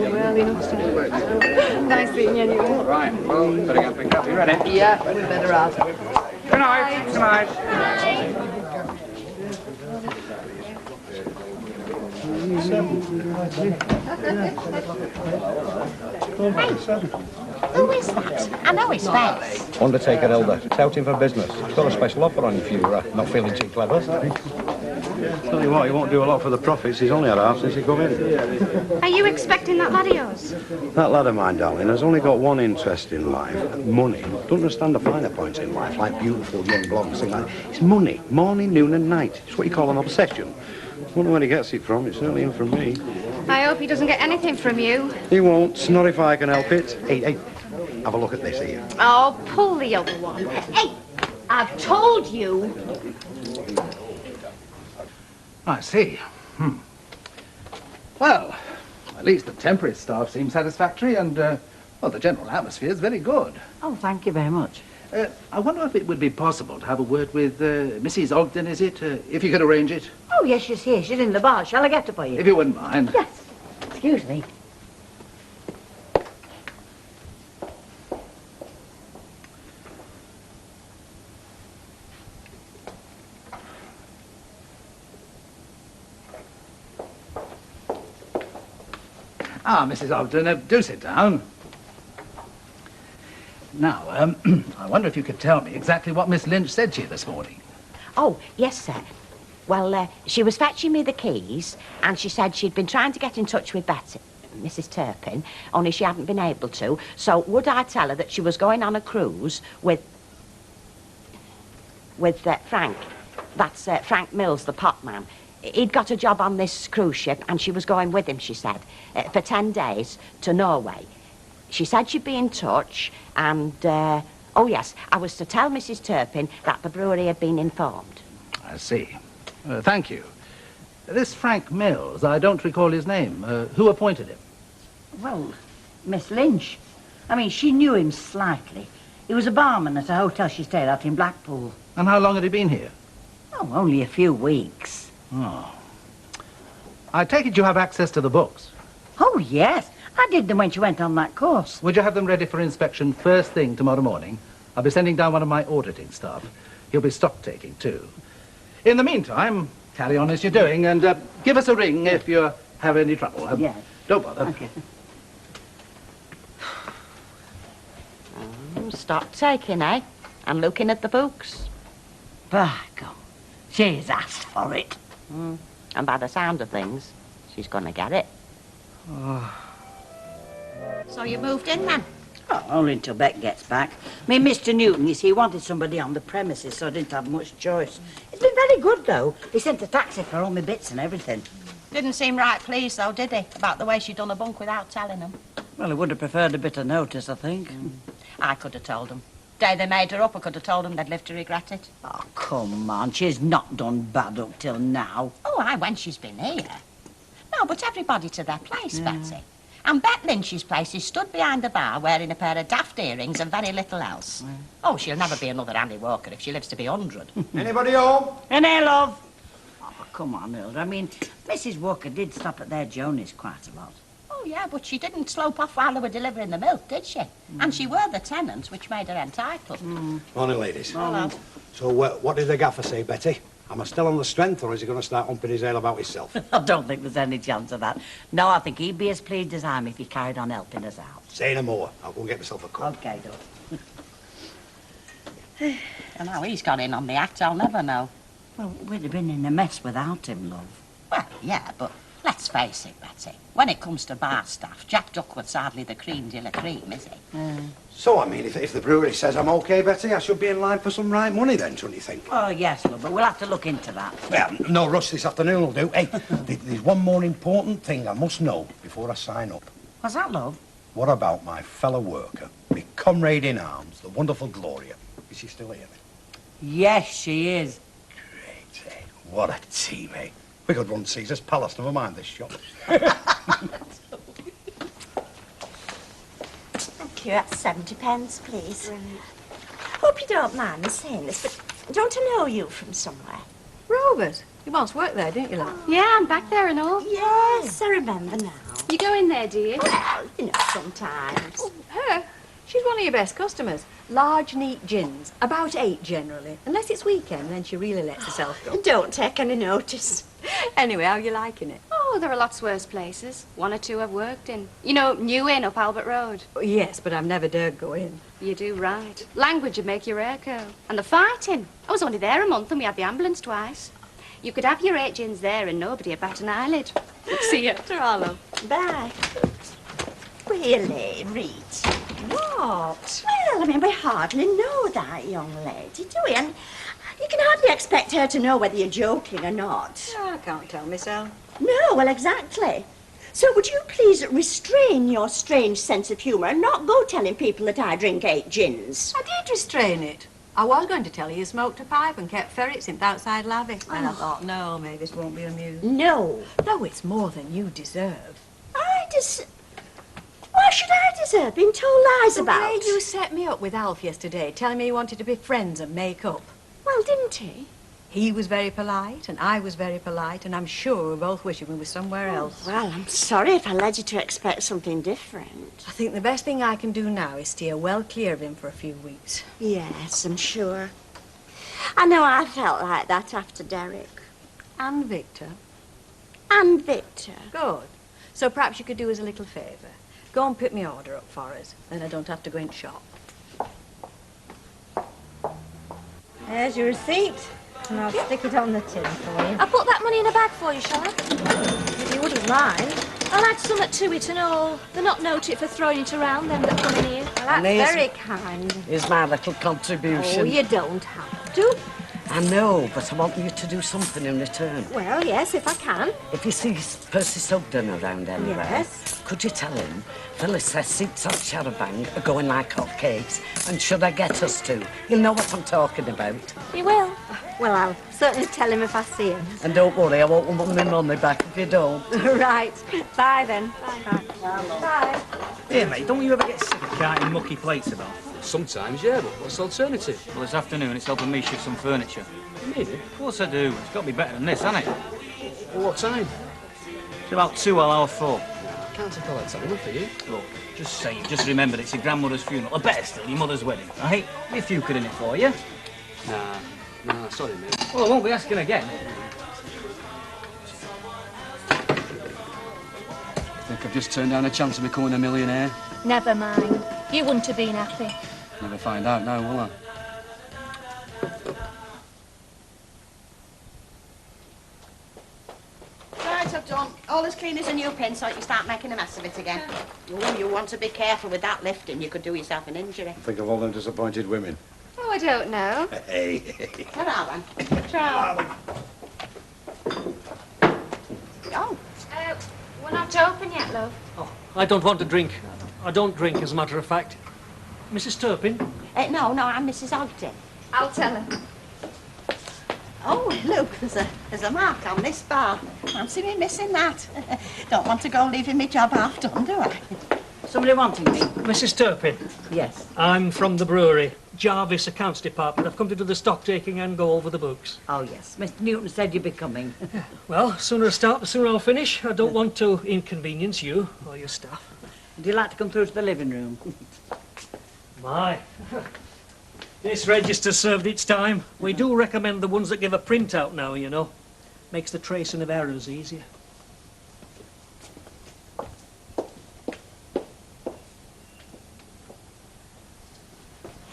S13: well, you know. Nice seeing you anyway.
S10: All right. Well, better get picked up. You ready?
S13: Yeah, we better out.
S10: Good night. Good night.
S17: Who is that? I know his face.
S1: Undertaker Elder. It's out in for business. He's got a special offer on you if you're not feeling too clever. Tell you what, he won't do a lot for the profits. He's only had half since he come in.
S6: Are you expecting that lad of yours?
S1: That lad of mine, darling, has only got one interest in life. Money. Don't understand the finer points in life, like beautiful young blondes, things like that. It's money. Morning, noon and night. It's what you call an obsession. I wonder where he gets it from. It's certainly in from me.
S6: I hope he doesn't get anything from you.
S1: He won't. Not if I can help it. Hey, have a look at this here.
S6: Oh, pull the other one. Hey, I've told you.
S4: I see. Well, at least the temporary staff seem satisfactory and, well, the general atmosphere is very good.
S12: Oh, thank you very much.
S4: I wonder if it would be possible to have a word with Mrs. Ogden, is it? If you could arrange it.
S12: Oh, yes, she's here. She's in the bar. Shall I get her for you?
S4: If you wouldn't mind.
S12: Yes. Excuse me.
S4: Ah, Mrs. Ogden, do sit down. Now, I wonder if you could tell me exactly what Miss Lynch said to you this morning.
S17: Oh, yes, sir. Well, she was fetching me the keys, and she said she'd been trying to get in touch with Betty, Mrs. Turpin, only she hadn't been able to. So would I tell her that she was going on a cruise with Frank? That's Frank Mills, the potman. He'd got a job on this cruise ship, and she was going with him, she said, for 10 days to Norway. She said she'd be in touch, and, oh, yes, I was to tell Mrs. Turpin that the brewery had been informed.
S4: I see. Thank you. This Frank Mills, I don't recall his name. Who appointed him?
S12: Well, Miss Lynch. I mean, she knew him slightly. He was a barman at a hotel she stayed at in Blackpool.
S4: And how long had he been here?
S12: Oh, only a few weeks.
S4: Oh. I take it you have access to the books.
S12: Oh, yes. I did them when she went on that course.
S4: Would you have them ready for inspection first thing tomorrow morning? I'll be sending down one of my auditing staff. He'll be stock-taking, too. In the meantime, carry on as you're doing, and give us a ring if you have any trouble.
S12: Yes.
S4: Don't bother.
S12: Okay.
S17: Stock-taking, eh? And looking at the books.
S12: By God, she's asked for it.
S17: And by the sound of things, she's going to get it. So you moved in, then?
S12: Oh, only until Beck gets back. I mean, Mr. Newton, you see, wanted somebody on the premises, so I didn't have much choice. It's been very good, though. He sent a taxi for all my bits and everything.
S17: Didn't seem right pleased, though, did he? About the way she'd done a bunk without telling him.
S12: Well, he would have preferred a bit of notice, I think.
S17: I could have told him. Day they made her up, I could have told them they'd live to regret it.
S12: Oh, come on. She's not done bad up till now.
S17: Oh, aye, when she's been here. No, but everybody to their place, Betsy. And Bet Lynch's place is stood behind the bar wearing a pair of daft earrings and very little else. Oh, she'll never be another Annie Walker if she lives to be 100.
S1: Anybody home?
S12: And hey, love. Oh, come on, Hilda. I mean, Mrs. Walker did stop at their Joni's quite a lot.
S17: Oh, yeah, but she didn't slope off while they were delivering the milk, did she? And she were the tenant, which made her entitled.
S1: Morning, ladies.
S17: Hello.
S1: So, what did the gaffer say, Betty? Am I still on the strength, or is he going to start humping his ale about himself?
S12: I don't think there's any chance of that. No, I think he'd be as pleased as I am if he carried on helping us out.
S1: Say no more. I'll go and get myself a cup.
S12: OK,
S17: And how he's got in on the act, I'll never know.
S12: Well, we'd have been in a mess without him, love.
S17: Well, yeah, but let's face it, Betty. When it comes to bar staff, Jack Duckworth's hardly the cream de la cream, is he?
S1: So, I mean, if the brewery says I'm OK, Betty, I should be in line for some right money then, shouldn't you think?
S12: Oh, yes, love, but we'll have to look into that.
S1: Well, no rush this afternoon will do. Hey, there's one more important thing I must know before I sign up.
S12: What's that, love?
S1: What about my fellow worker, my comrade in arms, the wonderful Gloria? Is she still here?
S12: Yes, she is.
S1: Great, eh? What a team, eh? We could run Caesar's Palace, never mind this shop.
S15: Thank you. That's 70 pence, please. Hope you don't mind me saying this, but
S20: Don't I know you from somewhere?
S7: Robert, you once worked there, didn't you, love?
S6: Yeah, I'm back there and all.
S20: Yes, I remember now.
S6: You go in there, do you?
S20: Well, you know, sometimes.
S7: Oh, her? She's one of your best customers. Large, neat gins. About 8 generally. Unless it's weekend, then she really lets herself go.
S20: Don't take any notice.
S7: Anyway, how are you liking it?
S6: Oh, there are lots worse places. 1 or 2 I've worked in. You know, New Inn up Albert Road.
S7: Oh, yes, but I've never dared go in.
S6: You do right. Language would make your hair curl. And the fighting. I was only there a month and we had the ambulance twice. You could have your 8 gins there and nobody would bat an eyelid. See you.
S7: Ta-ra, love.
S20: Bye. Really, Rita?
S7: What?
S20: Well, I mean, we hardly know that young lady, do we? And you can hardly expect her to know whether you're joking or not.
S7: Oh, I can't tell myself.
S20: No, well, exactly. So would you please restrain your strange sense of humour and not go telling people that I drink 8 gins?
S7: I did restrain it. I was going to tell you smoked a pipe and kept ferrets in the outside lavvy. And I thought, no, maybe this won't be amused.
S20: No.
S7: No, it's more than you deserve.
S20: Why should I deserve being told lies
S7: The
S20: about?
S7: way you set me up with Alf yesterday, telling me he wanted to be friends and make up.
S20: Well, didn't he?
S7: He was very polite, and I was very polite, and I'm sure we're both wishing we were somewhere else.
S20: Well, I'm sorry if I led you to expect something different.
S7: I think the best thing I can do now is steer well clear of him for a few weeks.
S20: Yes, I'm sure. I know I felt like that after Derek.
S7: And Victor.
S20: And Victor.
S7: Good. So perhaps you could do us a little favour. Go and pick me order up for us, then I don't have to go in shop.
S15: There's your receipt. And I'll stick it on the tin for you.
S6: I'll put that money in a bag for you, shall I?
S15: If you wouldn't mind.
S6: I'll add something to it and all. They're not noted for throwing it around, them that come in here.
S15: Well, that's
S3: And here's-
S15: very kind.
S3: Here's my little contribution.
S15: Oh, you don't have to.
S3: I know, but I want you to do something in return.
S15: Well, yes, if I can.
S3: If you see Percy Sugden around anywhere,
S15: Yes.
S3: could you tell him Phyllis says seats at Charabanc are going like hotcakes, and should I get us to? You'll know what I'm talking about.
S15: You will. Well, I'll certainly tell him if I see him.
S3: And don't worry, I won't want my money back if you don't.
S15: Right. Bye, then. Bye. Bye.
S10: Here, mate, don't you ever get sick of carting mucky plates about?
S5: Sometimes, yeah, but what's the alternative?
S10: Well, this afternoon it's helping me shift some furniture.
S5: You need it?
S10: Of course I do. It's got to be better than this, hasn't it?
S5: What time?
S10: It's about 2, I'll hour 4.
S5: Can't take all that time off for you.
S10: Look, just say you've just remembered it's your grandmother's funeral. Or better still, your mother's wedding, right? Be a few quid in it for you.
S5: Nah, sorry, mate.
S10: Well, I won't be asking again.
S5: I think I've just turned down a chance of becoming a millionaire.
S6: Never mind. You wouldn't have been happy.
S5: Never find out now, will I?
S20: Right, I've done. All as clean as a new pin so you can start making a mess of it again. Oh, you want to be careful with that lifting. You could do yourself an injury.
S1: Think of all them disappointed women.
S6: Oh, I don't know.
S1: Hey.
S20: Ta-ra, then.
S6: Try.
S20: Oh.
S6: We're not open yet, love.
S9: I don't want to drink. I don't drink, as a matter of fact. Mrs. Turpin?
S20: No, I'm Mrs. Ogden.
S6: I'll tell her.
S20: Oh, look, there's a mark on this bar. Fancy me missing that. Don't want to go leaving me job half done, do I?
S12: Somebody wanting me?
S9: Mrs. Turpin?
S12: Yes.
S9: I'm from the brewery. Jarvis Accounts Department. I've come to do the stock taking and go over the books.
S12: Oh, yes. Mr. Newton said you'd be coming.
S9: Well, sooner I start, the sooner I'll finish. I don't want to inconvenience you or your staff.
S12: Would you like to come through to the living room?
S9: My. This register's served its time. We do recommend the ones that give a printout now, you know. Makes the tracing of errors easier.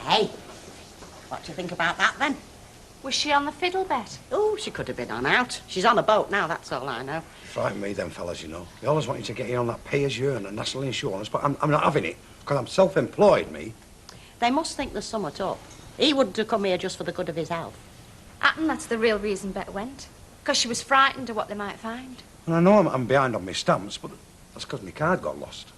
S20: Hey, what do you think about that, then?
S6: Was she on the fiddle bet?
S20: Oh, she could have been on out. She's on a boat now, that's all I know.
S1: Frighten me, them fellas, you know. They always want you to get in on that pay-as-you-earn and national insurance, but I'm not having it, because I'm self-employed, me.
S20: They must think there's somewhat up. He wouldn't have come here just for the good of his health.
S6: And that's the real reason Bet went. Because she was frightened of what they might find.
S1: And I know I'm behind on my stamps, but that's because my card got lost.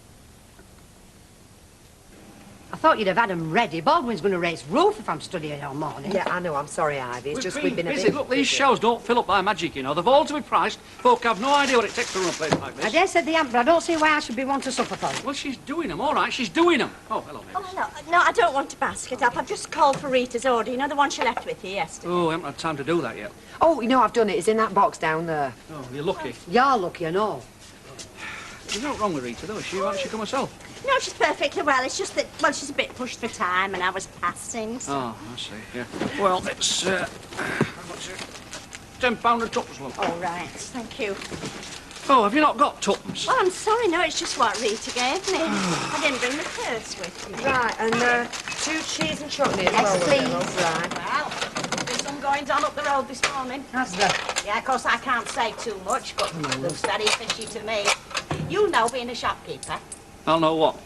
S17: I thought you'd have had them ready. Baldwin's going to raise roof if I'm studying all morning.
S13: Yeah, I know. I'm sorry, Ivy. It's just we've been
S10: busy.
S13: a bit...
S10: Look, these shelves don't fill up by magic, you know. They've all to be priced. Folk have no idea what it takes to run a place like this.
S17: I dare say they haven't, but I don't see why I should be one to suffer for it.
S10: Well, she's doing them, all right. She's doing them. Oh, hello, mate.
S20: Oh, no, I don't want to basket up. I've just called for Rita's order. You know, the one she left with you yesterday.
S10: Oh, I haven't had time to do that yet.
S13: Oh, you know, I've done it. It's in that box down there.
S10: Oh, you're lucky.
S17: You're lucky, I know.
S10: There's nothing wrong with Rita, though, is she? Why don't she come herself?
S20: No, she's perfectly well. It's just that, well, she's a bit pushed for time and I was passing. So.
S10: Oh, I see, yeah. Well, it's, what's it? £10 a tuppence, love.
S20: All right, thank you.
S10: Oh, have you not got tuppence?
S20: Well, I'm sorry, no, it's just what Rita gave me. I didn't bring the purse with me.
S13: Right, and 2 cheese and chutney as
S20: Yes,
S13: well.
S20: please.
S13: Right.
S20: Well, there's some goings on up the road this morning.
S17: That's good.
S20: Yeah, of course, I can't say too much, but it looks very fishy to me. You know, being a shopkeeper.
S10: I'll know what.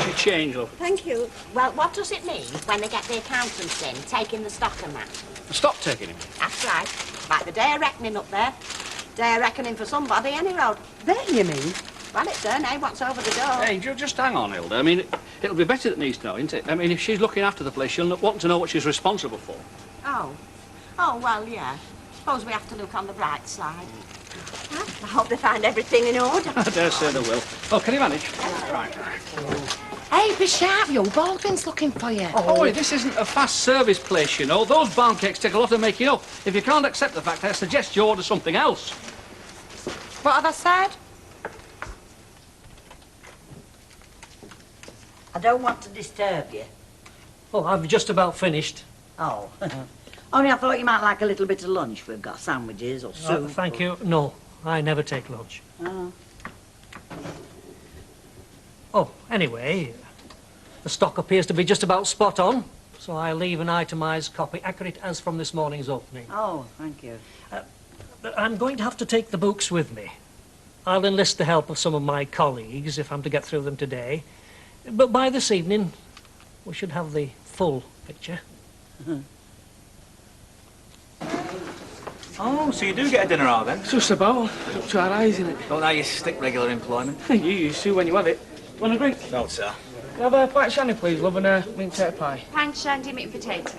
S10: She change, love.
S20: Thank you. Well, what does it mean when they get the accountants in, taking the stock and that?
S10: Stop taking him.
S20: That's right. Like the day of reckoning up there. Day of reckoning for somebody, any road.
S17: There, you mean?
S20: Well, it's her name. What's over the door?
S10: Hey, just hang on, Hilda. I mean, it'll be better that needs to know, isn't it? I mean, if she's looking after the place, she'll want to know what she's responsible for.
S20: Oh. Oh, well, yeah. Suppose we have to look on the bright side. Well, I hope they find everything in order.
S10: I dare say they will. Oh, can you manage? Right.
S8: Hey, be sharp, you. Baldwin's looking for you.
S10: Oh, this isn't a fast service place, you know. Those barn cakes take a lot of making up. If you can't accept the fact, I suggest you order something else.
S8: What have I said?
S12: I don't want to disturb you.
S9: Oh, I've just about finished.
S12: Oh. Only I thought you might like a little bit of lunch. We've got sandwiches or soup.
S9: Thank you. No, I never take lunch.
S12: Oh.
S9: Oh, anyway, the stock appears to be just about spot on, so I leave an itemised copy, accurate as from this morning's opening.
S12: Oh, thank you.
S9: I'm going to have to take the books with me. I'll enlist the help of some of my colleagues if I'm to get through them today. But by this evening, we should have the full picture.
S19: Oh, so you do get a dinner hour then?
S10: Just about. Up to our eyes, innit?
S19: Don't now you stick regular employment.
S10: You used to when you have it. Want a drink?
S19: No, sir.
S10: Can I have a white shandy, please, love, and a mint potato pie?
S6: Pint shandy, meat and potato.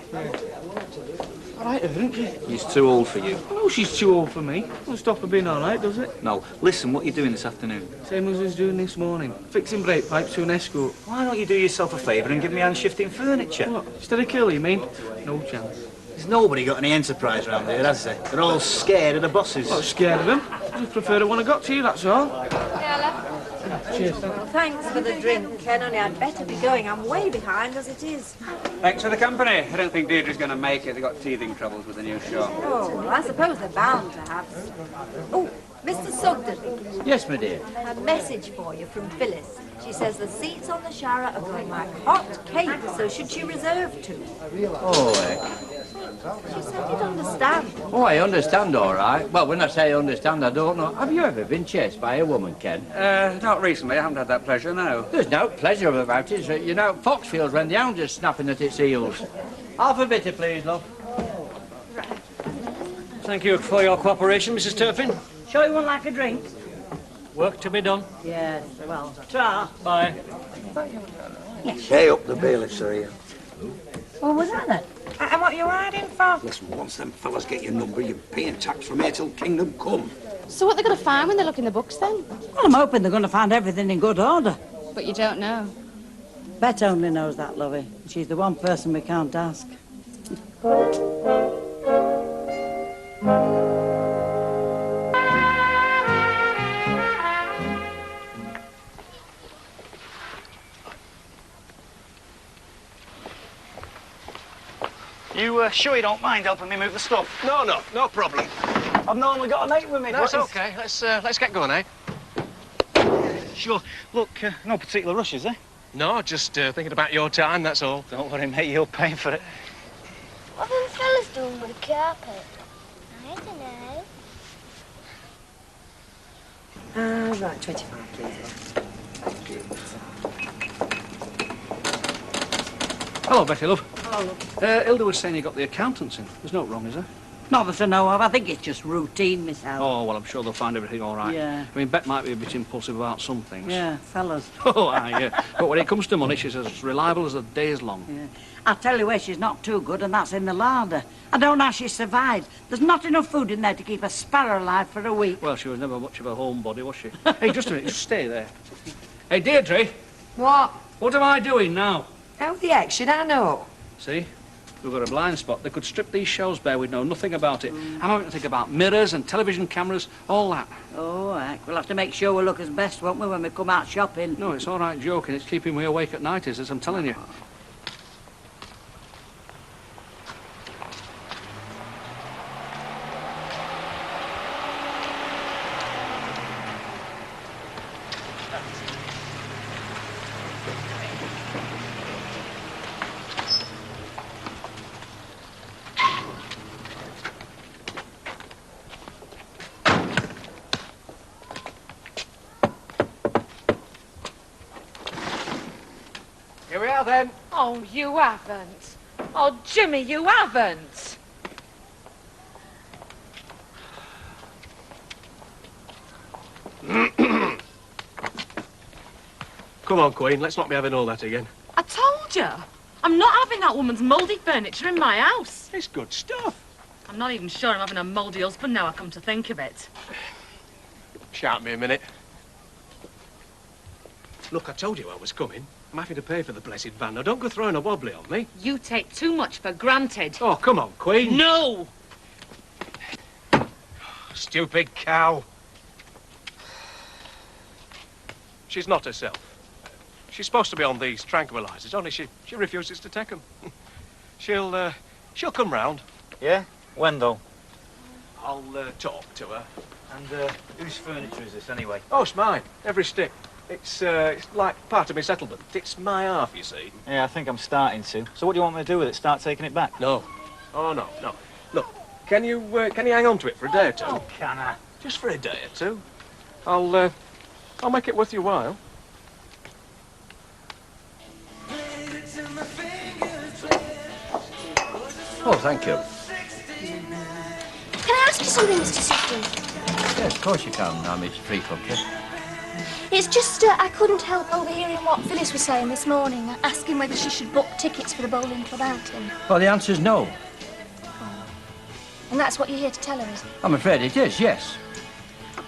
S10: All right, isn't she?
S19: She's too old for you.
S10: I know she's too old for me. Doesn't stop her being all right, does it?
S19: No, listen, what are you doing this afternoon?
S10: Same as I was doing this morning. Fixing brake pipes to an escort.
S19: Why don't you do yourself a favour and give me a hand shifting furniture?
S10: What? Instead of kill, you mean? No chance.
S19: There's nobody got any enterprise round here, has there? They're all scared of the bosses.
S10: I'm not scared of them. I just prefer the one I got to you, that's all. Cheers.
S15: Well, thanks for the drink, Ken. Only I'd better be going. I'm way behind as it is.
S16: Thanks for the company. I don't think Deirdre's going to make it. They've got teething troubles with the new shop.
S15: Oh, well, I suppose they're bound to have. Oh, Mr. Sugden.
S11: Yes, my dear.
S15: A message for you from Phyllis. She says the seats on the shower are going like hot cake, so should she reserve two?
S11: Oh,
S15: She said you'd understand.
S11: Oh, I understand, all right. Well, when I say understand, I don't know. Have you ever been chased by a woman, Ken?
S16: Not recently. I haven't had that pleasure, no.
S11: There's no pleasure about it. So, you know, fox feels when the hound is snapping at its heels. Half a bitter, please, love.
S9: Thank you for your cooperation, Mrs. Turpin.
S12: Sure you wouldn't like a drink?
S9: Work to be done.
S12: Yes, well, ta.
S9: Bye.
S1: Hey up, the bailiffs are here.
S17: What was that then?
S8: And what you hiding for?
S1: Listen, once them fellas get your number, you're paying tax from here till kingdom come.
S6: So what are they going to find when they look in the books then?
S12: Well, I'm hoping they're going to find everything in good order.
S6: But you don't know.
S12: Bet only knows that, lovey. She's the one person we can't ask.
S19: You sure you don't mind helping me move the stuff?
S16: No problem.
S19: I've normally got a mate with me.
S16: No, it's okay. Let's get going, eh?
S19: Sure. Look, no particular rush, is there?
S16: No, just thinking about your time, that's all.
S19: Don't worry, mate, you'll pay for it.
S22: What are them fellas doing with the carpet? I don't know.
S13: Right, 25, please.
S10: Hello, Betty, love.
S13: Hello, love.
S10: Hilda was saying you got the accountants in. There's no wrong, is there?
S12: Not that I know of. I think it's just routine, myself.
S10: Oh, well, I'm sure they'll find everything all right.
S12: Yeah.
S10: I mean, Bet might be a bit impulsive about some things.
S12: Yeah, fellas.
S10: Oh, aye, yeah. But when it comes to money, she's as reliable as the day is long.
S12: Yeah. I'll tell you where she's not too good, and that's in the larder. I don't know how she survived. There's not enough food in there to keep a sparrow alive for a week.
S10: Well, she was never much of a homebody, was she? Hey, just a minute, just stay there. Hey, Deirdre,
S8: What?
S10: what am I doing now?
S8: How the heck should I know?
S10: See? We've got a blind spot. They could strip these shelves bare, we'd know nothing about it. I'm having to think about mirrors and television cameras, all that.
S12: Oh, heck. We'll have to make sure we look as best, won't we, when we come out shopping?
S10: No, it's all right joking. It's keeping me awake at night, as I'm telling you.
S18: Here we are then.
S2: Oh, you haven't. Oh, Jimmy, you haven't.
S18: Come on, Queen, let's not be having all that again.
S2: I told you. I'm not having that woman's mouldy furniture in my house.
S18: It's good stuff.
S2: I'm not even sure I'm having a mouldy husband now I come to think of it.
S18: Shout me a minute. Look, I told you I was coming. I'm having to pay for the blessed van. Now, don't go throwing a wobbly on me.
S2: You take too much for granted.
S18: Oh, come on, Queen.
S2: No!
S18: Stupid cow. She's not herself. She's supposed to be on these tranquilizers, only she refuses to take them. She'll come round.
S21: Yeah? When, though?
S18: I'll talk to her.
S21: And, whose furniture is this, anyway?
S18: Oh, it's mine. Every stick. It's like part of my settlement. It's my half, you see.
S21: Yeah, I think I'm starting to. So what do you want me to do with it? Start taking it back?
S18: No. Oh, no. Look, can you hang on to it for a day or two?
S21: Oh, can I?
S18: Just for a day or two. I'll make it worth your while. Oh, thank you.
S22: Can I ask you something, Mr. Sifton?
S11: Yes, of course you can. I'm his free country.
S22: It's just I couldn't help overhearing what Phyllis was saying this morning, asking whether she should book tickets for the bowling club outing.
S11: Well, the answer's no.
S22: And that's what you're here to tell her, is it?
S11: I'm afraid it is, yes.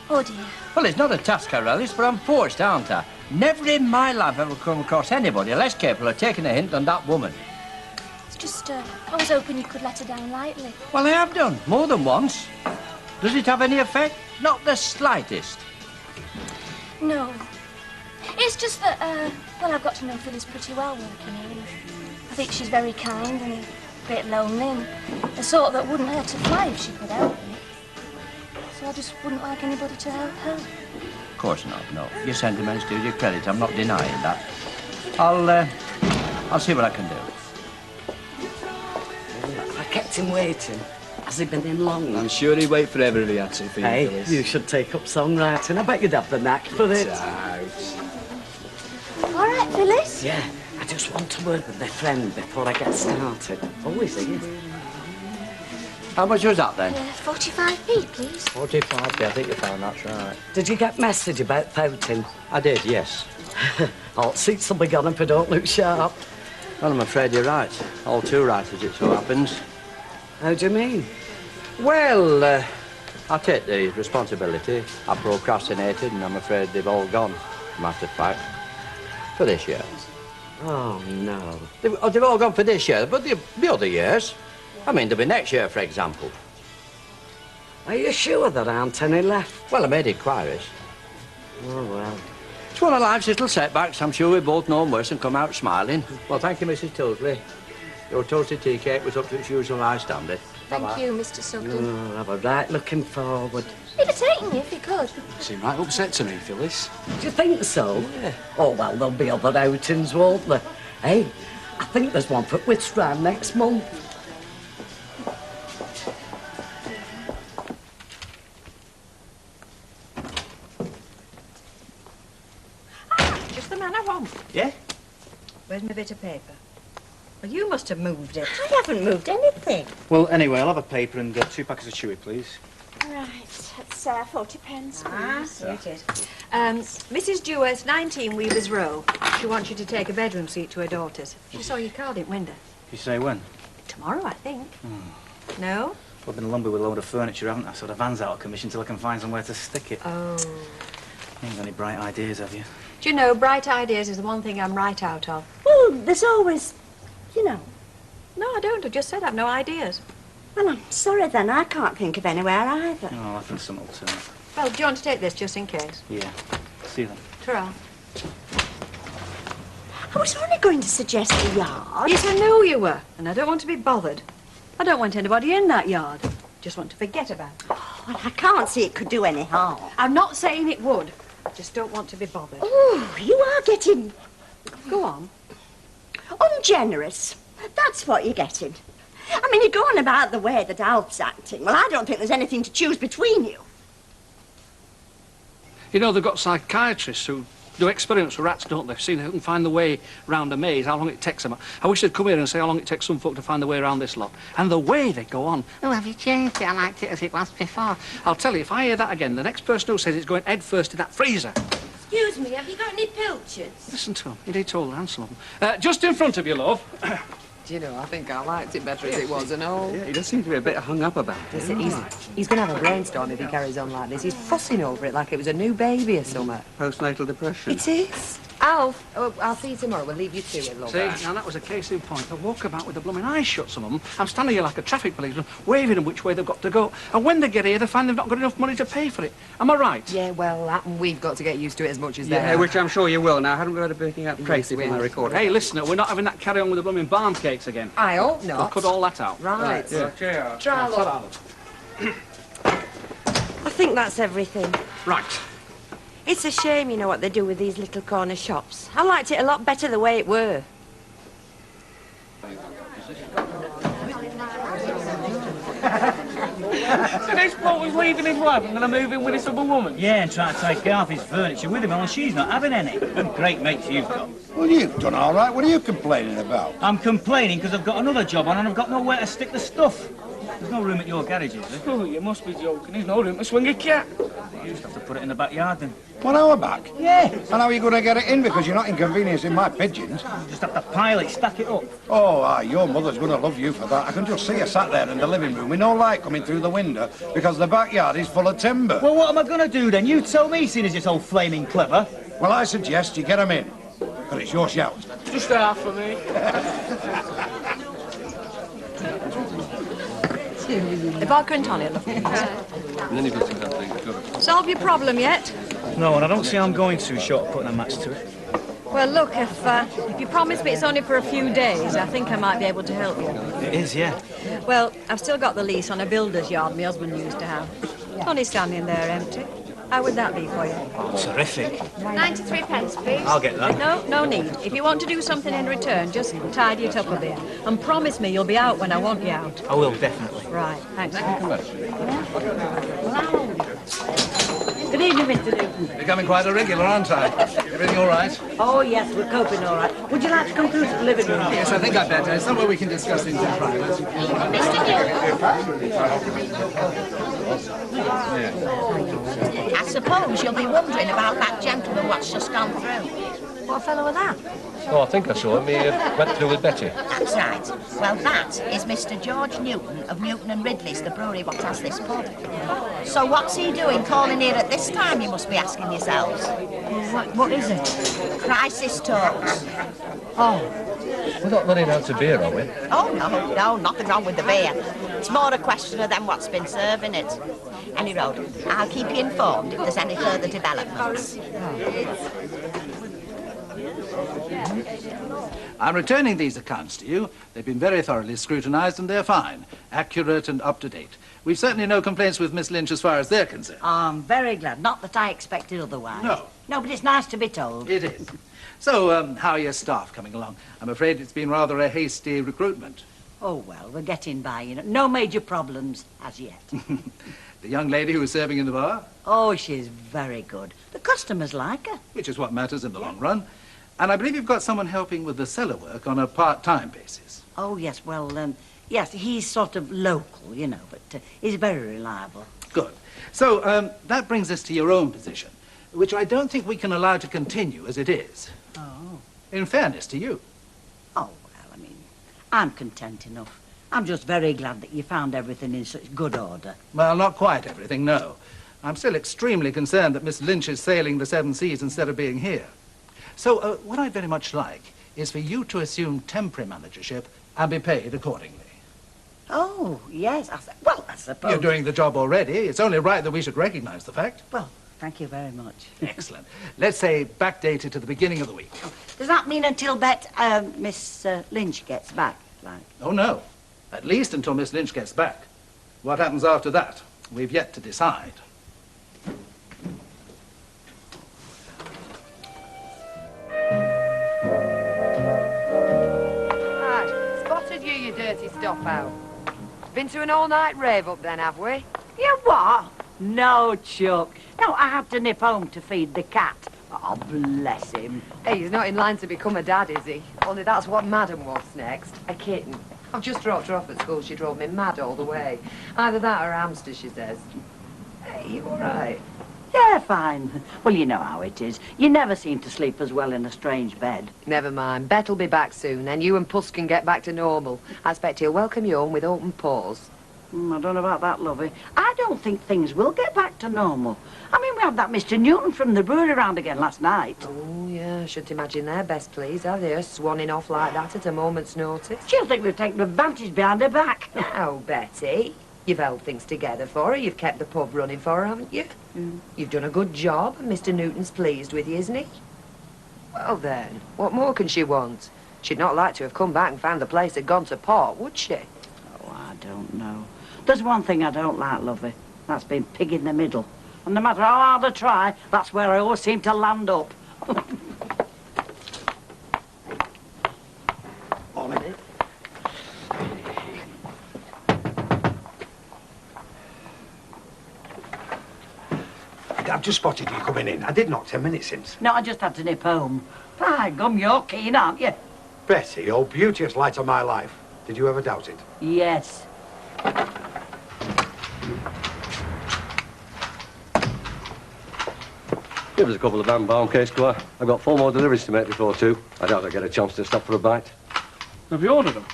S22: Oh, dear.
S11: Well, it's not a task I relish, but I'm forced, aren't I? Never in my life ever come across anybody less capable of taking a hint than that woman.
S22: It's just I was hoping you could let her down lightly.
S11: Well, I have done, more than once. Does it have any effect? Not the slightest.
S22: No. It's just that, well, I've got to know Phyllis pretty well working here. And I think she's very kind and a bit lonely and the sort that wouldn't hurt to fly if she could help it. So I just wouldn't like anybody to help her.
S11: Of course not, no. Your sentiments do you credit. I'm not denying that. I'll see what I can do.
S3: I kept him waiting. Has he been in long?
S5: I'm sure he'd wait forever if he had to for you,
S3: Hey,
S5: Phyllis.
S3: you should take up songwriting. I bet you'd have the knack for it.
S22: All right, Phyllis?
S3: Yeah, I just want a word with my friend before I get started. Always here.
S11: How much was that, then?
S22: 45p, please.
S11: 45p, I think you found that's right.
S3: Did you get message about pouting?
S11: I did, yes.
S3: Oh, seats will be gone if I don't look sharp.
S11: Well, I'm afraid you're right. All too right, as it so happens.
S3: How do you mean?
S11: Well, I take the responsibility. I procrastinated, and I'm afraid they've all gone, matter of fact, for this year.
S3: Oh, no.
S11: They've all gone for this year, but the other years. I mean, there'll be next year, for example.
S3: Are you sure there aren't any left?
S11: Well, I made inquiries.
S3: Oh, well.
S11: It's one of life's little setbacks. I'm sure we both know worse and come out smiling. Well, thank you, Mrs. Tilsley. Your toasted tea cake was up to its usual high standard.
S22: Thank you, Mr. Sugden.
S3: Oh, I was right looking forward.
S22: He'd have taken you if he could.
S5: Seem right upset to me, Phyllis.
S3: Do you think so? Yeah. Oh, well, there'll be other outings, won't there? Hey, I think there's one for Whitstrand next month.
S7: Just the man I want.
S21: Yeah?
S7: Where's my bit of paper? Well, you must have moved it.
S20: I haven't moved anything.
S21: Well, anyway, I'll have a paper and 2 packets of chewy, please.
S20: Right, it's 40 pence, please.
S7: It is. Mrs. Dewars, 19 Weaver's Row. She wants you to take a bedroom seat to her daughter's. She saw your card in window.
S21: You say when?
S7: Tomorrow, I think. No?
S21: Well, I've been lumbered with a load of furniture, haven't I? So the van's out of commission till I can find somewhere to stick it.
S7: Oh.
S21: You ain't got any bright ideas, have you?
S7: Do you know, bright ideas is the one thing I'm right out of.
S20: Well, there's always, you know.
S7: No, I don't. I just said I've no ideas.
S20: Well, I'm sorry then. I can't think of anywhere either.
S21: Oh, I think something will turn up.
S7: Well, do you want to take this just in case?
S21: Yeah. See you then.
S7: Ta-ra.
S20: I was only going to suggest a yard.
S7: Yes, I knew you were. And I don't want to be bothered. I don't want anybody in that yard. Just want to forget about it.
S20: Well, I can't see it could do any harm.
S7: I'm not saying it would. Just don't want to be bothered.
S20: Oh, you are getting...
S7: Go on.
S20: Ungenerous. That's what you're getting. I mean, you go on about the way that Alf's acting. Well, I don't think there's anything to choose between you.
S10: You know, they've got psychiatrists who do experiments with rats, don't they? See, they can find the way round a maze, how long it takes them. I wish they'd come here and say how long it takes some folk to find the way around this lot. And the way they go on. Oh, have you changed it? I liked it as it was before. I'll tell you, if I hear that again, the next person who says it's going head first in that freezer.
S20: Excuse me, have you got any pilchards?
S10: Listen to him. He did told handsome of them. Just in front of you, love.
S13: Do you know, I think I liked it better as it was and all.
S10: Yeah, he does seem to be a bit hung up about it.
S13: He's going to have a brainstorm if he carries on like this. He's fussing over it like it was a new baby or something.
S10: Postnatal depression.
S13: It is. Alf, I'll see you tomorrow. We'll leave you to it, love.
S10: See, now that was a case in point. They walk about with the blooming eyes shut, some of them. I'm standing here like a traffic policeman, waving them which way they've got to go. And when they get here, they find they've not got enough money to pay for it. Am I right?
S13: Yeah, well, we've got to get used to it as much as they
S16: Yeah,
S13: have.
S16: which I'm sure you will now. I haven't got to be picking up Tracy when I record it.
S10: Hey, listen, we're not having that carry on with the blooming barn cakes again.
S13: I hope
S10: We'll
S13: not.
S10: cut all that out.
S13: Right.
S10: Yeah.
S13: Try, love.
S20: I think that's everything.
S10: Right.
S20: It's a shame, you know, what they do with these little corner shops. I liked it a lot better the way it were.
S19: So this bloke was leaving his wife and going to move in with this other woman?
S4: Yeah, and try to take half his furniture with him, only she's not having any. Great mates you've got.
S1: Well, you've done all right. What are you complaining about?
S4: I'm complaining because I've got another job on and I've got nowhere to stick the stuff. There's no room at your garage, is there?
S19: Oh, you must be joking. There's no room to swing a cat.
S4: You just have to put it in the backyard then.
S1: 1 hour back?
S4: Yeah.
S1: And how are you going to get it in? Because you're not inconveniencing my pigeons.
S4: Just have to pile it, stack it up.
S1: Oh, your mother's going to love you for that. I can just see her sat there in the living room with no light coming through the window because the backyard is full of timber.
S4: Well, what am I going to do then? You tell me, seeing as it's all flaming clever.
S1: Well, I suggest you get them in. But it's your shout.
S19: Just half for me.
S7: If I couldn't on it, look. Solve your problem yet?
S4: No, and I don't see how I'm going to, short of putting a match to it.
S7: Well, look, if you promise me it's only for a few days, I think I might be able to help you.
S4: It is, yeah.
S7: Well, I've still got the lease on a builder's yard my husband used to have. It's only standing there empty. How would that be for you?
S4: Terrific.
S20: 93 pence, please.
S4: I'll get that.
S7: No need. If you want to do something in return, just tidy it up a bit. And promise me you'll be out when I want you out.
S4: I will, definitely.
S7: Right, thanks.
S12: Good evening, Mr. Newton.
S14: Becoming quite a regular, aren't I? Everything all right?
S12: Oh, yes, we're coping all right. Would you like to come through to the living room?
S14: Yes, I think I'd better. Somewhere we can discuss things in private.
S23: I suppose you'll be wondering about that gentleman what's just gone through.
S7: What fellow was that?
S18: Oh, I think I saw him. He went through with Betty.
S23: That's right. Well, that is Mr. George Newton of Newton and Ridley's, the brewery what has this pub. So what's he doing calling here at this time, you must be asking yourselves?
S12: What is it?
S23: Crisis talks.
S12: Oh.
S18: We're not running out of beer, are we?
S23: Oh, no, nothing wrong with the beer. It's more a question of them what's been serving it. Any road, I'll keep you informed if there's any further developments.
S14: I'm returning these accounts to you. They've been very thoroughly scrutinised and they're fine. Accurate and up to date. We've certainly no complaints with Miss Lynch as far as they're concerned.
S12: I'm very glad. Not that I expected otherwise.
S14: No.
S12: No, but it's nice to be told.
S14: It is. So, how are your staff coming along? I'm afraid it's been rather a hasty recruitment.
S12: Oh, well, we're getting by, you know. No major problems as yet.
S14: The young lady who was serving in the bar?
S12: Oh, she's very good. The customers like her.
S14: Which is what matters in the long run. And I believe you've got someone helping with the cellar work on a part-time basis.
S12: Oh, yes, well, yes, he's sort of local, you know, but he's very reliable.
S14: Good. So, that brings us to your own position, which I don't think we can allow to continue as it is.
S12: Oh.
S14: In fairness to you.
S12: Oh, well, I mean, I'm content enough. I'm just very glad that you found everything in such good order.
S14: Well, not quite everything, no. I'm still extremely concerned that Miss Lynch is sailing the seven seas instead of being here. So, what I'd very much like is for you to assume temporary managership and be paid accordingly.
S12: Oh, yes. Well, I suppose...
S14: You're doing the job already. It's only right that we should recognize the fact.
S12: Well, thank you very much.
S14: Excellent. Let's say backdated to the beginning of the week.
S12: Does that mean until Miss Lynch gets back, like?
S14: Oh, no. At least until Miss Lynch gets back. What happens after that, we've yet to decide.
S13: Spotted you, you dirty stop-out. Been to an all-night rave up then, have we?
S12: You what? No, Chuck. No, I had to nip home to feed the cat. Oh, bless him.
S13: Hey, he's not in line to become a dad, is he? Only that's what Madam wants next. A kitten. I've just dropped her off at school. She drove me mad all the way. Either that or a hamster, she says. Hey, you all right?
S12: Yeah, fine. Well, you know how it is. You never seem to sleep as well in a strange bed.
S13: Never mind. Bet'll be back soon, then you and Puss can get back to normal. I expect he'll welcome you home with open paws.
S12: I don't know about that, lovey. I don't think things will get back to normal. I mean, we had that Mr. Newton from the brewery round again last night.
S13: Oh, yeah, I shouldn't imagine they're best pleased, have they? Swanning off like that at a moment's notice.
S12: She'll think we've taken advantage behind her back.
S13: Now, Betty, you've held things together for her. You've kept the pub running for her, haven't you? You've done a good job, and Mr. Newton's pleased with you, isn't he? Well, then, what more can she want? She'd not like to have come back and found the place had gone to pot, would she?
S12: Oh, I don't know. There's one thing I don't like, lovey. That's being pig in the middle. And no matter how hard I try, that's where I always seem to land up.
S1: I've just spotted you coming in. I did not 10 minutes since.
S12: No, I just had to nip home. By gum, you're keen, aren't you?
S1: Betty, oh beauteous light of my life. Did you ever doubt it?
S12: Yes.
S18: Give us a couple of bound case, Squire. I've got 4 more deliveries to make before 2. I doubt I'll get a chance to stop for a bite.
S10: Have you ordered them?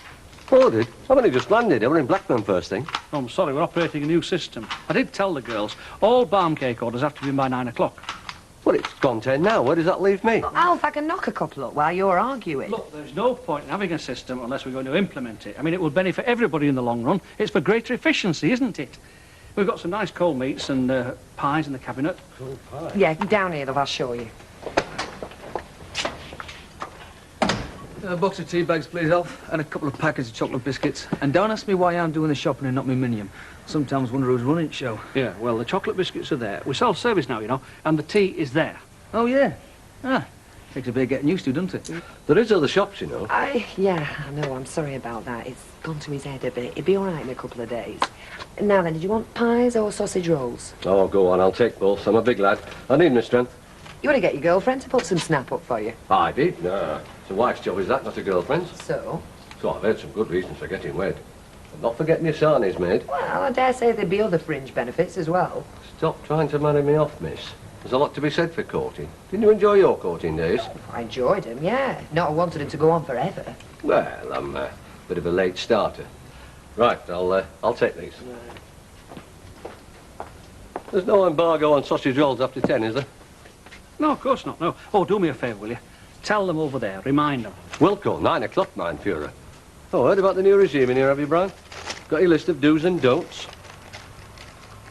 S18: Ordered? I've only just landed. They were in Blackburn first thing.
S10: Oh, I'm sorry, we're operating a new system. I did tell the girls, all barm cake orders have to be in by 9 o'clock.
S18: Well, it's gone 10 now. Where does that leave me?
S13: Well, Alf, I can knock a couple up while you're arguing.
S10: Look, there's no point in having a system unless we're going to implement it. I mean, it will benefit everybody in the long run. It's for greater efficiency, isn't it? We've got some nice cold meats and pies in the cabinet.
S18: Cold pie?
S13: Yeah, down here, love, I'll show you.
S19: A box of tea bags, please, Alf, and a couple of packets of chocolate biscuits. And don't ask me why I'm doing the shopping and not my minium. Sometimes wonder who's running the show.
S10: Yeah, well, the chocolate biscuits are there. We self-service now, you know, and the tea is there.
S19: Oh, yeah? Ah, takes a bit of getting used to, doesn't it?
S18: There is other shops, you know.
S13: Yeah, I know, I'm sorry about that. It's gone to his head a bit. He'll be all right in a couple of days. Now then, did you want pies or sausage rolls?
S18: Oh, go on, I'll take both. I'm a big lad. I need my strength.
S13: You want to get your girlfriend to put some snap up for you?
S18: I did? No. It's a wife's job, is that, not a girlfriend's?
S13: So?
S18: So I've heard some good reasons for getting wed. And not forgetting your sarnie's maid.
S13: Well, I dare say there'd be other fringe benefits as well.
S18: Stop trying to marry me off, miss. There's a lot to be said for courting. Didn't you enjoy your courting days?
S13: I enjoyed him, yeah. Not I wanted him to go on forever.
S18: Well, I'm a bit of a late starter. Right, I'll take these. There's no embargo on sausage rolls after 10, is there?
S10: No, of course not, no. Oh, do me a favour, will you? Tell them over there, remind them.
S18: Wilco, 9 o'clock, mein Führer. Oh, heard about the new regime in here, have you, Brian? Got your list of do's and don'ts?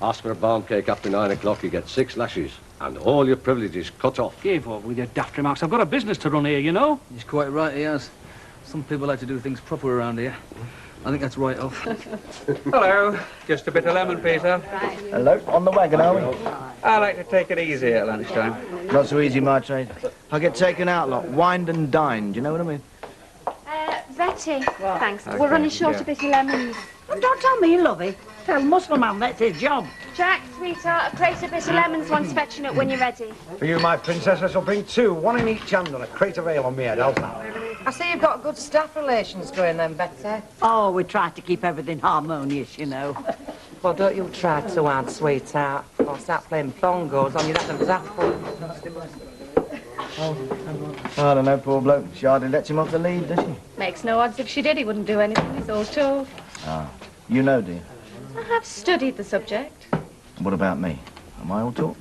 S18: Ask for a barm cake after 9 o'clock, you get 6 lashes. And all your privileges cut off.
S10: Give up with your daft remarks. I've got a business to run here, you know.
S19: He's quite right, he has. Some people like to do things proper around here. I think that's right, Alf.
S16: Hello. Just a bit of lemon, Peter.
S9: Hello. On the wagon, are we?
S16: I like to take it easy at lunchtime.
S9: Not so easy, my trade. I get taken out a lot, wined and dined, you know what I mean?
S6: Betty, thanks.
S16: Okay,
S6: We're running short
S16: yeah.
S6: a bit of lemons.
S12: Don't tell me, lovey. Tell Muscle Man that's his job.
S6: Jack, sweetheart, a crate of bitter lemons wants fetching up when you're ready.
S1: For you, my princess, I shall bring 2, 1 in each hand and a crate of ale on me head. How's that?
S13: I see you've got good staff relations going then, Betty.
S12: Oh, we try to keep everything harmonious, you know.
S13: Well, don't you try too hard, sweetheart. Or start playing bongos on your Adam's apple.
S9: I don't know, poor bloke. She hardly lets him off the lead, does she?
S6: Makes no odds if she did, he wouldn't do anything, he's all told.
S9: Ah, you know, do you?
S6: I have studied the subject.
S9: What about me? Am I all talk?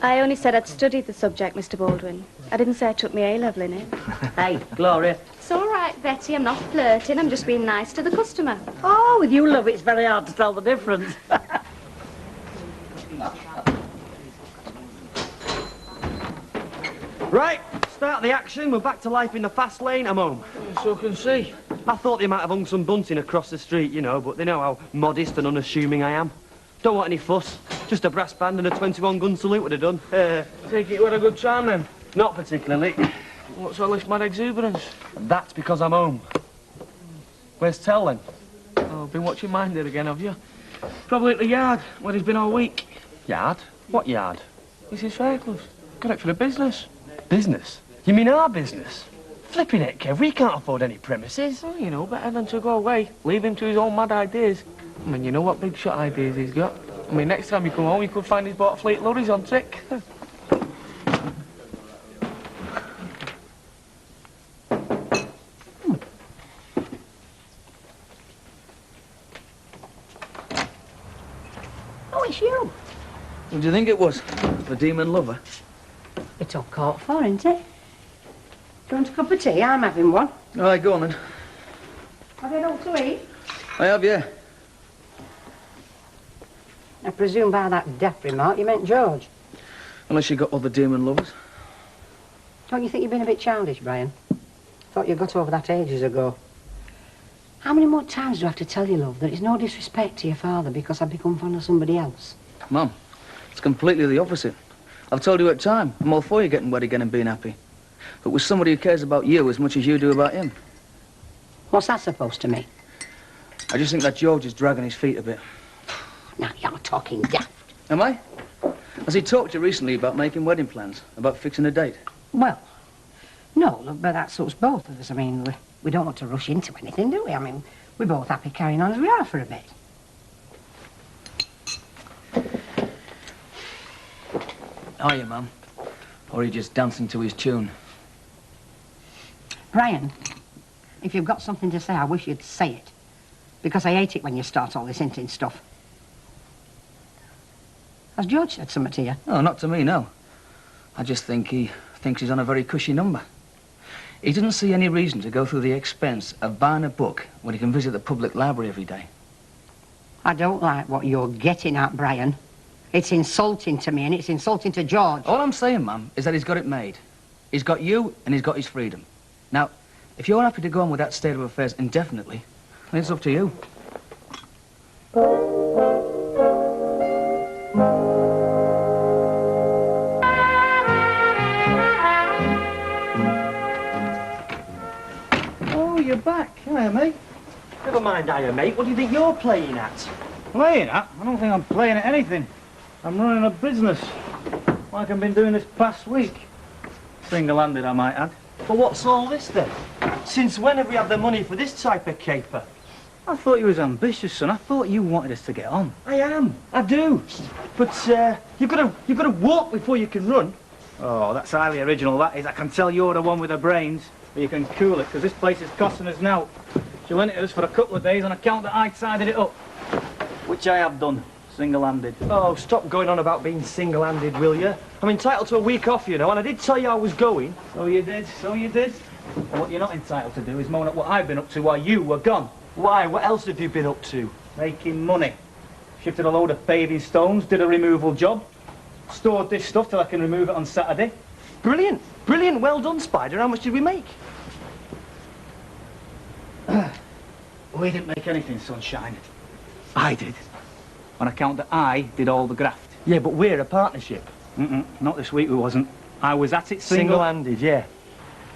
S6: I only said I'd studied the subject, Mr. Baldwin. I didn't say I took my A-level in it.
S12: Hey, Gloria.
S6: It's all right, Betty, I'm not flirting, I'm just being nice to the customer.
S12: Oh, with you, love, it's very hard to tell the difference.
S8: Right, start the action. We're back to life in the fast lane. I'm home.
S19: So can see.
S8: I thought they might have hung some bunting across the street, you know, but they know how modest and unassuming I am. Don't want any fuss. Just a brass band and a 21-gun salute would have done.
S19: Take it with a good time then.
S8: Not particularly.
S19: What's all this mad exuberance?
S8: That's because I'm home. Where's Tell then?
S19: Oh, been watching Minded again, have you? Probably at the yard, where he's been all week.
S8: Yard? What yard?
S19: It's his fair clothes. Got it for the business.
S8: Business? You mean our business? Flipping it, Kev. We can't afford any premises.
S19: Oh, you know, better than to go away. Leave him to his own mad ideas. I mean, you know what big shot ideas he's got. I mean, next time you come home, you could find he's bought a fleet of lorries on trick.
S12: Oh, it's you.
S19: What do you think it was? The demon lover?
S12: It's all caught for, isn't it? Do you want a cup of tea? I'm having one.
S19: All right, go on then.
S12: Have you all to eat?
S19: I have, yeah.
S12: I presume by that deaf remark you meant George.
S19: Unless you got other demon lovers.
S12: Don't you think you've been a bit childish, Brian? Thought you got over that ages ago. How many more times do I have to tell you, love, that it's no disrespect to your father because I've become fond of somebody else?
S19: Mum, it's completely the opposite. I've told you at time, I'm all for you getting wed again and being happy. But with somebody who cares about you as much as you do about him.
S12: What's that supposed to mean?
S19: I just think that George is dragging his feet a bit.
S12: Now you're talking daft.
S19: Am I? Has he talked to you recently about making wedding plans? About fixing a date?
S12: Well, no, look, but that suits both of us. I mean, we don't want to rush into anything, do we? I mean, we're both happy carrying on as we are for a bit.
S19: Are you, Mum? Or are you just dancing to his tune?
S12: Brian, if you've got something to say, I wish you'd say it. Because I hate it when you start all this hinting stuff. Has George said something to you?
S19: No, not to me, no. I just think he thinks he's on a very cushy number. He doesn't see any reason to go through the expense of buying a book when he can visit the public library every day.
S12: I don't like what you're getting at, Brian. It's insulting to me and it's insulting to George.
S19: All I'm saying, Mum, is that he's got it made. He's got you and he's got his freedom. Now, if you're happy to go on with that state of affairs indefinitely, then it's up to you.
S8: Oh, you're back. Hiya, mate.
S9: Never mind, hiya, mate. What do you think you're playing at?
S10: Playing at? I don't think I'm playing at anything. I'm running a business, like I've been doing this past week. Single-handed, I might add.
S9: But what's all this, then? Since when have we had the money for this type of caper?
S10: I thought you was ambitious, son. I thought you wanted us to get on.
S9: I am. I do. But, you've got to walk before you can run.
S10: Oh, that's highly original, that is. I can tell you're the one with the brains. But you can cool it, because this place is costing us now. She lent it us for a couple of days on account that I tidied it up. Which I have done, single-handed.
S9: Oh, stop going on about being single-handed, will you? I'm entitled to a week off, you know, and I did tell you I was going.
S10: So you did, so you did. And what you're not entitled to do is moan at what I've been up to while you were gone.
S9: Why? What else have you been up to?
S10: Making money. Shifted a load of paving stones, did a removal job. Stored this stuff till I can remove it on Saturday.
S9: Brilliant. Brilliant. Well done, Spider. How much did we make?
S10: We didn't make anything, sunshine. I did. On account that I did all the graft.
S9: Yeah, but we're a partnership.
S10: Not this week we wasn't. I was at it
S9: Single-handed, yeah.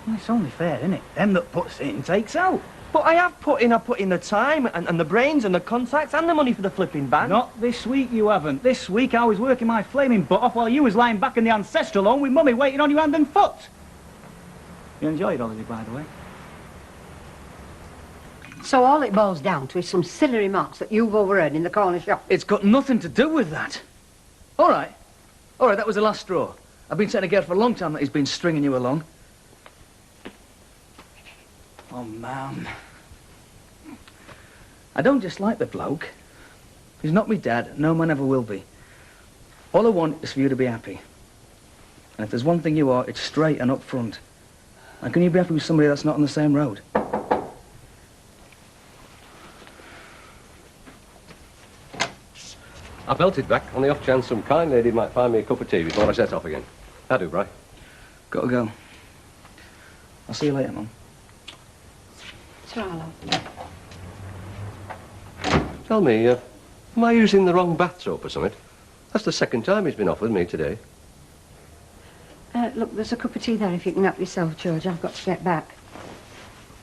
S10: Well, it's only fair, isn't it? Them that puts in takes out.
S9: But I put in the time and the brains and the contacts and the money for the flipping band.
S4: Not this week, you haven't. This week I was working my flaming butt off while you was lying back in the ancestral home with Mummy waiting on you hand and foot. You enjoyed holiday, by the way?
S12: So all it boils down to is some silly remarks that you've overheard in the corner shop.
S19: It's got nothing to do with that. All right, that was the last straw. I've been saying to Gerd for a long time that he's been stringing you along. Oh, man. I don't dislike the bloke. He's not me dad. No man ever will be. All I want is for you to be happy. And if there's one thing you are, it's straight and up front. And can you be happy with somebody that's not on the same road?
S18: I belted back on the off chance some kind lady might find me a cup of tea before I set off again. I do, Bri.
S19: Gotta go. I'll see you later, Mum.
S12: Charlo.
S18: Tell me, am I using the wrong bath soap or something? That's the second time he's been off with me today.
S12: Look, there's a cup of tea there if you can help yourself, George. I've got to get back.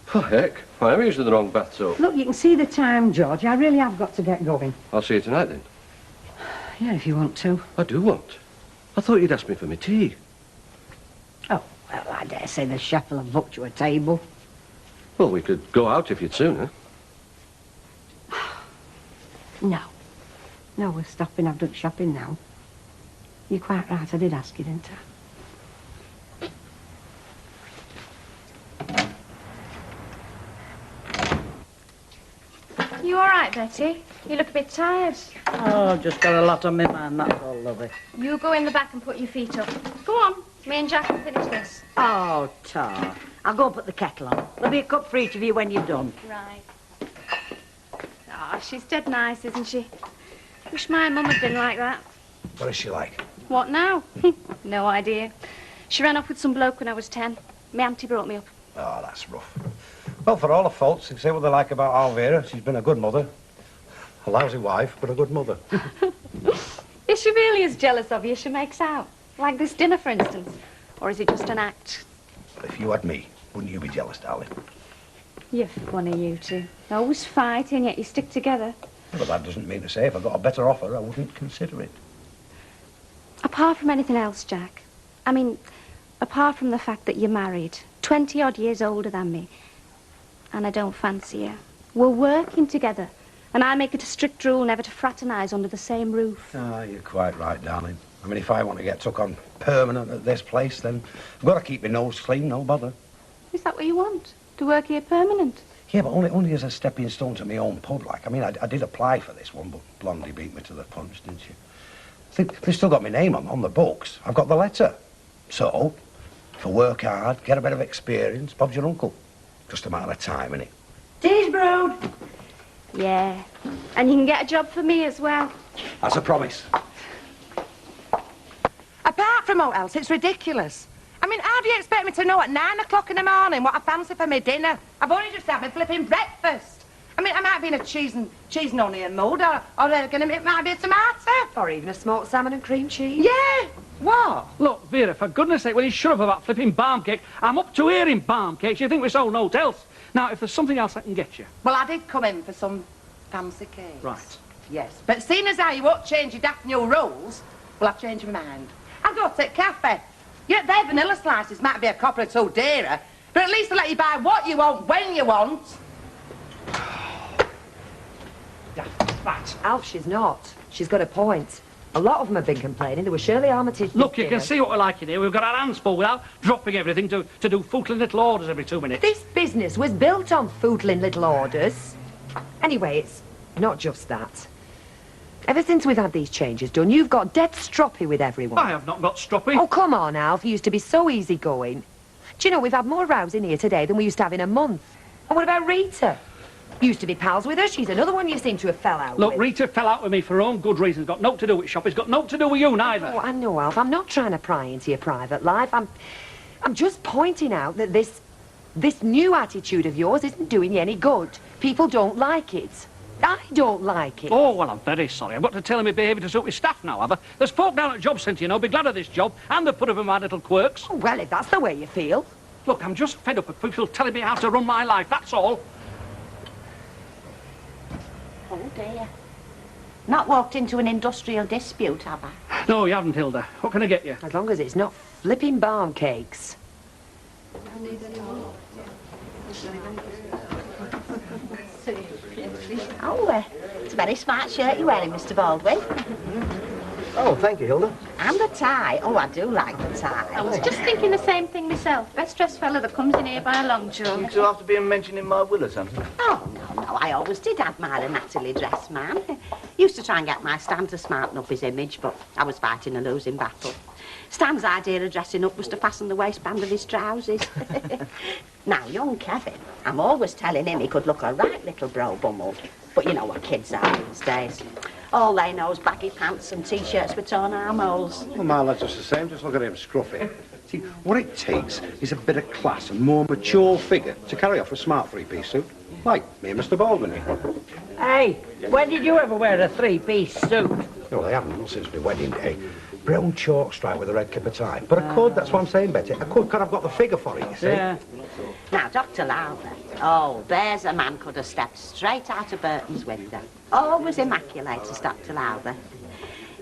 S18: For heck, I am using the wrong bath soap.
S12: Look, you can see the time, George. I really have got to get going.
S18: I'll see you tonight, then.
S12: Yeah, if you want to.
S18: I do want. I thought you'd ask me for my tea.
S12: Oh, well, I dare say the chef will have booked you a table.
S18: Well, we could go out if you'd sooner.
S12: No. No, we're stopping. I've done shopping now. You're quite right. I did ask you, didn't I?
S22: You all right, Betty? You look a bit tired.
S2: Oh, just got a lot on my mind, that's all, lovey.
S22: You go in the back and put your feet up. Go on. Me and Jack will finish this.
S2: Oh, Tar. I'll go and put the kettle on. There'll be a cup for each of you when you're done.
S22: Right. Ah, she's dead nice, isn't she? Wish my mum had been like that.
S1: What is she like?
S22: What now? No idea. She ran off with some bloke when I was 10. My auntie brought me up.
S1: Oh, that's rough. Well, for all her faults, they say what they like about Alvira. She's been a good mother. A lousy wife, but a good mother.
S22: Is she really as jealous of you as she makes out? Like this dinner, for instance? Or is it just an act?
S1: But if you had me, wouldn't you be jealous, darling?
S22: You're funny, you two. Always fighting, yet you stick together.
S1: But that doesn't mean to say if I got a better offer, I wouldn't consider it.
S22: Apart from anything else, Jack. I mean, apart from the fact that you're married, 20-odd years older than me, and I don't fancy you. We're working together, and I make it a strict rule never to fraternise under the same roof.
S1: Ah, you're quite right, darling. I mean, if I want to get took on permanent at this place, then I've got to keep my nose clean, no bother.
S22: Is that what you want? To work here permanent?
S1: Yeah, but only as a stepping stone to my own pub, like. I mean, I did apply for this one, but Blondie beat me to the punch, didn't she? I think they've still got my name on the books. I've got the letter. So, if I work hard, get a bit of experience, Bob's your uncle. Just a matter of time, innit?
S22: Tea's brewed. Yeah, and you can get a job for me as well.
S1: That's a promise.
S7: Apart from all else, it's ridiculous. I mean, how do you expect me to know at 9 o'clock in the morning what I fancy for my dinner? I've only just had my flipping breakfast. I mean, I might be in a cheese and onion mood, or it might be a tomato.
S13: Or even a smoked salmon and cream cheese.
S7: Yeah, what?
S10: Look, Vera, for goodness sake, will you shut up about flipping barm cake? I'm up to here in barm cakes. You think we sold no else? Now, if there's something else I can get you.
S7: Well, I did come in for some fancy cakes.
S10: Right.
S7: Yes, but seeing as how you won't change your daft new rules, well, I've changed my mind. I'll go to a cafe. Yeah, their vanilla slices might be a copper or two dearer, but at least they'll let you buy what you want, when you want.
S13: But Alf, she's not. She's got a point. A lot of them have been complaining. There was Shirley Armitage.
S10: Look, you can see what we're like in here. We've got our hands full without dropping everything to do footling little orders every 2 minutes.
S13: This business was built on footling little orders. Anyway, it's not just that. Ever since we've had these changes done, you've got dead stroppy with everyone.
S10: I have not got stroppy.
S13: Oh, come on, Alf. You used to be so easygoing. Do you know, we've had more rows in here today than we used to have in a month. And what about Rita? You used to be pals with her. She's another one you seem to have fell out
S10: Look,
S13: with.
S10: Rita fell out with me for her own good reasons. Got naught to do with shop. It's got naught to do with you, neither.
S13: Oh, I know, Alf. I'm not trying to pry into your private life. I'm just pointing out that this new attitude of yours isn't doing you any good. People don't like it. I don't like it.
S10: Oh, well, I'm very sorry. I've got to tell him my behaviour to suit his staff now, have I? There's folk down at Job Centre, you know, be glad of this job, and they've put up with my little quirks.
S13: Oh, well, if that's the way you feel.
S10: Look, I'm just fed up with people telling me how to run my life, that's all.
S23: Oh, dear. Not walked into an industrial dispute, have I?
S10: No, you haven't, Hilda. What can I get you?
S13: As long as it's not flipping barn cakes.
S23: Oh, it's a very smart shirt you're wearing, Mr. Baldwin.
S9: Oh, thank you, Hilda.
S23: And the tie. Oh, I do like the tie.
S6: I was just thinking the same thing myself. Best dressed fella that comes in here by a long chalk.
S9: You two after being mentioned in my will or something?
S23: Oh, no, I always did admire a nattily dressed man. Used to try and get my Stan to smarten up his image, but I was fighting a losing battle. Stan's idea of dressing up was to fasten the waistband of his trousers. Now, young Kevin, I'm always telling him he could look a right little bro bummeled. But you know what kids are these days. All they know is baggy pants and T-shirts with torn armholes.
S1: Well, my lad's just the same. Just look at him, scruffy. See, what it takes is a bit of class and more mature figure to carry off a smart three-piece suit. Like me and Mr. Baldwin here.
S11: Hey, when did you ever wear a three-piece suit?
S1: No, I haven't, not since my wedding day. Brown chalk stripe with a red kipper tie. But I could, that's what I'm saying, Betty. I could, I've got the figure for it, you see.
S23: Yeah. Now, Dr. Lowther, oh, there's a man could have stepped straight out of Burton's window. Always immaculate as Dr. Lowther.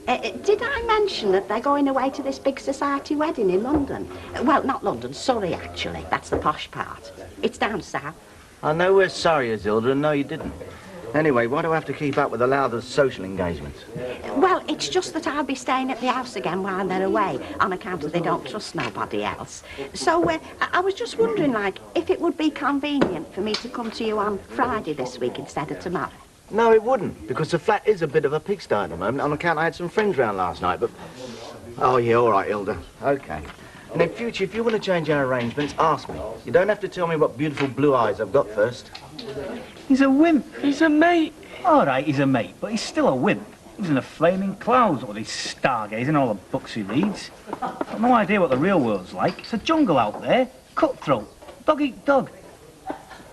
S23: Did I mention that they're going away to this big society wedding in London? Well, not London, Surrey, actually. That's the posh part. It's down south.
S9: I know we're sorry, Isilda, and no, you didn't. Anyway, why do I have to keep up with the Lowther's social engagements?
S23: Well, it's just that I'll be staying at the house again while they're away, on account of they don't trust nobody else. So, I was just wondering, like, if it would be convenient for me to come to you on Friday this week instead of tomorrow.
S9: No, it wouldn't, because the flat is a bit of a pigsty at the moment, on account I had some friends round last night, but... Oh, yeah, all right, Hilda. OK. And in future, if you want to change our arrangements, ask me. You don't have to tell me what beautiful blue eyes I've got first.
S4: He's a wimp. He's a mate. All right, he's a mate, but he's still a wimp. He's in the flaming clouds, all these stargazing, all the books he reads. I've no idea what the real world's like. It's a jungle out there. Cutthroat. Dog eat dog.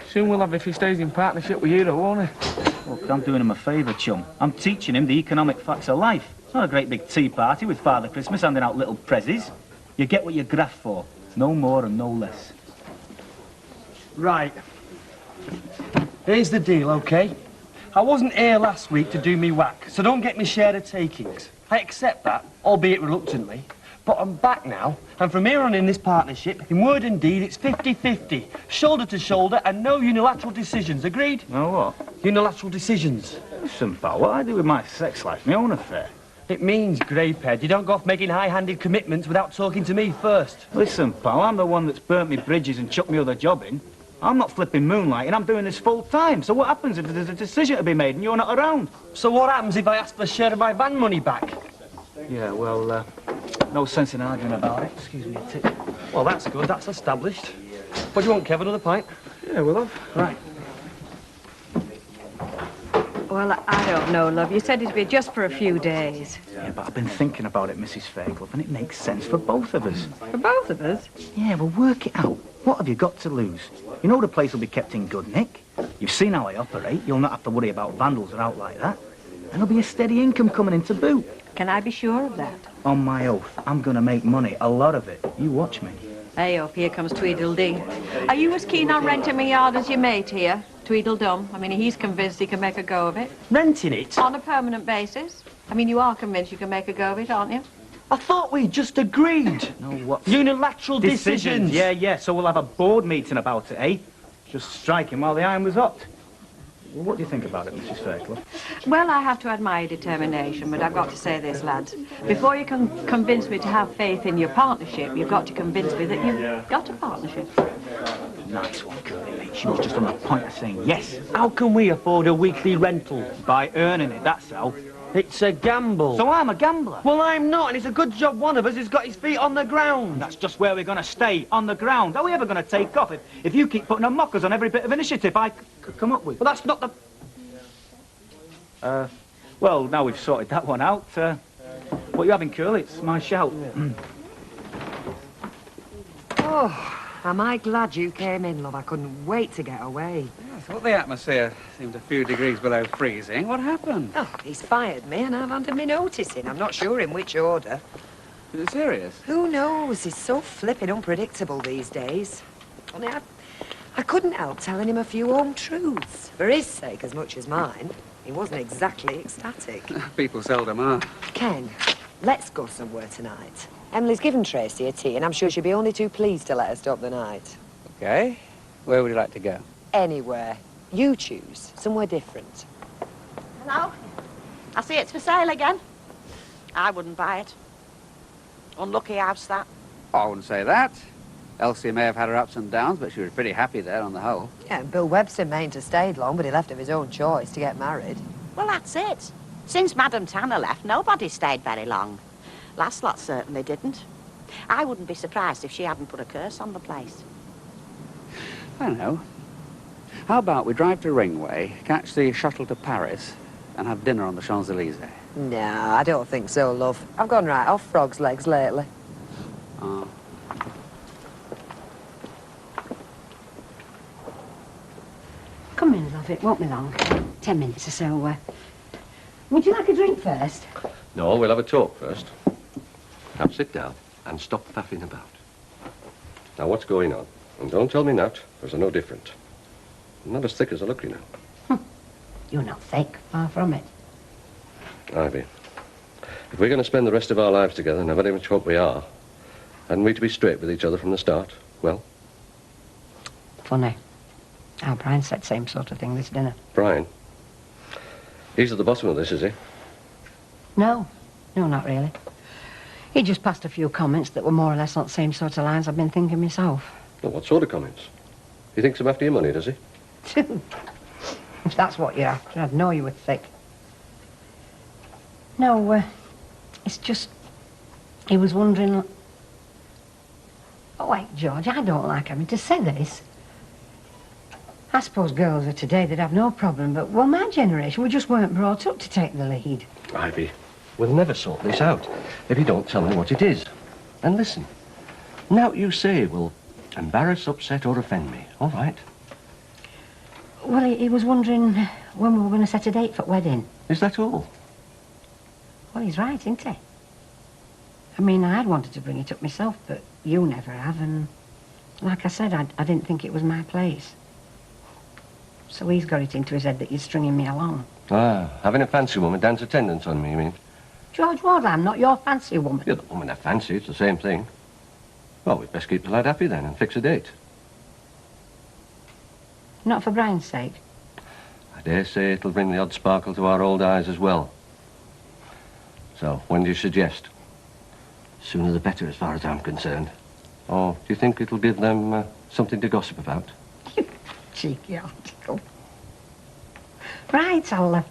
S19: Soon we'll have if he stays in partnership with you, though, won't he?
S4: Look, I'm doing him a favour, chum. I'm teaching him the economic facts of life. It's not a great big tea party with Father Christmas handing out little prezzies. You get what you graft for. No more and no less.
S8: Right. Here's the deal, OK? I wasn't here last week to do me whack, so don't get me share of takings. I accept that, albeit reluctantly. But I'm back now, and from here on in this partnership, in word and deed, it's 50-50. Shoulder to shoulder, and no unilateral decisions. Agreed?
S4: No what?
S8: Unilateral decisions.
S4: Listen, pal, what I do with my sex life, my own affair.
S8: It means, Greyhead, you don't go off making high-handed commitments without talking to me first.
S4: Listen, pal, I'm the one that's burnt me bridges and chucked me other job in. I'm not flipping moonlighting, I'm doing this full time. So what happens if there's a decision to be made and you're not around?
S8: So what happens if I ask for a share of my van money back?
S4: Yeah, well, no sense in arguing about it. Excuse me a tick.
S8: Well, that's good, that's established. What do you want, Kev, another pint?
S4: Yeah, we'll have. Right.
S13: Well, I don't know, love. You said it'd be just for a few days.
S4: Yeah, but I've been thinking about it, Mrs. Fairclough, and it makes sense for both of us.
S13: For both of us?
S4: Yeah, well, work it out. What have you got to lose? You know the place will be kept in good nick. You've seen how I operate. You'll not have to worry about vandals or out like that. And there'll be a steady income coming in to boot.
S13: Can I be sure of that?
S4: On my oath, I'm going to make money, a lot of it. You watch me.
S13: Hey up, here comes Tweedledee. Are you as keen on renting my yard as your mate here, Tweedledum? I mean, he's convinced he can make a go of it.
S8: Renting it?
S13: On a permanent basis. I mean, you are convinced you can make a go of it, aren't you?
S8: I thought we just agreed.
S4: No, what?
S8: Unilateral decisions.
S4: Yeah, so we'll have a board meeting about it, eh? Just striking while the iron was hot. Well, what do you think about it, Mrs. Fairclough?
S13: Well, I have to admire your determination, but I've got to say this, lads. Before you can convince me to have faith in your partnership, you've got to convince me that you've got a partnership.
S4: Nice one, girlie, mate. She was just on the point of saying yes.
S8: How can we afford a weekly rental?
S4: By earning it, that's how.
S8: It's a gamble.
S4: So I'm a gambler?
S8: Well, I'm not, and it's a good job one of us has got his feet on the ground.
S4: That's just where we're going to stay, on the ground. How are we ever going to take off if you keep putting a mockers on every bit of initiative I could come up with?
S8: Well, that's not the...
S4: Well, now we've sorted that one out, what are you having, Curly? It's my shout.
S13: Oh, am I glad you came in, love. I couldn't wait to get away.
S16: I thought the atmosphere seemed a few degrees below freezing. What happened?
S13: Oh, he's fired me and I've handed me notice in. I'm not sure in which order.
S16: Is it serious?
S13: Who knows? He's so flippin' unpredictable these days. I mean, I couldn't help telling him a few home truths. For his sake as much as mine.
S7: He wasn't exactly ecstatic.
S16: People seldom are.
S7: Ken, let's go somewhere tonight. Emily's given Tracy a tea, and I'm sure she'll be only too pleased to let her stop the night.
S16: Okay. Where would you like to go?
S7: Anywhere. You choose. Somewhere different.
S23: Hello? I see it's for sale again. I wouldn't buy it. Unlucky house, that.
S16: Oh, I wouldn't say that. Elsie may have had her ups and downs, but she was pretty happy there on the whole.
S7: Yeah, and Bill Webster mayn't have stayed long, but he left of his own choice to get married.
S23: Well, that's it. Since Madame Tanner left, nobody stayed very long. Last lot certainly didn't. I wouldn't be surprised if she hadn't put a curse on the place.
S16: I know. How about we drive to Ringway, catch the shuttle to Paris, and have dinner on the Champs-Élysées?
S7: No, I don't think so, love. I've gone right off frog's legs lately.
S16: Oh.
S12: Come in, love. It won't be long. 10 minutes or so. Would you like a drink first?
S18: No, we'll have a talk first. Now sit down and stop faffing about. Now, what's going on? And don't tell me not, because I know different. I'm not as thick as I look, you know.
S12: You're not thick. Far from it.
S18: Ivy, if we're going to spend the rest of our lives together, and I very much hope we are, hadn't we to be straight with each other from the start? Well?
S12: Funny. Our Brian said same sort of thing this dinner.
S18: Brian? He's at the bottom of this, is he?
S12: No. No, not really. He just passed a few comments that were more or less on the same sort of lines I've been thinking myself.
S18: Well, what sort of comments? He thinks I'm after your money, does he?
S12: If that's what you're after, I'd know you were thick. No, it's just... He was wondering... Oh, wait, George, I don't like having to say this. I suppose girls of today, they'd have no problem, but, well, my generation, we just weren't brought up to take the lead.
S18: Ivy, we'll never sort this out if you don't tell me what it is. And listen, now you say will embarrass, upset or offend me, all right?
S12: Well, he was wondering when we were going to set a date for wedding.
S18: Is that all?
S12: Well, he's right, isn't he? I mean, I'd wanted to bring it up myself, but you never have, and like I said, I didn't think it was my place. So he's got it into his head that you're stringing me along.
S18: Ah, having a fancy woman dance attendance on me, you mean?
S12: George Ward, I'm not your fancy woman.
S18: You're the woman I fancy, it's the same thing. Well, we'd best keep the lad happy then and fix a date.
S12: Not for Brian's sake.
S18: I dare say it'll bring the odd sparkle to our old eyes as well. So, when do you suggest? Sooner the better, as far as I'm concerned. Or do you think it'll give them something to gossip about?
S12: Cheeky article. Right, I'll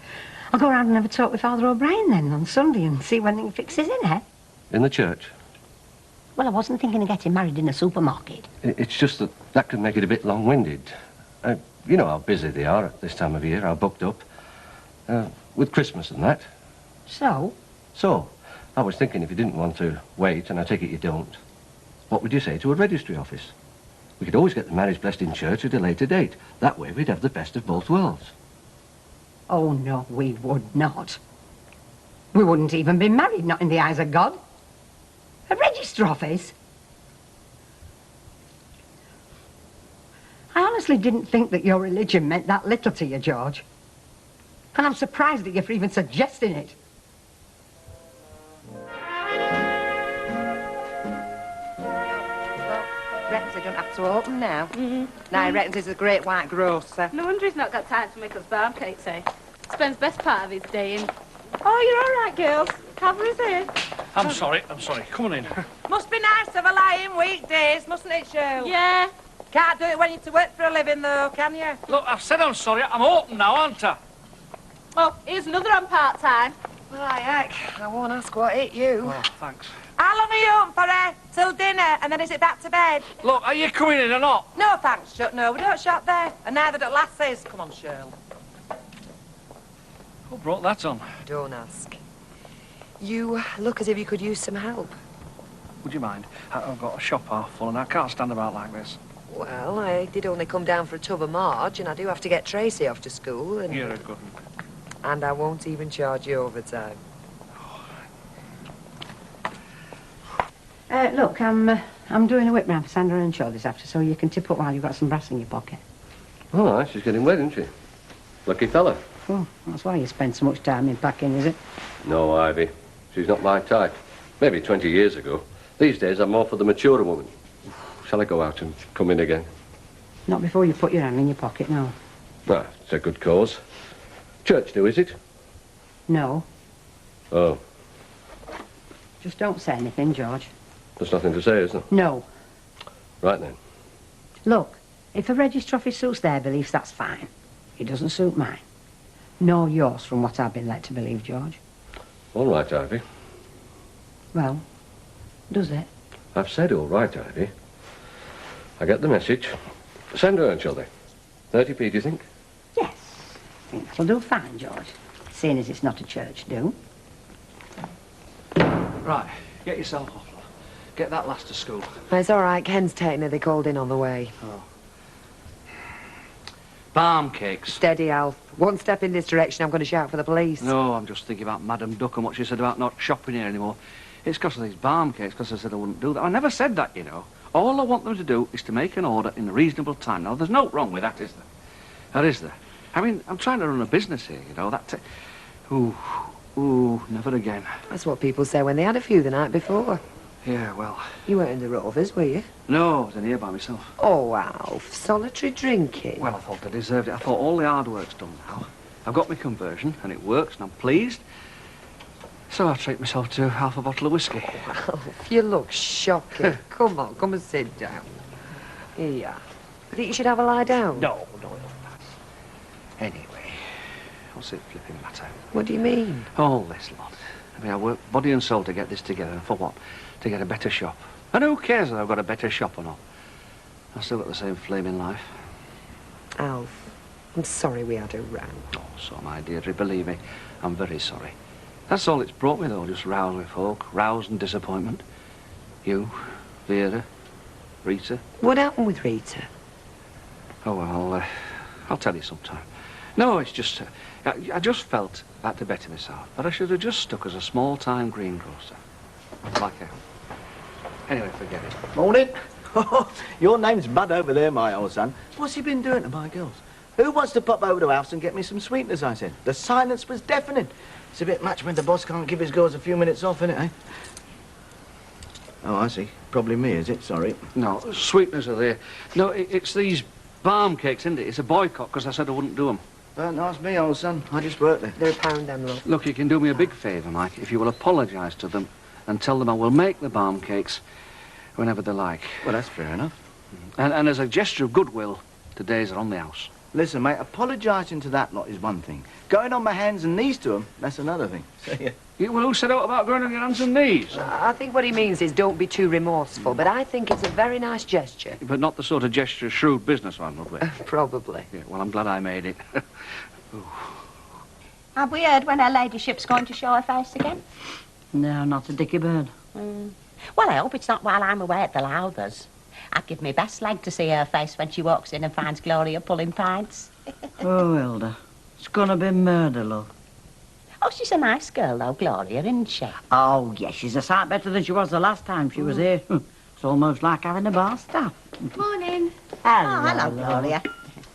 S12: go round and have a talk with Father O'Brien then on Sunday and see when he fixes in, eh?
S18: In the church?
S12: Well, I wasn't thinking of getting married in a supermarket.
S18: It's just that could make it a bit long-winded. You know how busy they are at this time of year, how booked up. With Christmas and that.
S12: So?
S18: So, I was thinking if you didn't want to wait, and I take it you don't, what would you say to a registry office? We could always get the marriage blessed in church at a later date. That way we'd have the best of both worlds.
S12: Oh, no, we would not. We wouldn't even be married, not in the eyes of God. A register office? I honestly didn't think that your religion meant that little to you, George. And I'm surprised at you for even suggesting it.
S13: Reckons they don't have to open now. Now he reckons he's a great white grocer.
S5: No wonder he's not got time to make us barm cakes, eh? Spends best part of his day in...
S13: Oh, you're all right, girls. Cavalry's here.
S10: I'm sorry. Come on in.
S13: Must be nice of a lie-in weekdays, mustn't it, Cheryl?
S5: Yeah.
S13: Can't do it when you're to work for a living, though, can you?
S10: Look, I've said I'm sorry. I'm open now, aren't I?
S5: Oh, here's another on part-time.
S13: Why, heck, I won't ask what hit you.
S10: Oh, thanks.
S13: How long are you open for, Till dinner, and then is it back to bed?
S10: Look, are you coming in or not?
S13: No, thanks, Chuck. No, we don't shop there. And neither do lasses. Come on, Cheryl.
S10: Who brought that on?
S13: Don't ask. You look as if you could use some help.
S10: Would you mind? I've got a shop half full and I can't stand about like this.
S13: Well, I did only come down for a tub of Marge, and I do have to get Tracy off to school, and...
S10: You're a good one.
S13: And I won't even charge you overtime.
S12: Look, I'm doing a whip round for Sandra and Shaw this after, so you can tip up while you've got some brass in your pocket.
S18: Oh, she's getting wet, isn't she? Lucky fella.
S12: Oh, that's why you spend so much time in packing, is it?
S18: No, Ivy. She's not my type. Maybe 20 years ago. These days, I'm more for the mature woman. Shall I go out and come in again?
S12: Not before you put your hand in your pocket, no.
S18: Ah, it's a good cause. Church do, is it?
S12: No.
S18: Oh,
S12: Just don't say anything, George.
S18: there's nothing to say, is there?
S12: No.
S18: Right then.
S12: Look, if a registrar office suits their beliefs, that's fine. It doesn't suit mine. Nor yours, from what I've been led to believe, George.
S18: All right, Ivy.
S12: Well, does it?
S18: I've said all right, Ivy. I get the message. Send her in, shall they? 30p, do you think?
S12: Yes. I think that'll do fine, George. Seeing as it's not a church, do.
S10: Right, get yourself off. Get that lass to school.
S13: It's all right. Ken's taking her. They called in on the way.
S10: Oh. Barm cakes.
S13: Steady, Alf. One step in this direction, I'm going to shout for the police.
S10: No, I'm just thinking about Madam Duck and what she said about not shopping here anymore. It's because of these barm cakes, because I said I wouldn't do that. I never said that, you know. All I want them to do is to make an order in a reasonable time. Now, there's no wrong with that, is there? Or is there? I mean, I'm trying to run a business here, you know. Ooh, never again.
S13: That's what people say when they had a few the night before.
S10: Yeah, well...
S13: You weren't in the Rovers, were you?
S10: No, I was in here by myself.
S13: Oh, Alf. Solitary drinking.
S10: Well, I thought I deserved it. I thought all the hard work's done now. I've got my conversion, and it works, and I'm pleased. So I treat myself to half a bottle of whiskey.
S13: Alf, you look shocking. Come on, come and sit down. Here you are. I think you should have a lie down.
S10: No. Anyway, what's it flipping matter?
S13: What do you mean?
S10: All this lot. I mean, I work body and soul to get this together, and for what? To get a better shop. And who cares if I've got a better shop or not? I've still got the same flaming life.
S13: Alf, I'm sorry we had a row.
S10: Oh, so am I, Deirdre. Believe me, I'm very sorry. That's all it's brought me, though, just rows with folk, rows and disappointment. You, Vera, Rita.
S13: What happened with Rita?
S10: Oh, well, I'll tell you sometime. No, it's just... I just felt I had to better myself, but I should have just stuck as a small-time greengrocer. Like a... Anyway, forget it.
S9: Morning. Your name's Bud over there, my old son. What's he been doing to my girls? Who wants to pop over to the house and get me some sweeteners, I said. The silence was deafening. It's a bit much when the boss can't give his girls a few minutes off, innit, eh? Oh, I see. Probably me, is it? Sorry.
S10: No, sweeteners are there. No, it's these barm cakes, isn't it? It's a boycott, because I said I wouldn't do them.
S9: Don't ask me, old son. I just work there.
S13: They're a pound, them, look.
S10: Look, you can do me a big favour, Mike, if you will apologise to them and tell them I will make the barm cakes whenever they like.
S9: Well, that's fair enough.
S10: And as a gesture of goodwill, today's are on the house.
S9: Listen, mate, apologising to that lot is one thing. Going on my hands and knees to them, that's another thing.
S10: Well, who said out about going on your hands and knees?
S13: I think what he means is don't be too remorseful, but I think it's a very nice gesture.
S10: But not the sort of gesture a shrewd businessman would be.
S13: Probably.
S10: Yeah, well, I'm glad I made it.
S23: Have we heard when her ladyship's going to show her face again?
S2: No, not a dicky bird.
S23: Well, I hope it's not while I'm away at the Lowthers. I'd give me best leg to see her face when she walks in and finds Gloria pulling pints.
S2: Oh, Hilda, it's gonna be murder, love.
S23: Oh, she's a nice girl, though, Gloria, isn't she?
S2: Oh, yes, she's a sight better than she was the last time she was here. It's almost like having a bar staff.
S23: Morning.
S2: Hello,
S23: Gloria.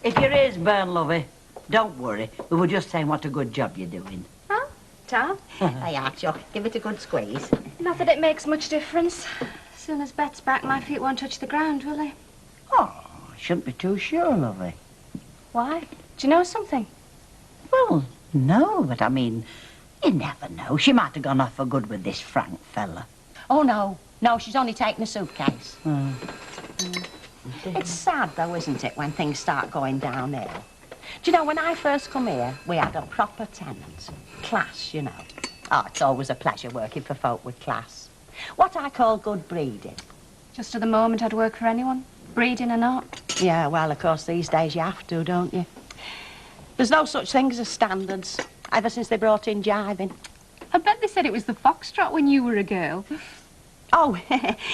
S2: If your ears burn, lovey, don't worry. We were just saying what a good job you're doing.
S23: Oh, Tom? They are, Chuck. Give it a good squeeze.
S6: Not that it makes much difference. As soon as Bet's back, my feet won't touch the ground, will they?
S2: Oh, I shouldn't be too sure, lovey.
S6: Why? Do you know something?
S2: Well, no, but I mean, you never know. She might have gone off for good with this Frank fella.
S23: Oh, no. No, she's only taken a suitcase.
S2: Oh.
S23: It's sad, though, isn't it, when things start going downhill? Do you know, when I first come here, we had a proper tenant. Class, you know. Oh, it's always a pleasure working for folk with class. What I call good breeding.
S6: Just at the moment I'd work for anyone, breeding or not.
S23: Yeah, well, of course, these days you have to, don't you? There's no such things as standards, ever since they brought in jiving.
S5: I bet they said it was the foxtrot when you were a girl.
S23: Oh,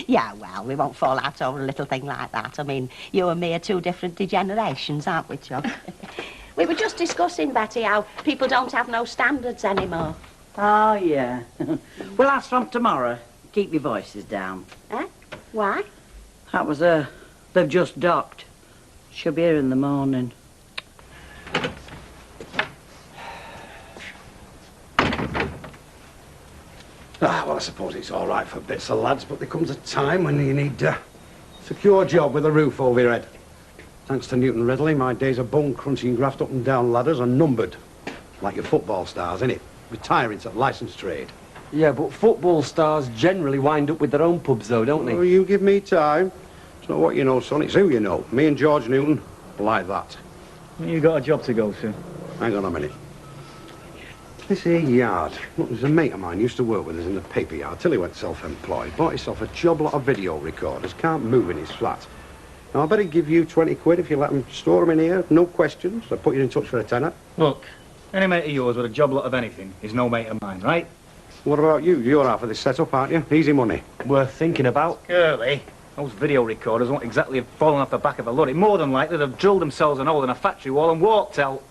S23: yeah, well, we won't fall out over a little thing like that. I mean, you and me are two different generations, aren't we, Chuck? We were just discussing, Betty, how people don't have no standards anymore.
S2: Oh, yeah. Well, that's from tomorrow. Keep your voices down.
S23: Eh? Why?
S2: That was her. They've just docked. She'll be here in the morning.
S1: suppose it's all right for bits of lads, but there comes a time when you need a secure job with a roof over your head. Thanks to Newton Ridley, my days of bone-crunching graft up and down ladders are numbered. Like your football stars, innit? Retiring to licensed trade.
S8: Yeah, but football stars generally wind up with their own pubs, though, don't they?
S1: Oh, you give me time. It's not what you know, son, it's who you know. Me and George Newton, like that.
S4: You got a job to go to.
S1: Hang on a minute. This here yard. Look, there's a mate of mine used to work with us in the paper yard till he went self-employed. Bought himself a job lot of video recorders. Can't move in his flat. Now, I better give you 20 quid if you let them store them in here. No questions. I'll put you in touch for a tenner.
S4: Look, any mate of yours with a job lot of anything is no mate of mine, right?
S1: What about you? You're half of this setup, aren't you? Easy money.
S8: Worth thinking about.
S4: Curly, those video recorders won't exactly have fallen off the back of a lorry. More than likely, they've drilled themselves an hole in a factory wall and walked out.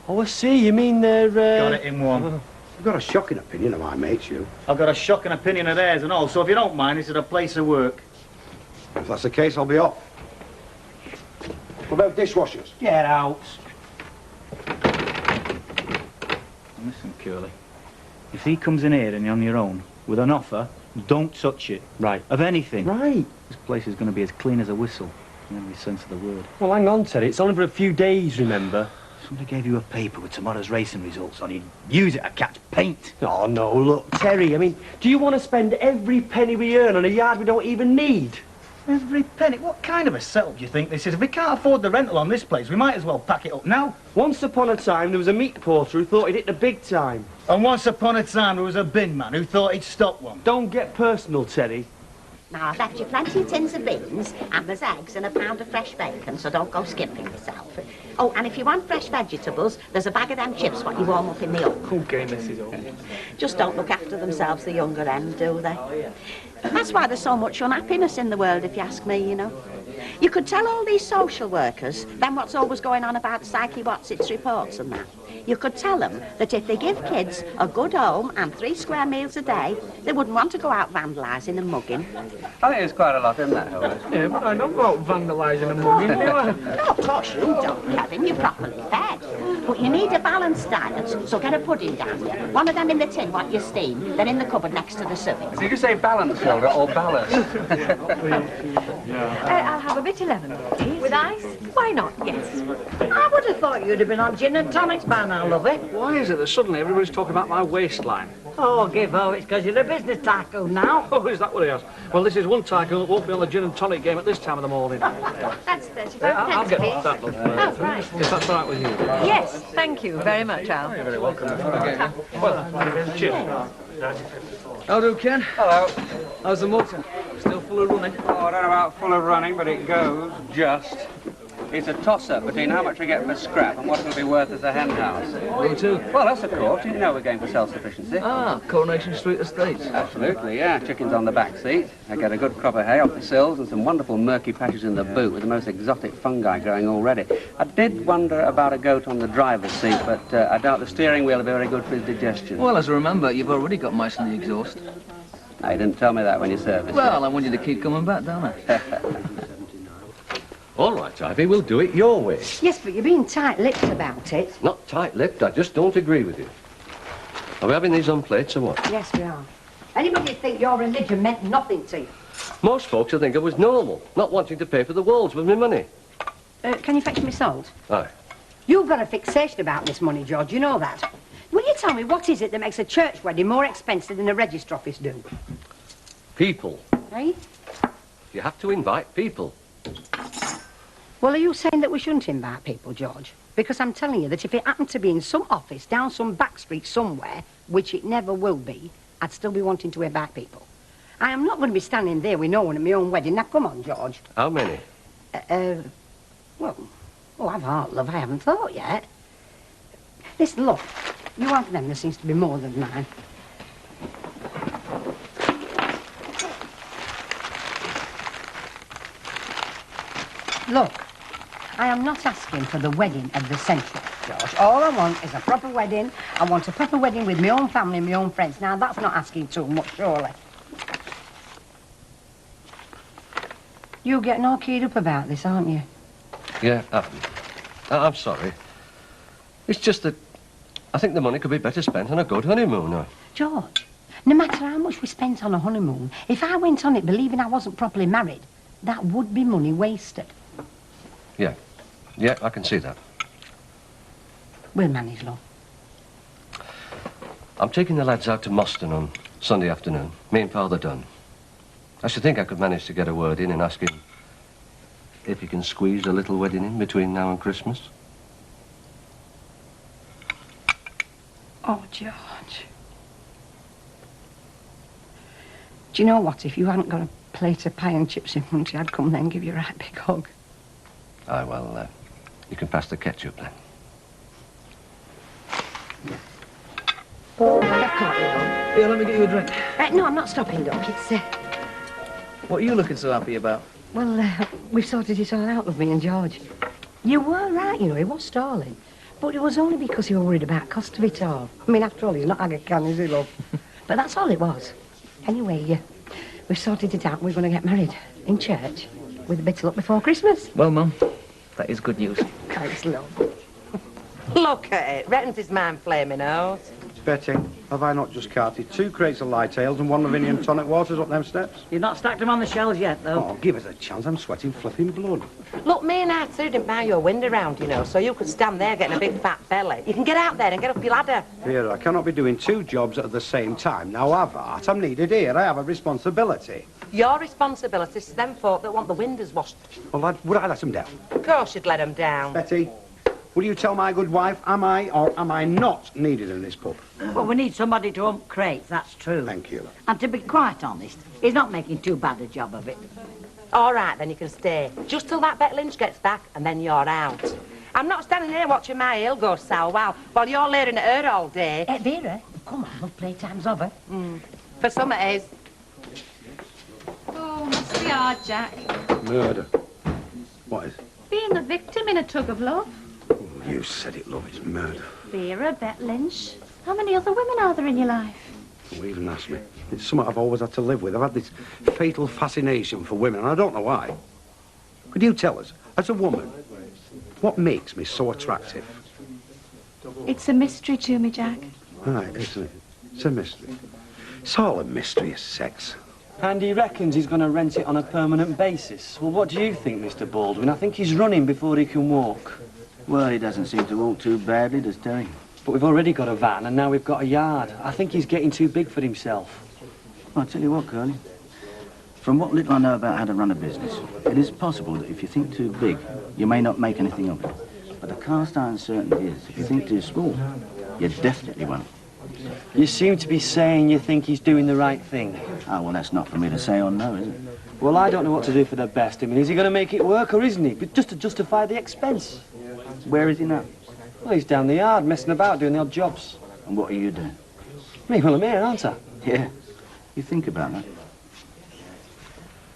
S8: Oh, I see. You mean they're...
S4: Got it in one.
S1: You've got a shocking opinion of my mates, you.
S4: I've got a shocking opinion of theirs and all, so if you don't mind, it's at a place of work.
S1: If that's the case, I'll be off. What about dishwashers?
S4: Get out. Listen, Curly. If he comes in here and you're on your own with an offer, don't touch it.
S8: Right.
S4: Of anything.
S8: Right.
S4: This place is going to be as clean as a whistle, in every sense of the word.
S8: Well, hang on, Teddy. It's only for a few days, remember?
S4: Somebody gave you a paper with tomorrow's racing results on. You'd use it to catch paint.
S8: Oh, no, look, Terry, I mean, do you want to spend every penny we earn on a yard we don't even need?
S4: Every penny? What kind of a setup do you think this is? If we can't afford the rental on this place, we might as well pack it up now.
S8: Once upon a time, there was a meat porter who thought he'd hit the big time.
S4: And once upon a time, there was a bin man who thought he'd stop one.
S8: Don't get personal, Teddy.
S23: Now, I've left you plenty of tins of beans, and there's eggs and a pound of fresh bacon, so don't go skimping yourself. Oh, and if you want fresh vegetables, there's a bag of them chips what you warm up in the oven.
S4: Okay, Mrs. O.
S23: Just don't look after themselves, the younger end, do they? That's why there's so much unhappiness in the world, if you ask me, you know. You could tell all these social workers, then what's always going on about Psyche What's-Its reports and that. You could tell them that if they give kids a good home and 3 square meals a day, they wouldn't want to go out vandalising and mugging.
S16: I think there's quite a lot in that, Howard.
S10: Yeah, but I don't go out vandalising and mugging, do I?
S23: No, of course you don't, Kevin. You're properly fed. But you need a balanced diet, so get a pudding down here. One of them in the tin, what you steam, then in the cupboard next to the suet.
S16: Did you say balance, Hilda, or ballast?
S7: I'll have a bit of lemon, please. With ice? Why not? Yes. I would have thought you'd have been on gin and tonics by now, love it.
S10: Why is it that suddenly everybody's talking about my waistline?
S7: Oh, give up. It's because you're a business tycoon now.
S10: Oh, is that what it is? Well, this is one tycoon that won't be on the gin and tonic game at this time of the morning.
S7: That's 35
S10: I'll get
S7: please.
S10: that, love.
S7: Oh, right.
S10: If that's all right with you.
S7: Yes, thank you very much, Al.
S10: You're very welcome. Well, cheers.
S19: How do, Ken?
S16: Hello.
S19: How's the motor? Still full of running?
S16: Oh, I don't know about full of running, but it goes, just. It's a toss-up between how much we get for scrap and what it'll be worth as a hen house.
S19: Me too.
S16: Well, that's a course. You know we're going for self-sufficiency.
S19: Ah, Coronation Street Estates.
S16: Absolutely, yeah. Chickens on the back seat. I get a good crop of hay off the sills and some wonderful murky patches in the boot with the most exotic fungi growing already. I did wonder about a goat on the driver's seat, but I doubt the steering wheel will be very good for his digestion.
S19: Well, as I remember, you've already got mice in the exhaust.
S16: No, you didn't tell me that when you serviced
S19: Well, I want you to keep coming back, don't I?
S18: All right, Ivy, we'll do it your way.
S12: Yes, but you're being tight-lipped about it.
S18: Not tight-lipped, I just don't agree with you. Are we having these on plates or what?
S12: Yes, we are. Anybody think your religion meant nothing to you?
S18: Most folks would think it was normal, not wanting to pay for the walls with my money.
S12: Can you fetch me salt?
S18: Aye.
S12: You've got a fixation about this money, George, you know that. Will you tell me what is it that makes a church wedding more expensive than a register office do?
S18: People.
S12: Eh?
S18: You have to invite people.
S12: Well, are you saying that we shouldn't invite people, George? Because I'm telling you that if it happened to be in some office down some back street somewhere, which it never will be, I'd still be wanting to invite people. I am not going to be standing there with no one at my own wedding. Now, come on, George.
S18: How many?
S12: Well, I've heart, love. I haven't thought yet. Listen, look, you have them. There seems to be more than mine. Look, I am not asking for the wedding of the century, George. All I want is a proper wedding. I want a proper wedding with my own family and my own friends. Now, that's not asking too much, surely. You're getting all keyed up about this, aren't you?
S18: Yeah, I'm sorry. It's just that I think the money could be better spent on a good honeymoon.
S12: George, No matter how much we spent on a honeymoon, if I went on it believing I wasn't properly married, that would be money wasted.
S18: Yeah. Yeah, I can see that.
S12: We'll manage, love.
S18: I'm taking the lads out to Moston on Sunday afternoon. Me and Father Dunn. I should think I could manage to get a word in and ask him if he can squeeze a little wedding in between now and Christmas.
S12: Oh, George. Do you know what? If you hadn't got a plate of pie and chips in front of you, I'd come there and give you a right big hug.
S18: Aye, well, you can pass the ketchup then.
S19: Here, let me get you a drink.
S12: No, I'm not stopping, Doc. It's,
S19: What are you looking so happy about?
S12: well, we've sorted it all out with me and George. You were right, you know, he was stalling. But it was only because you were worried about cost of it all. I mean, after all, he's not Aga Khan, is he, love? But that's all it was. Anyway, we've sorted it out. We're going to get married in church with a bit of luck before Christmas.
S19: Well, Mum, that is good news.
S12: Thanks, love.
S7: Look at it. Reckons his man flaming out.
S1: Betty, have I not just carted 2 crates of light ales and 1 Lavinian tonic waters up them steps?
S11: You've not stacked them on the shelves yet, though.
S1: Oh, give us a chance. I'm sweating flipping blood.
S7: Look, me and Arthur didn't buy you a window round, you know, so you could stand there getting a big fat belly. You can get out there and get up your ladder.
S1: Here, I cannot be doing 2 jobs at the same time. Now, have art. I'm needed here. I have a responsibility.
S7: Your responsibility is to them folk that want the windows washed.
S1: Well, would I let them down?
S7: Of course you'd let them down.
S1: Betty, will you tell my good wife, am I or am I not needed in this pub?
S11: Well, we need somebody to hump crates, that's true.
S1: Thank you.
S11: And to be quite honest, he's not making too bad a job of it.
S7: All right, then you can stay. Just till that Bet Lynch gets back, and then you're out. I'm not standing here watching my ale go sour while you're leering at her all day.
S12: Vera, come on, love, playtime's over.
S7: For some it is.
S5: Oh, must be hard, Jack.
S1: Murder. What is?
S5: Being the victim in a tug of love.
S1: You said it, love. It's murder.
S5: Vera, Bet Lynch. How many other women are there in your life?
S1: Don't even ask me. It's something I've always had to live with. I've had this fatal fascination for women, and I don't know why. Could you tell us, as a woman, what makes me so attractive?
S5: It's a mystery to me, Jack.
S1: Right, isn't it? It's a mystery. It's all a mystery of sex.
S8: And he reckons he's going to rent it on a permanent basis. Well, what do you think, Mr. Baldwin? I think he's running before he can walk.
S10: Well, he doesn't seem to walk too badly, does he?
S8: But we've already got a van, and now we've got a yard. I think he's getting too big for himself.
S10: Well, I'll tell you what, Curly. From what little I know about how to run a business, it is possible that if you think too big, you may not make anything of it. But the cast iron certainty is, if you think too small, you definitely won't.
S8: You seem to be saying you think he's doing the right thing.
S10: Oh, well, that's not for me to say or know, is it?
S8: Well, I don't know what to do for the best. I mean, is he going to make it work, or isn't he? But just to justify the expense.
S10: Where is he now?
S8: Well, he's down the yard, messing about, doing the odd jobs.
S10: And what are you doing?
S8: Me, well, I'm here, aren't I?
S10: Yeah. You think about that.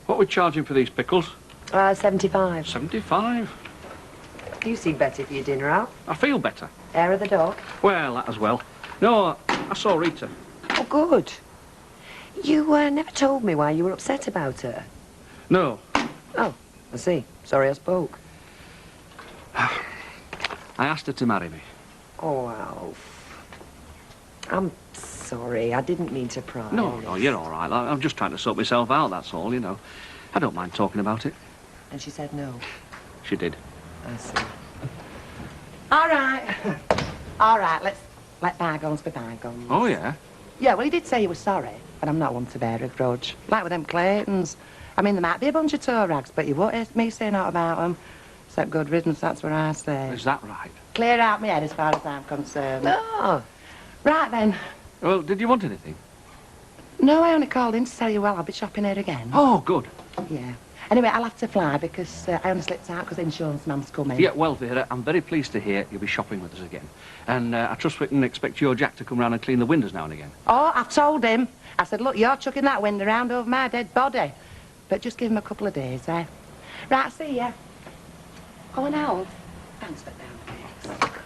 S10: What are we charging for these pickles?
S7: 75.
S10: 75?
S7: You seem better for your dinner out.
S10: I feel better.
S7: Hair of the dog.
S10: Well, that as well. No, I saw Rita.
S7: Oh, good. You never told me why you were upset about her.
S10: No.
S7: Oh, I see. Sorry I spoke.
S10: I asked her to marry me.
S7: Oh, Alf. I'm sorry. I didn't mean to pry.
S10: No, you're all right. I'm just trying to sort myself out, that's all, you know. I don't mind talking about it.
S7: And she said no.
S10: She did.
S7: I see. All right. All right, let's let bygones be bygones.
S10: Oh, yeah?
S7: Yeah, well, he did say he was sorry, but I'm not one to bear a grudge. Like with them Claytons. I mean, there might be a bunch of toe rags, but you won't hear me say naught about them. Except good riddance, that's what I say.
S10: Is that right?
S7: Clear out my head as far as I'm concerned. No. Right, then.
S10: Well, did you want anything?
S7: No, I only called in to tell you, well, I'll be shopping here again.
S10: Oh, good.
S7: Yeah. Anyway, I'll have to fly because I only slipped out because the insurance man's coming.
S10: Yeah, well, Vera, I'm very pleased to hear you'll be shopping with us again. And I trust we can expect your Jack to come round and clean the windows now and again.
S7: Oh, I've told him. I said, look, you're chucking that window round over my dead body. But just give him a couple of days, eh? Right, see ya. Oh, and Alf, thanks for that.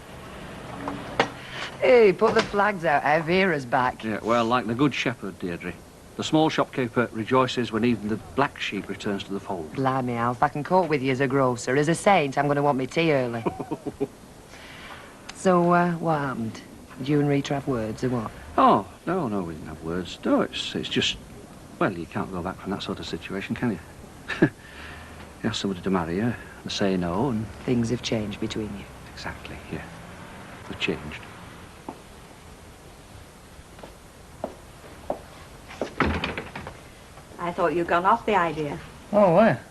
S7: Hey, put the flags out, eh? Vera's back.
S10: Yeah, well, like the Good Shepherd, Deirdre. The small shopkeeper rejoices when even the black sheep returns to the fold.
S7: Blimey, Alf, I can cope with you as a grocer. As a saint, I'm going to want my tea early. So, what happened? Did you and Rita have words, or what?
S10: Oh, no, we didn't have words. No, it's just, well, you can't go back from that sort of situation, can you? You ask somebody to marry you, they say no, and...
S13: Things have changed between you.
S10: Exactly, yeah. They've changed.
S7: I thought you'd gone off the idea.
S19: Oh, where?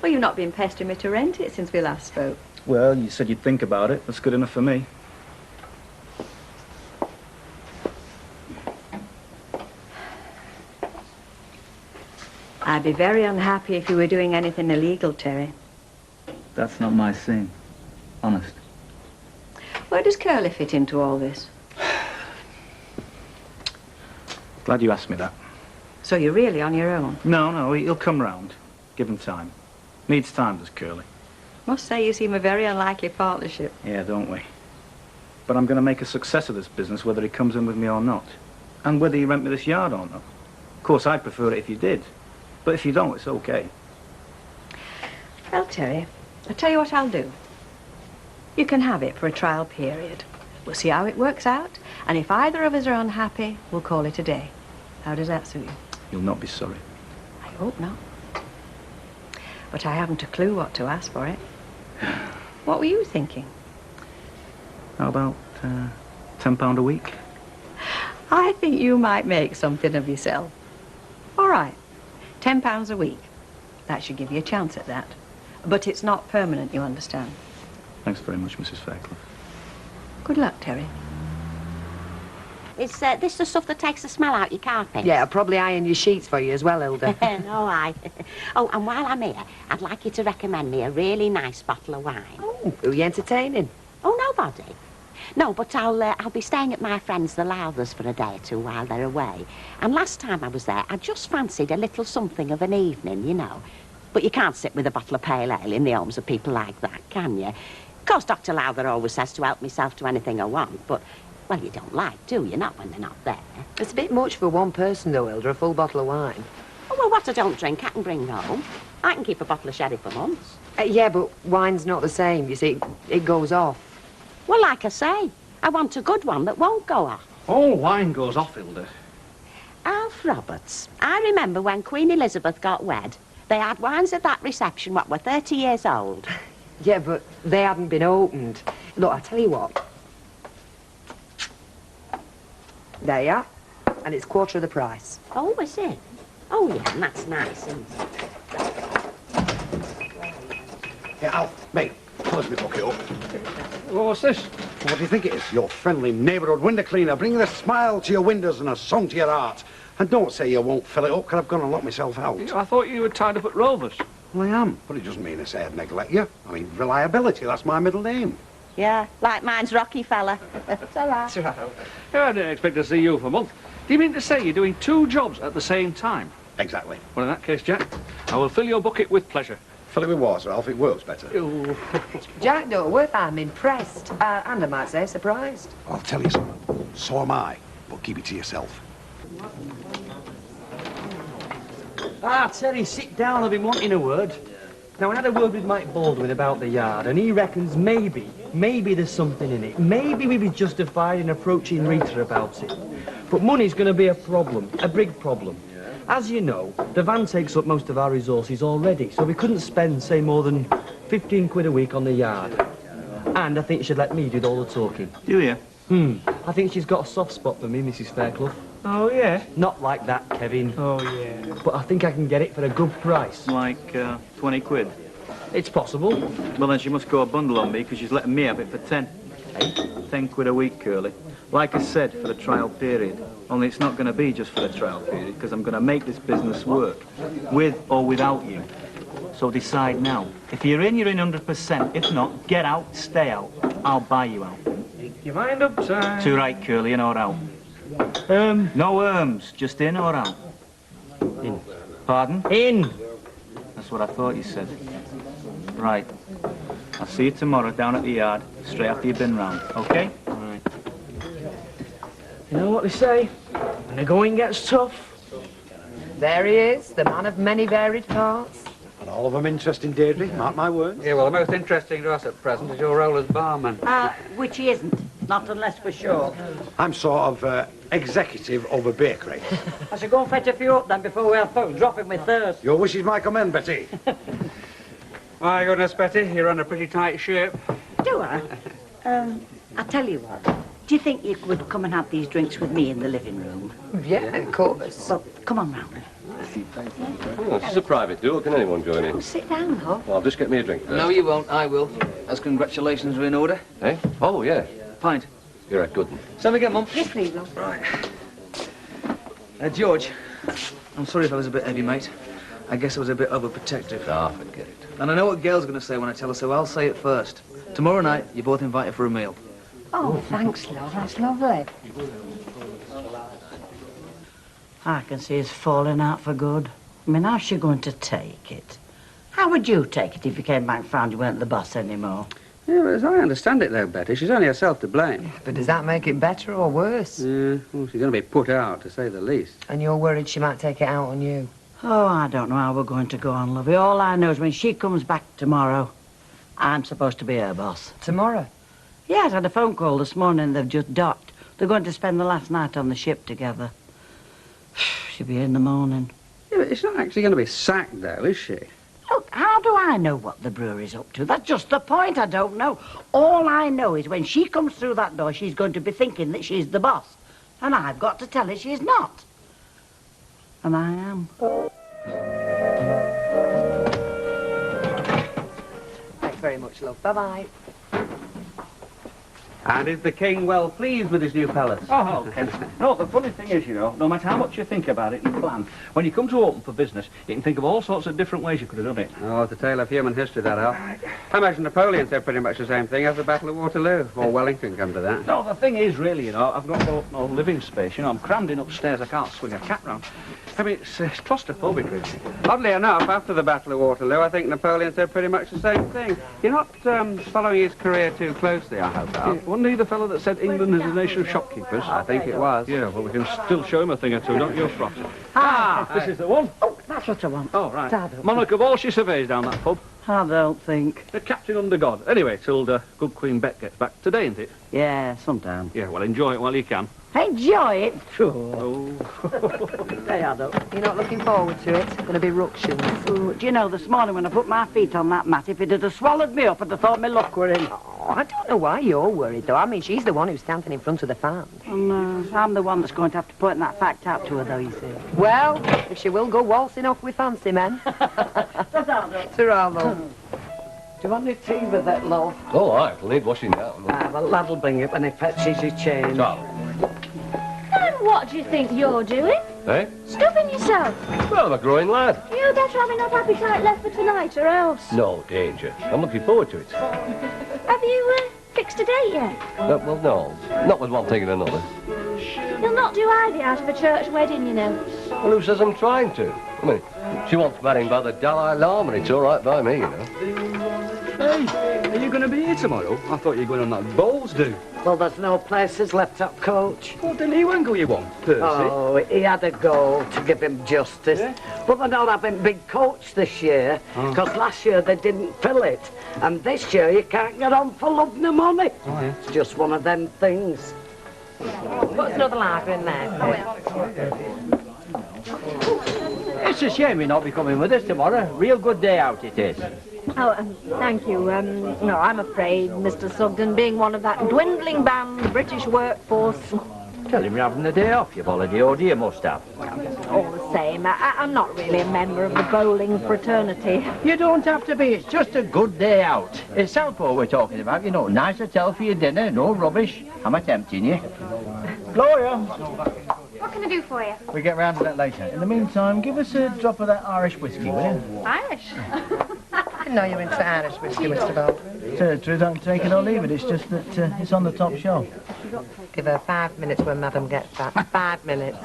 S7: Well, you've not been pestering me to rent it since we last spoke.
S19: Well, you said you'd think about it. That's good enough for me.
S7: I'd be very unhappy if you were doing anything illegal, Terry.
S19: That's not my scene. Honest.
S7: Where does Curly fit into all this?
S19: Glad you asked me that.
S7: So you're really on your own?
S19: No, he'll come round. Give him time. Needs time, does Curly.
S7: Must say you seem a very unlikely partnership.
S19: Yeah, don't we? But I'm going to make a success of this business, whether he comes in with me or not. And whether you rent me this yard or not. Of course, I'd prefer it if you did. But if you don't, it's okay.
S7: Well, Terry, I'll tell you what I'll do. You can have it for a trial period. We'll see how it works out, and if either of us are unhappy, we'll call it a day. How does that suit you?
S19: You'll not be sorry.
S7: I hope not. But I haven't a clue what to ask for it. What were you thinking?
S19: How about £10 a week?
S7: I think you might make something of yourself. All right, £10 a week. That should give you a chance at that. But it's not permanent, you understand.
S19: Thanks very much, Mrs. Fairclough.
S7: Good luck, Terry.
S23: Is this the stuff that takes the smell out your carpet?
S12: Yeah, I'll probably iron your sheets for you as well, Hilda.
S23: No, Oh, and while I'm here, I'd like you to recommend me a really nice bottle of wine.
S12: Oh, who are you entertaining?
S23: Oh, nobody. No, but I'll be staying at my friends the Lowthers for a day or two while they're away. And last time I was there, I just fancied a little something of an evening, you know. But you can't sit with a bottle of pale ale in the homes of people like that, can you? Of course, Dr. Lowther always says to help myself to anything I want, but, well, you don't like, do you? Not when they're not there.
S12: It's a bit much for one person, though, Hilda, a full bottle of wine.
S23: Oh, well, what I don't drink, I can bring home. I can keep a bottle of sherry for months.
S12: Yeah, but wine's not the same. You see, it goes off.
S23: Well, like I say, I want a good one that won't go off.
S10: All wine goes off, Hilda.
S23: Alf Roberts. I remember when Queen Elizabeth got wed, they had wines at that reception what were 30 years old.
S12: Yeah, but they hadn't been opened. Look, I'll tell you what. There you are. And it's quarter of the price.
S23: Oh, is it? Oh, yeah, and that's nice, isn't it?
S1: Yeah, Alf, mate, close me bucket up.
S10: Well, what's this?
S1: What do you think it is? Your friendly neighbourhood window cleaner, bringing a smile to your windows and a song to your heart. And don't say you won't fill it up, because I've gone and locked myself out.
S10: I thought you were tied up at Rovers.
S1: Well, I am, but it doesn't mean I say I'd neglect you. I mean, reliability, that's my middle name.
S23: Yeah, like mine's Rocky fella. It's all right.
S10: Yeah, I didn't expect to see you for a month. Do you mean to say you're doing 2 jobs at the same time?
S1: Exactly.
S10: Well, in that case, Jack, I will fill your bucket with pleasure.
S1: Fill it with water, Alf, it works better.
S12: Jack, don't work, I'm impressed. And I might say surprised.
S1: I'll tell you something. So am I, but keep it to yourself.
S8: Ah, Terry, sit down. I've been wanting a word. Now, I had a word with Mike Baldwin about the yard, and he reckons maybe there's something in it. Maybe we'd be justified in approaching Rita about it. But money's going to be a problem, a big problem. As you know, the van takes up most of our resources already, so we couldn't spend, say, more than 15 quid a week on the yard. And I think she'd let me do all the talking.
S19: Do you?
S8: I think she's got a soft spot for me, Mrs. Fairclough.
S19: Oh, yeah?
S8: Not like that, Kevin.
S19: Oh, yeah.
S8: But I think I can get it for a good price.
S19: Like 20 quid?
S8: It's possible.
S19: Well, then she must go a bundle on me, because she's letting me have it for 10. 10 quid a week, Curly. Like I said, for the trial period. Only it's not going to be just for the trial period, because I'm going to make this business work, with or without you. So decide now. If you're in 100%. If not, get out, stay out. I'll buy you out.
S8: Make your mind up, son.
S19: Too right, Curly, in or out? No just in or out?
S8: In.
S19: Pardon?
S8: In.
S19: That's what I thought you said. Right. I'll see you tomorrow down at the yard, straight after you've been round, okay?
S8: Right. You know what they say? When the going gets tough.
S12: There he is, the man of many varied parts.
S1: And all of them interesting, Deirdre, mark my words.
S16: Yeah, well, the most interesting to us at present is your role as barman.
S23: Which he isn't.
S11: Not unless we're sure.
S1: I'm sort of executive of a bakery.
S11: I should go and fetch a few up then before we have folks dropping with thirst.
S1: Your wish is my command, Betty.
S16: My goodness, Betty, you're on a pretty tight ship.
S2: Do I? I'll tell you what. Do you think you would come and have these drinks with me in the living room?
S12: Yeah, of course.
S2: Well, come on round.
S18: Oh, this is a private duel. Can anyone join in?
S2: Sit down, love.
S18: Well, I'll just get me a drink first.
S19: No, you won't. I will. As congratulations are in order.
S18: Eh? Oh, yeah.
S19: Pint.
S18: You're a good one.
S19: So we get, Mum.
S2: Yes, please, love.
S19: Right. George, I'm sorry if I was a bit heavy, mate. I guess I was a bit overprotective.
S18: Ah, forget it.
S19: And I know what Gail's going to say when I tell her, so I'll say it first. Tomorrow night, you're both invited for a meal.
S12: Oh, thanks, love. That's lovely.
S2: I can see it's falling out for good. I mean, how's she going to take it? How would you take it if you came back and found you weren't the boss anymore?
S16: Yeah, but as I understand it, though, Betty, she's only herself to blame.
S12: But does that make it better or worse?
S16: Yeah, well, she's going to be put out, to say the least.
S12: And you're worried she might take it out on you?
S2: Oh, I don't know how we're going to go on, lovey. All I know is when she comes back tomorrow, I'm supposed to be her boss.
S12: Tomorrow?
S2: Yes, I had a phone call this morning. They've just docked. They're going to spend the last night on the ship together. She'll be here in the morning.
S16: Yeah, but it's not actually going to be sacked, though, is she?
S2: Look, how do I know what the brewery's up to? That's just the point. I don't know. All I know is when she comes through that door, she's going to be thinking that she's the boss. And I've got to tell her she's not. And I am.
S12: Thanks very much, love. Bye-bye.
S16: And is the king well pleased with his new palace?
S10: Oh, okay. No, the funny thing is, you know, no matter how much you think about it and plan, when you come to open for business, you can think of all sorts of different ways you could have done it.
S16: Oh, it's a tale of human history, that, Al. I imagine Napoleon said pretty much the same thing after the Battle of Waterloo. Or Wellington, come to that.
S10: No, the thing is, really, you know, I've got no living space. You know, I'm crammed in upstairs. I can't swing a cat round. I mean, it's claustrophobic, really.
S16: Oddly enough, after the Battle of Waterloo, I think Napoleon said pretty much the same thing. You're not following his career too closely, I hope, Al.
S10: Wasn't he the fellow that said England is a nation of shopkeepers?
S16: I think it was.
S10: Yeah, well, we can still show him a thing or two, don't you, Frost? This is the one.
S2: Oh, that's what I want.
S10: Oh, right.
S2: Dad.
S10: Monarch of all she surveys down that pub.
S2: I don't think.
S10: The captain under God. Anyway, till good Queen Bet gets back. Today, isn't it?
S2: Yeah, sometime.
S10: Yeah, well, enjoy it while you can.
S2: Enjoy it?
S10: Oh.
S2: Hey, Addo.
S12: You're not looking forward to it? Going to be ructions.
S2: Ooh, do you know, this morning when I put my feet on that mat, if it had swallowed me up, I'd have thought my luck were in.
S12: Oh, I don't know why you're worried, though. I mean, she's the one who's standing in front of the farm.
S2: And I'm the one that's going to have to point that fact out to her, though, you see.
S12: Well, if she will go waltzing off with fancy men. Ta-ra, love.
S11: Do you want any tea with that, love?
S18: All right, it'll need washing down.
S11: Well, Lad'll bring it when he fetches his change.
S18: Charlie.
S22: And what do you think you're doing?
S18: Eh?
S22: Stuffing yourself.
S18: Well, I'm a growing lad.
S22: You better have enough appetite left for tonight or else.
S18: No danger. I'm looking forward to it.
S22: Have you fixed a date yet?
S18: Well, no. Not with one thing and another.
S22: You'll not do Ivy out of a church wedding, you know.
S18: Well, who says I'm trying to? I mean, she wants marrying by the Dalai Lama, and it's all right by me, you know.
S10: Hey, are you going to be here tomorrow? I thought you were going on that bowls do.
S11: Well, there's no places left up, Coach.
S10: Oh, didn't he want to go, you want, Percy?
S11: Oh, he had a go to give him justice.
S10: Yeah?
S11: But they're not having big coach this year, because last year they didn't fill it. And this year you can't get on for love nor money.
S10: Oh, yeah.
S11: It's just one of them things.
S12: Put another lager in there.
S11: It's a shame you're not be coming with us tomorrow. Real good day out it is.
S6: Oh, thank you. No, I'm afraid, Mr. Sugden, being one of that dwindling band, the British workforce,
S11: Tell him you're having a day off, you've holiday order, you must have.
S6: all the same, I'm not really a member of the bowling fraternity.
S11: You don't have to be, it's just a good day out. It's Southport we're talking about, you know, nice hotel for your dinner, no rubbish. I'm not tempting you. Gloria!
S22: What can I do for you?
S19: We get round to that later. In the meantime, give us a drop of that Irish whiskey, will you?
S22: Irish?
S12: I know you're into Irish whiskey, Mr. Bolt.
S19: Tell the truth, don't take it or leave it. It's just that it's on the top shelf.
S12: Give her 5 minutes when Madam gets back. 5 minutes.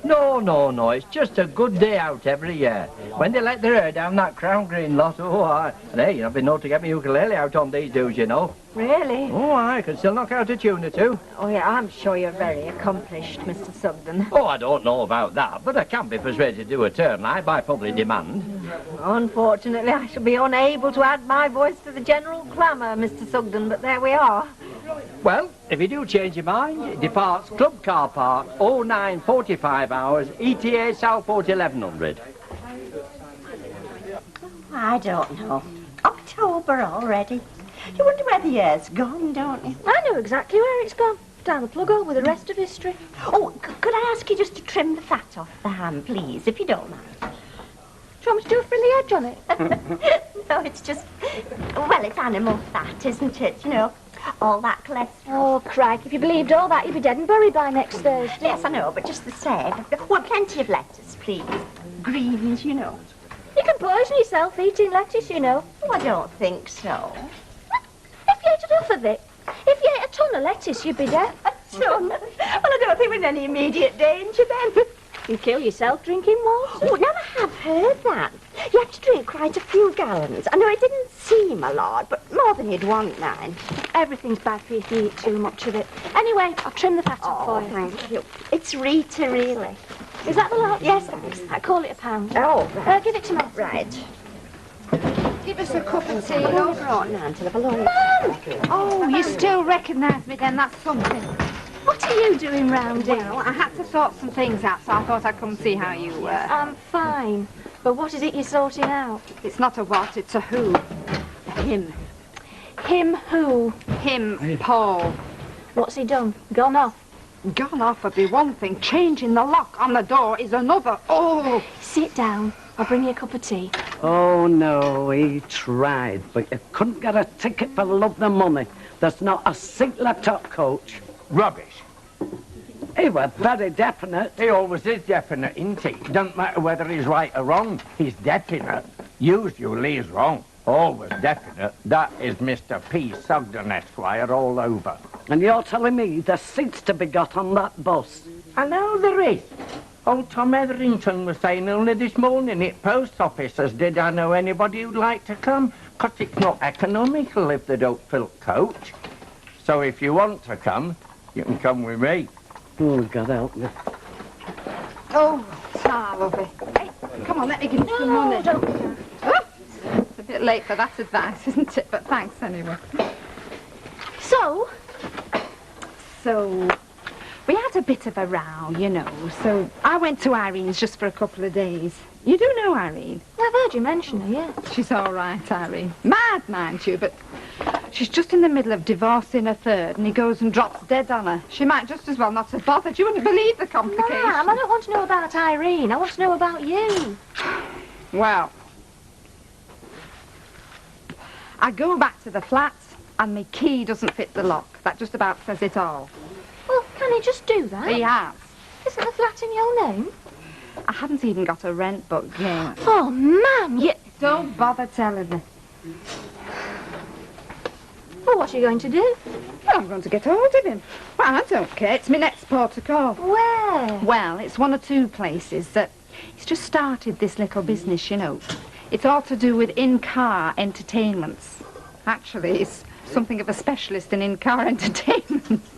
S11: No, it's just a good day out every year. When they let their hair down that Crown Green lot, oh, aye. And hey, I've been known to get my ukulele out on these dudes, you know.
S6: Really?
S11: Oh, I can still knock out a tune or two.
S6: Oh, yeah, I'm sure you're very accomplished, Mr. Sugden.
S11: Oh, I don't know about that, but I can be persuaded to do a turn like by public demand.
S6: Unfortunately, I shall be unable to add my voice to the general clamour, Mr. Sugden, but there we are.
S11: Well, if you do change your mind, it departs Club Car Park, 09:45 hours, ETA Southport 1100.
S23: I don't know. October already. You wonder where the year's gone, don't you?
S22: I know exactly where it's gone. Down the plug hole with the rest of history.
S23: Oh, could I ask you just to trim the fat off the ham, please, if you don't mind?
S22: Do you want me to do a frilly edge on it?
S23: No, it's just... Well, it's animal fat, isn't it? You know, all that cholesterol.
S22: Oh, crike, if you believed all that, you'd be dead and buried by next Thursday.
S23: Yes, I know, but just the same. Well, plenty of lettuce, please. Greens, you know.
S22: You can poison yourself eating lettuce, you know.
S23: Oh, I don't think so.
S22: If you ate enough of it, if you ate a ton of lettuce, you'd be dead.
S23: A ton? Well, I don't think we're in any immediate danger then.
S22: You kill yourself drinking water.
S23: Oh, now I have heard that. You have to drink quite a few gallons. I know it didn't seem a lot, but more than you'd want, man.
S22: Everything's bad for you if you eat too much of it. Anyway, I'll trim the fat off for you.
S23: Thank you. It's Rita, really.
S22: Is that the lot?
S23: Yes, thanks.
S22: I call it £1.
S23: Oh, right.
S22: Give it to me.
S23: Right.
S22: Give us a cup of tea.
S23: Oh, brought Nan to have a long...
S22: Oh, you still recognise me then, that's something. What are you doing round here?
S3: Well, I had to sort some things out, so I thought I'd come see how you were.
S22: I'm fine. But what is it you're sorting out?
S3: It's not a what, it's a who. Him.
S22: Him who?
S3: Him, Paul.
S22: What's he done? Gone off?
S3: Gone off would be one thing. Changing the lock on the door is another. Oh!
S22: Sit down. I'll bring you a cup of tea.
S15: Oh, no, he tried, but you couldn't get a ticket for love nor money. There's not a single top coach.
S11: Rubbish.
S15: He was very definite.
S11: He always is definite, isn't he? Doesn't matter whether he's right or wrong. He's definite. Usually he's wrong. Always definite. That is Mr. P. Sugden, Esquire, all over.
S15: And you're telling me there's seats to be got on that bus?
S11: I know there is. Old Tom Etherington was saying only this morning at post office as did I know anybody who'd like to come, 'cause it's not economical if they don't fill coach. So if you want to come, you can come with me.
S15: Oh, God help me.
S3: Oh, ta, lovey. Hey, come on, let me give you some money.
S22: Don't.
S3: Oh, it's a bit late for that advice, isn't it? But thanks anyway.
S22: So,
S3: we had a bit of a row, you know, so I went to Irene's just for a couple of days. You do know Irene?
S22: I've heard you mention her, yeah.
S3: She's all right, Irene. Mad, mind you, but she's just in the middle of divorcing her third, and he goes and drops dead on her. She might just as well not have bothered. You wouldn't believe the complications.
S22: Ma'am, I don't want to know about Irene. I want to know about you.
S3: Well, I go back to the flat, and my key doesn't fit the lock. That just about says it all.
S22: Well, can he just do that?
S3: He has.
S22: Isn't the flat in your name?
S3: I haven't even got a rent book yet.
S22: Oh, ma'am, you...
S3: Don't bother telling me.
S22: Well, what are you going to do?
S3: Well, I'm going to get hold of him. Well, I don't care. It's my next port of call.
S22: Where?
S3: Well, it's one or two places that... He's just started this little business, you know. It's all to do with in-car entertainments. Actually, he's something of a specialist in in-car entertainments.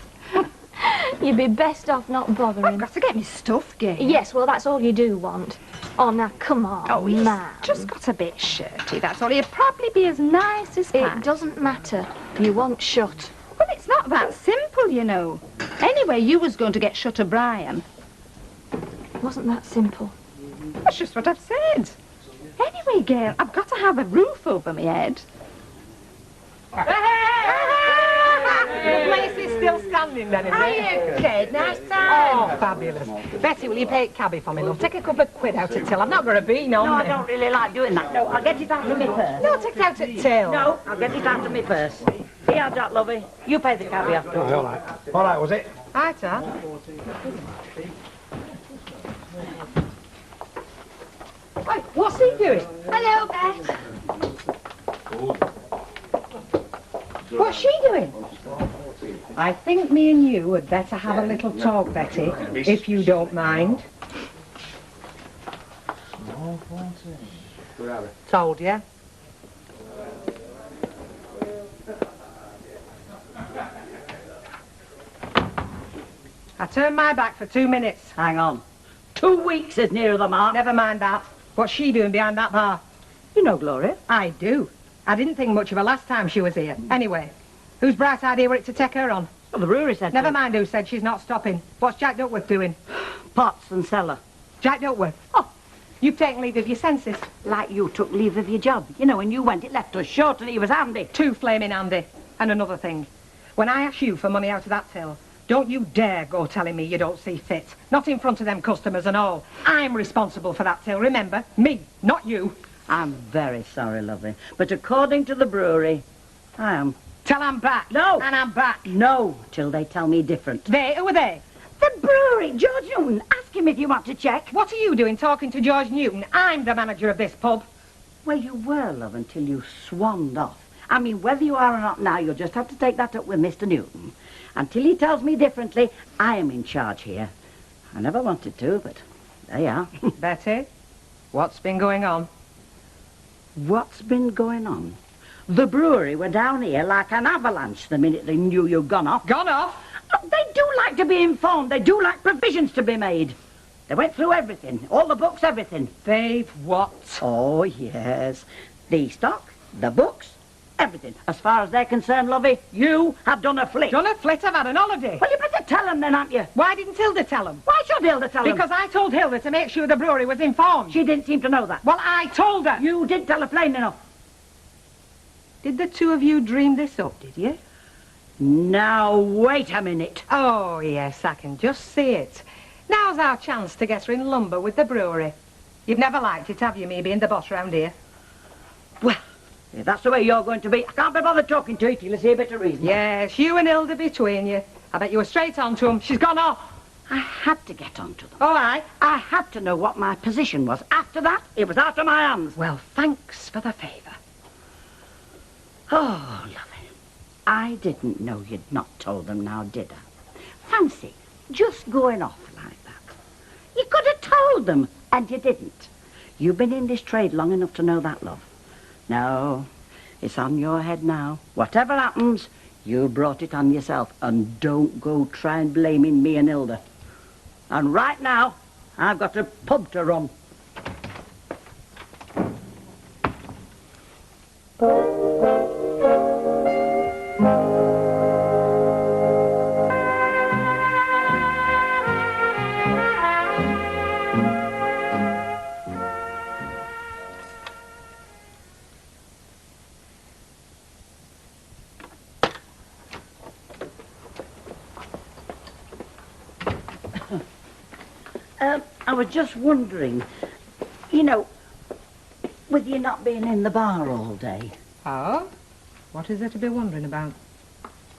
S22: You'd be best off not bothering.
S3: I've got to get me stuff, Gay.
S22: Yes, well, that's all you do want. Oh, now, come on,
S3: Oh, he's
S22: ma'am.
S3: just got a bit shirty, that's all. He'd probably be as nice as Pat.
S22: It doesn't matter. You want shut.
S3: Well, it's not that simple, you know. Anyway, you was going to get shut of Brian.
S22: It wasn't that simple.
S3: That's just what I've said. Anyway, Gail, I've got to have a roof over my head.
S7: The place is still standing then, isn't it? Kid, nice time. Oh, fabulous. Betty, will you pay cabby for me, love? Take a couple of quid out of till. I've not got a bean on
S2: No,
S7: me.
S2: I don't really like doing that. No, I'll get it out of my purse.
S7: No, take it out at till.
S2: No, I'll get it out of my purse. Here, Jack, lovey. You pay the cabby after.
S1: All right. All right, was it?
S7: Hi, Tom. Wait, what's he doing?
S22: Hello, Beth.
S7: What's she doing? I think me and you had better have a little talk, Betty, if you don't mind. Told you. I turned my back for 2 minutes.
S2: Hang on. 2 weeks is nearer the mark.
S7: Never mind that. What's she doing behind that bar?
S2: You know Gloria.
S7: I do. I didn't think much of her last time she was here. Anyway,
S13: Whose bright idea were it to take her on?
S2: Well, the brewery said
S13: Never
S2: to.
S13: mind who said she's not stopping. What's Jack Duckworth doing?
S2: Pots and cellar.
S13: Jack Duckworth? Oh, you've taken leave of your senses.
S2: Like you took leave of your job. You know, when you went, it left us short and he was handy.
S13: Too flaming handy. And another thing. When I ask you for money out of that till, don't you dare go telling me you don't see fit. Not in front of them customers and all. I'm responsible for that till, remember? Me, not you.
S2: I'm very sorry, lovey. But according to the brewery, I am.
S13: Till I'm back.
S2: No.
S13: And I'm back.
S2: No, till they tell me different.
S13: They? Who are they?
S2: The brewery, George Newton. Ask him if you want to check.
S13: What are you doing talking to George Newton? I'm the manager of this pub.
S2: Well, you were, love, until you swanned off. I mean, whether you are or not now, you'll just have to take that up with Mr. Newton. Until he tells me differently, I am in charge here. I never wanted to, but there you are.
S13: Betty, what's been going on?
S2: What's been going on? The brewery were down here like an avalanche the minute they knew you'd gone off.
S13: Gone off?
S2: Look, they do like to be informed. They do like provisions to be made. They went through everything, all the books, everything.
S13: They've what?
S2: Oh, yes. The stock, the books, everything. As far as they're concerned, lovey, you have done a flit.
S13: Done a flit? I've had an holiday.
S2: Well, you better tell them then, haven't you?
S13: Why didn't Hilda tell them?
S2: Why should Hilda tell them?
S13: Because I told Hilda to make sure the brewery was informed.
S2: She didn't seem to know that.
S13: Well, I told her.
S2: You did tell her plain enough.
S13: Did the two of you dream this up, did you?
S2: Now, wait a minute.
S13: Oh, yes, I can just see it. Now's our chance to get her in lumber with the brewery. You've never liked it, have you, me being the boss round here?
S2: Well, if that's the way you're going to be, I can't be bothered talking to you till you see a bit of reason.
S13: Yes, you and Hilda between you. I bet you were straight on to them. She's gone off.
S2: I had to get on to them.
S13: All right.
S2: I had to know what my position was. After that, it was out of my hands.
S13: Well, thanks for the favour.
S2: Oh, lovely. I didn't know you'd not told them now, did I? Fancy just going off like that. You could have told them, and you didn't. You've been in this trade long enough to know that, love. No, it's on your head now. Whatever happens, you brought it on yourself. And don't go trying blaming me and Hilda. And right now, I've got a pub to run. I was just wondering, you know, with you not being in the bar all day.
S13: Oh? What is there to be wondering about?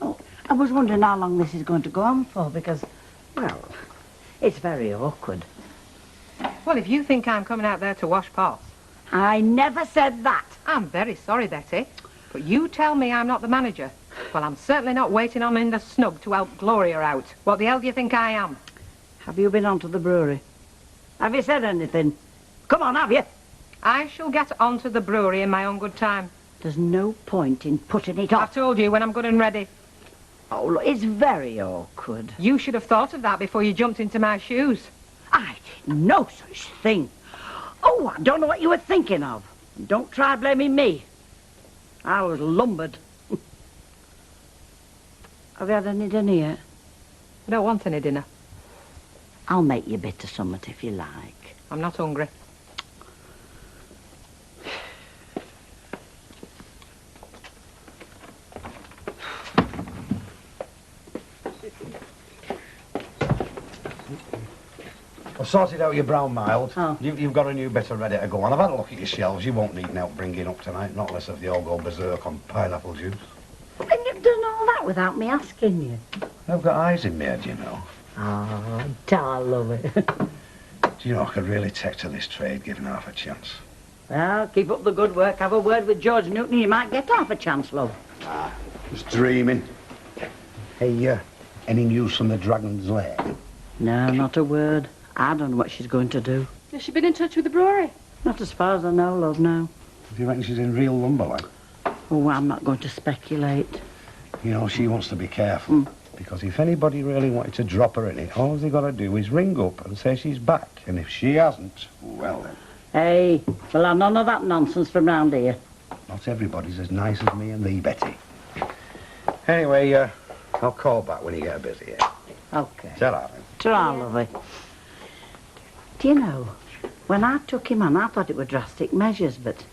S2: Oh, I was wondering how long this is going to go on for, because, well, it's very awkward.
S13: Well, if you think I'm coming out there to wash pots...
S2: I never said that.
S13: I'm very sorry, Betty, but you tell me I'm not the manager. Well, I'm certainly not waiting on in the snug to help Gloria out. What the hell do you think I am?
S2: Have you been on to the brewery? Have you said anything? Come on, have you?
S13: I shall get onto the brewery in my own good time.
S2: There's no point in putting it off.
S13: I've told you when I'm good and ready.
S2: Oh, look, it's very awkward.
S13: You should have thought of that before you jumped into my shoes.
S2: I did no such thing. Oh, I don't know what you were thinking of. Don't try blaming me. I was lumbered. Have you had any dinner yet?
S13: I don't want any dinner.
S2: I'll make you a bit of something if you like.
S13: I'm not hungry.
S1: I've sorted out your brown mild.
S2: Oh.
S1: You've got a new bit ready to go on. I've had a look at your shelves. You won't need any help bringing up tonight, not unless if they all go berserk on pineapple juice.
S2: And you've done all that without me asking you.
S1: I've got eyes in me, do you know?
S2: Oh, I love it.
S1: Do you know, I could really take to this trade, given half a chance.
S2: Well, keep up the good work. Have a word with George Newton. You might get half a chance, love.
S1: Ah, just dreaming. Hey, any news from the Dragon's Lair?
S2: No, not a word. I don't know what she's going to do.
S22: Has she been in touch with the brewery?
S2: Not as far as I know, love, no.
S1: Do you reckon she's in real lumber, like?
S2: Oh, I'm not going to speculate.
S1: You know, she wants to be careful. Because if anybody really wanted to drop her in it, all they got to do is ring up and say she's back. And if she hasn't, well then.
S2: Hey, well, I'm none of that nonsense from round here.
S1: Not everybody's as nice as me and thee, Betty. Anyway, I'll call back when you get a bit here.
S2: Okay.
S1: Ta-ra then.
S2: Ta-ra, lovey. Do you know, when I took him on, I thought it were drastic measures, but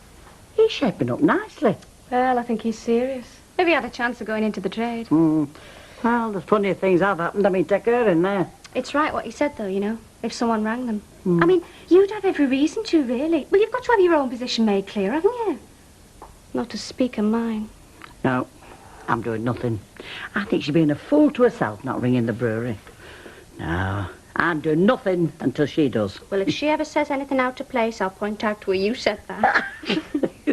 S2: he's shaping up nicely.
S6: Well, I think he's serious. Maybe he had a chance of going into the trade.
S2: Well, there's plenty of things have happened. I mean, take her in there.
S6: It's right what he said, though, you know, if someone rang them. I mean, you'd have every reason to, really. Well, you've got to have your own position made clear, haven't you? Not to speak of mine.
S2: No, I'm doing nothing. I think she's being a fool to herself not ringing the brewery. No, I'm doing nothing until she does.
S6: Well, if she ever says anything out of place, I'll point out to her you said that.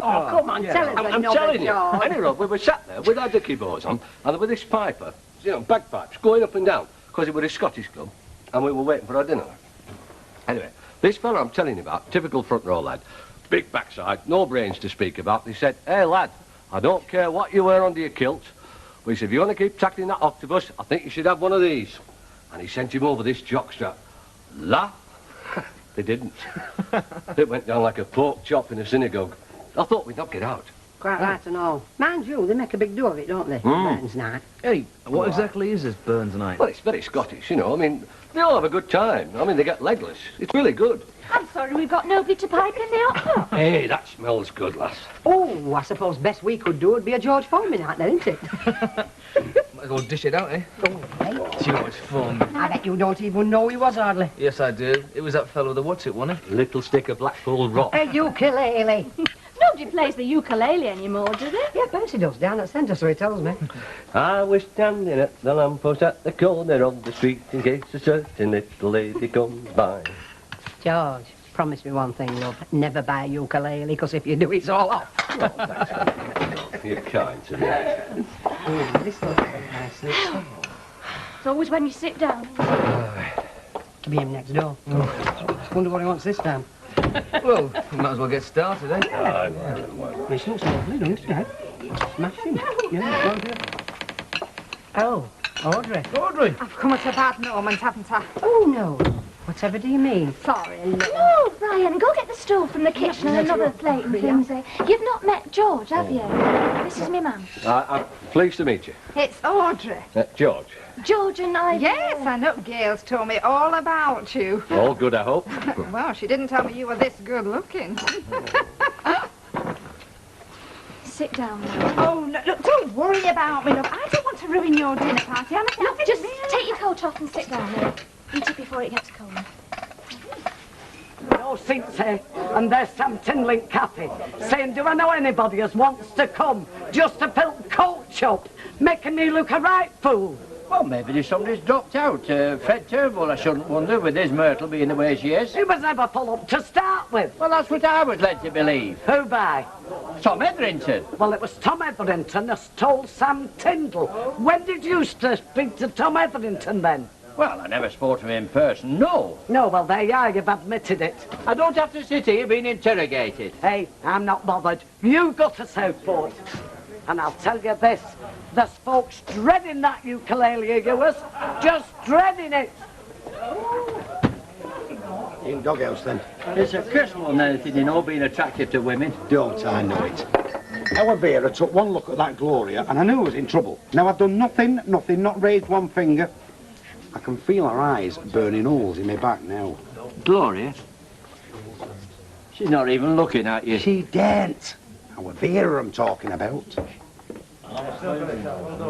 S2: Oh, come on, tell us
S18: I'm telling you. Anyway, we were sat there with our dicky boards on, and there was this piper, you know, bagpipes, going up and down, because it was a Scottish club, and we were waiting for our dinner. Anyway, this fella I'm telling you about, typical front row lad, big backside, no brains to speak about, he said, "Hey, lad, I don't care what you wear under your kilt, but he said, if you want to keep tackling that octopus, I think you should have one of these." And he sent him over this jockstrap. Laugh? They didn't. It went down like a pork chop in a synagogue. I thought we'd knock it out.
S12: Quite right and all. Mind you, they make a big do of it, don't they? Burns night.
S19: Hey, what exactly is this Burns night?
S18: Well, it's very Scottish, you know. I mean, they all have a good time. I mean, they get legless. It's really good.
S22: I'm sorry we've got nobody to pipe in the opera.
S18: Hey, that smells good, lass.
S12: Oh, I suppose best we could do would be a George Foreman night then, isn't it?
S19: Might as well dish it out, eh? Too much fun.
S12: I bet you don't even know he was hardly.
S19: Yes, I do. It was that fellow, the what's it, wasn't it?
S18: Little stick of Blackpool rock.
S12: A ukulele.
S22: Nobody plays the ukulele anymore, do they?
S12: Yeah, Percy does, down at centre, so he tells me.
S18: I was standing at the lamppost at the corner of the street in case a certain little lady comes by.
S12: George, promise me one thing, love. Never buy a ukulele, because if you do, it's all off.
S18: You're kind to me.
S12: This looks nice.
S22: It's always when you sit down.
S12: To be him next door. Wonder what he wants this time.
S19: Well, we might as well get started, eh?
S12: This looks lovely, doesn't it, Dad? Smashing. Yeah, well, yeah. Oh, Audrey.
S19: Audrey!
S3: I've come at a bad moment, haven't I?
S12: Oh, no. Whatever do you mean?
S3: Sorry, look.
S22: No, Brian, go get the stool from the kitchen and another plate and things. You've not met George, have you? This is me man.
S18: I'm pleased to meet you.
S3: It's Audrey.
S18: George.
S22: George and I...
S3: Yes, I know. Gail's told me all about you.
S18: All good, I hope.
S3: Well, she didn't tell me you were this good looking.
S22: Sit down now.
S3: Oh, no, look, don't worry about me, love. I don't want to ruin your dinner party. I'm
S22: Look, just take your coat off and sit down there. Eat it before it gets cold.
S15: No seats here, and there's Sam Tinlink Cafe, saying, do I know anybody as wants to come just to fill coach up, making me look a right fool.
S11: Well, maybe there's somebody's dropped out. Fred Turnbull, I shouldn't wonder, with his Myrtle being the way she is.
S15: He was never full up to start with.
S11: Well, that's what I was led to believe.
S15: Who by?
S11: Tom Etherington.
S15: Well, it was Tom Etherington that told Sam Tyndall. When did you speak to Tom Etherington then?
S11: Well, I never spoke to him in person, no.
S15: No, well, there you are, you've admitted it.
S11: I don't have to sit here being interrogated.
S15: Hey, I'm not bothered. You go to Southport. And I'll tell you this, there's folks dreading that ukulele of yours, just dreading it.
S1: In doghouse, then.
S11: It's a curse more than anything, you know, being attractive to women.
S1: Don't I know it? Our Vera took one look at that Gloria, and I knew I was in trouble. Now, I've done nothing, not raised one finger. I can feel her eyes burning holes in my back now.
S11: Gloria? She's not even looking at you.
S1: She daren't. Our Vera I'm talking about.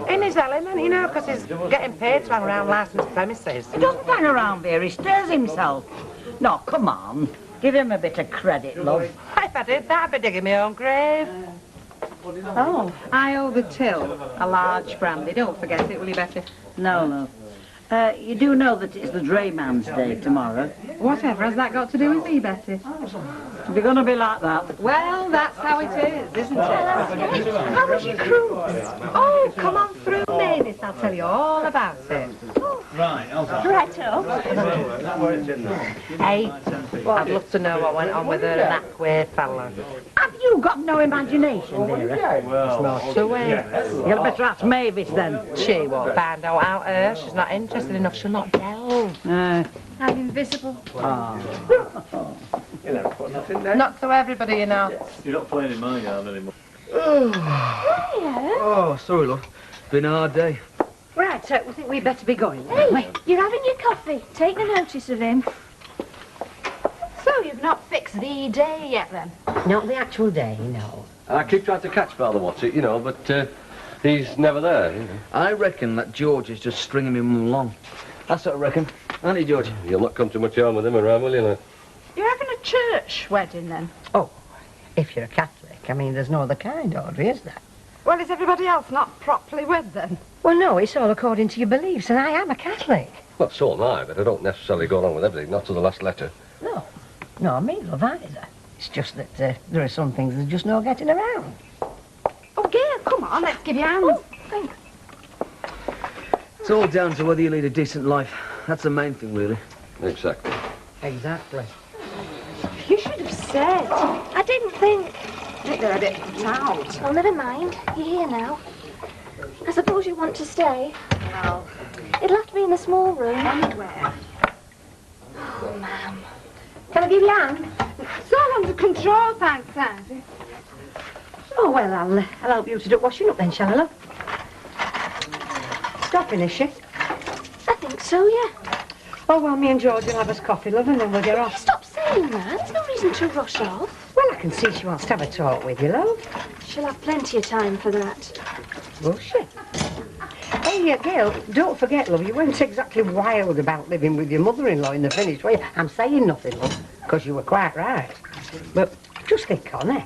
S7: In his element, you know, because he's getting paid to hang around licensed premises.
S2: He doesn't hang around there, he stirs himself. No, come on. Give him a bit of credit, love.
S7: If I did that, I'd be digging my own grave.
S3: Oh, I owe the till. A large brandy. Don't forget it, will you, Betty?
S2: No, love. You do know that it's the drayman's day tomorrow.
S3: Whatever has that got to do with me, Betty?
S2: You're going to be like that.
S3: Well, that's how it is, isn't it?
S22: How was your cruise?
S3: Oh, come on through, Mavis. I'll tell you all about it.
S10: Right,
S22: Righto.
S7: Hey, I'd love to know what went on with her and that queer fella.
S2: Have you got no imagination, Vera?
S7: There's more to it.
S2: You'll better ask Mavis, then.
S7: She won't find out her. She's not interested enough. She'll not delve.
S22: I'm invisible.
S7: Not to everybody, you know.
S10: You're not playing in my yard anymore.
S19: Oh, sorry, love.
S8: Been a hard day.
S12: Right, we think we'd better be going.
S22: Hey, you're having your coffee. Take no notice of him. So you've not fixed the day yet, then?
S12: Not the actual day, no.
S18: I keep trying to catch Father What's-it, you know, but he's never there, you know.
S19: I reckon that George is just stringing him along. That's what I reckon. Aren't you, George?
S18: You'll not come too much harm with him around, will you, lad?
S22: You're having a church wedding, then?
S12: Oh, if you're a Catholic. I mean, there's no other kind, Audrey, is there?
S3: Well, is everybody else not properly wed, then?
S12: Well, no, it's all according to your beliefs, and I am a Catholic.
S18: Well, so am I, but I don't necessarily go along with everything, not to the last letter.
S12: No, me, love, either. It's just that there are some things there's just no getting around.
S3: Oh, Gail, come on, let's give you hands.
S22: Oh, thanks.
S19: It's all down to whether you lead a decent life. That's the main thing, really.
S18: Exactly.
S12: Exactly.
S3: You should have said.
S22: I didn't think.
S3: I think they're a bit loud.
S22: Well, never mind. You're here now. I suppose you want to stay.
S3: Well,
S22: It'll have to be in the small room.
S3: anywhere.
S22: Oh, ma'am.
S3: Can I give you a hand? It's all under control, thanks, Auntie.
S12: Oh, well, I'll help you to do washing up then, shall I, love? Stopping, is she?
S22: I think so, yeah.
S12: Oh, well, me and George will have us coffee, love, and then we'll get off.
S22: Stop saying that. There's no reason to rush off.
S12: Well, I can see she wants to have a talk with you, love.
S22: She'll have plenty of time for that.
S12: Will she? Hey, Gail, don't forget, love, you weren't exactly wild about living with your mother-in-law in the finished way. I'm saying nothing, love, because you were quite right. But just think on it.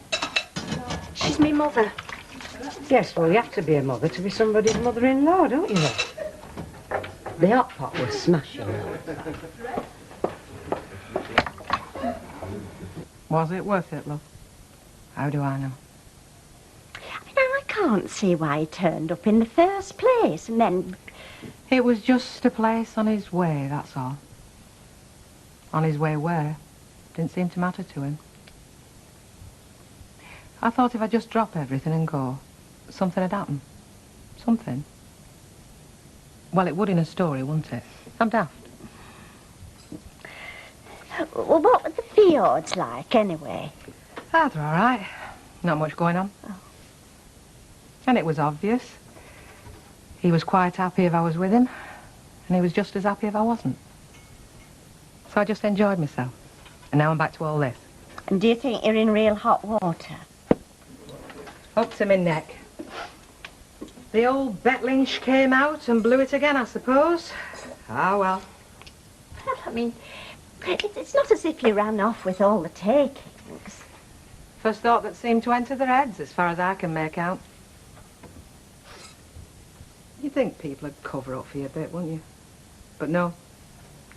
S22: She's me mother.
S12: Yes, well, you have to be a mother to be somebody's mother-in-law, don't you, love? The hot pot was smashing, love.
S13: Was it worth it, love? How do I know?
S6: I can't see why he turned up in the first place, and then...
S13: It was just a place on his way, that's all. On his way where? Didn't seem to matter to him. I thought if I just drop everything and go, something had happened. Something. Well, it would in a story, wouldn't it? I'm daft.
S6: Well, what were the fjords like, anyway?
S13: Ah, they're all right. Not much going on.
S6: Oh.
S13: And it was obvious. He was quite happy if I was with him, and he was just as happy if I wasn't. So I just enjoyed myself. And now I'm back to all this.
S6: And do you think you're in real hot water?
S13: Up to my neck. The old Betlinch came out and blew it again, I suppose. Ah, well.
S6: Well, I mean, it's not as if you ran off with all the takings.
S13: First thought that seemed to enter their heads, as far as I can make out. You'd think people would cover up for you a bit, wouldn't you? But no.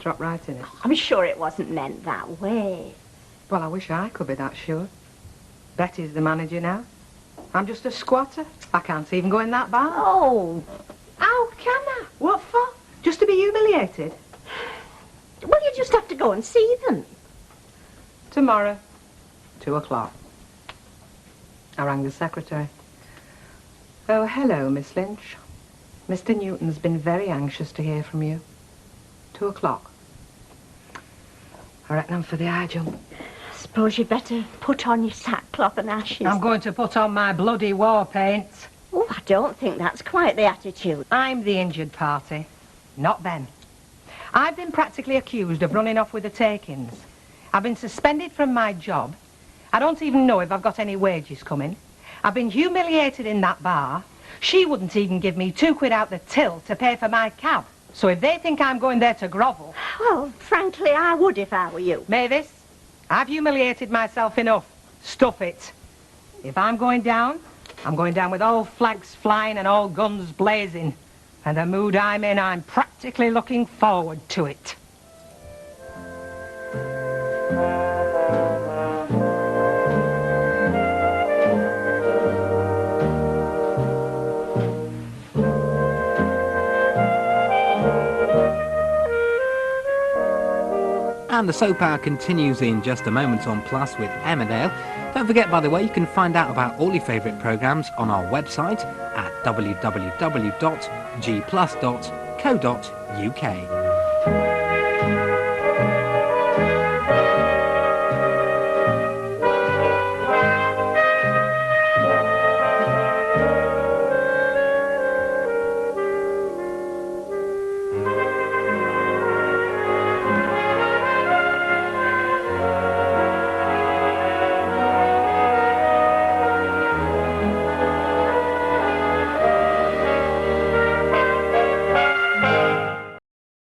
S13: Drop right in it.
S6: I'm sure it wasn't meant that way.
S13: Well, I wish I could be that sure. Betty's the manager now. I'm just a squatter. I can't even go in that bar.
S6: Oh.
S13: How can I? What for? Just to be humiliated?
S6: Well, you just have to go and see them.
S13: Tomorrow, 2 o'clock. I rang the secretary. Oh, hello, Miss Lynch. Mr. Newton's been very anxious to hear from you. 2 o'clock. I reckon I'm for the high jump.
S6: Suppose you'd better put on your sackcloth and ashes.
S13: I'm going to put on my bloody war paint.
S6: Oh, I don't think that's quite the attitude.
S13: I'm the injured party, not them. I've been practically accused of running off with the takings. I've been suspended from my job. I don't even know if I've got any wages coming. I've been humiliated in that bar. She wouldn't even give me £2 out the till to pay for my cab. So if they think I'm going there to grovel...
S6: Well, frankly, I would if I were you.
S13: Mavis, I've humiliated myself enough. Stuff it. If I'm going down, I'm going down with all flags flying and all guns blazing. And the mood I'm in, I'm practically looking forward to it.
S17: And the soap hour continues in just a moment on Plus with Emmerdale. Don't forget, by the way, you can find out about all your favourite programmes on our website at www.gplus.co.uk.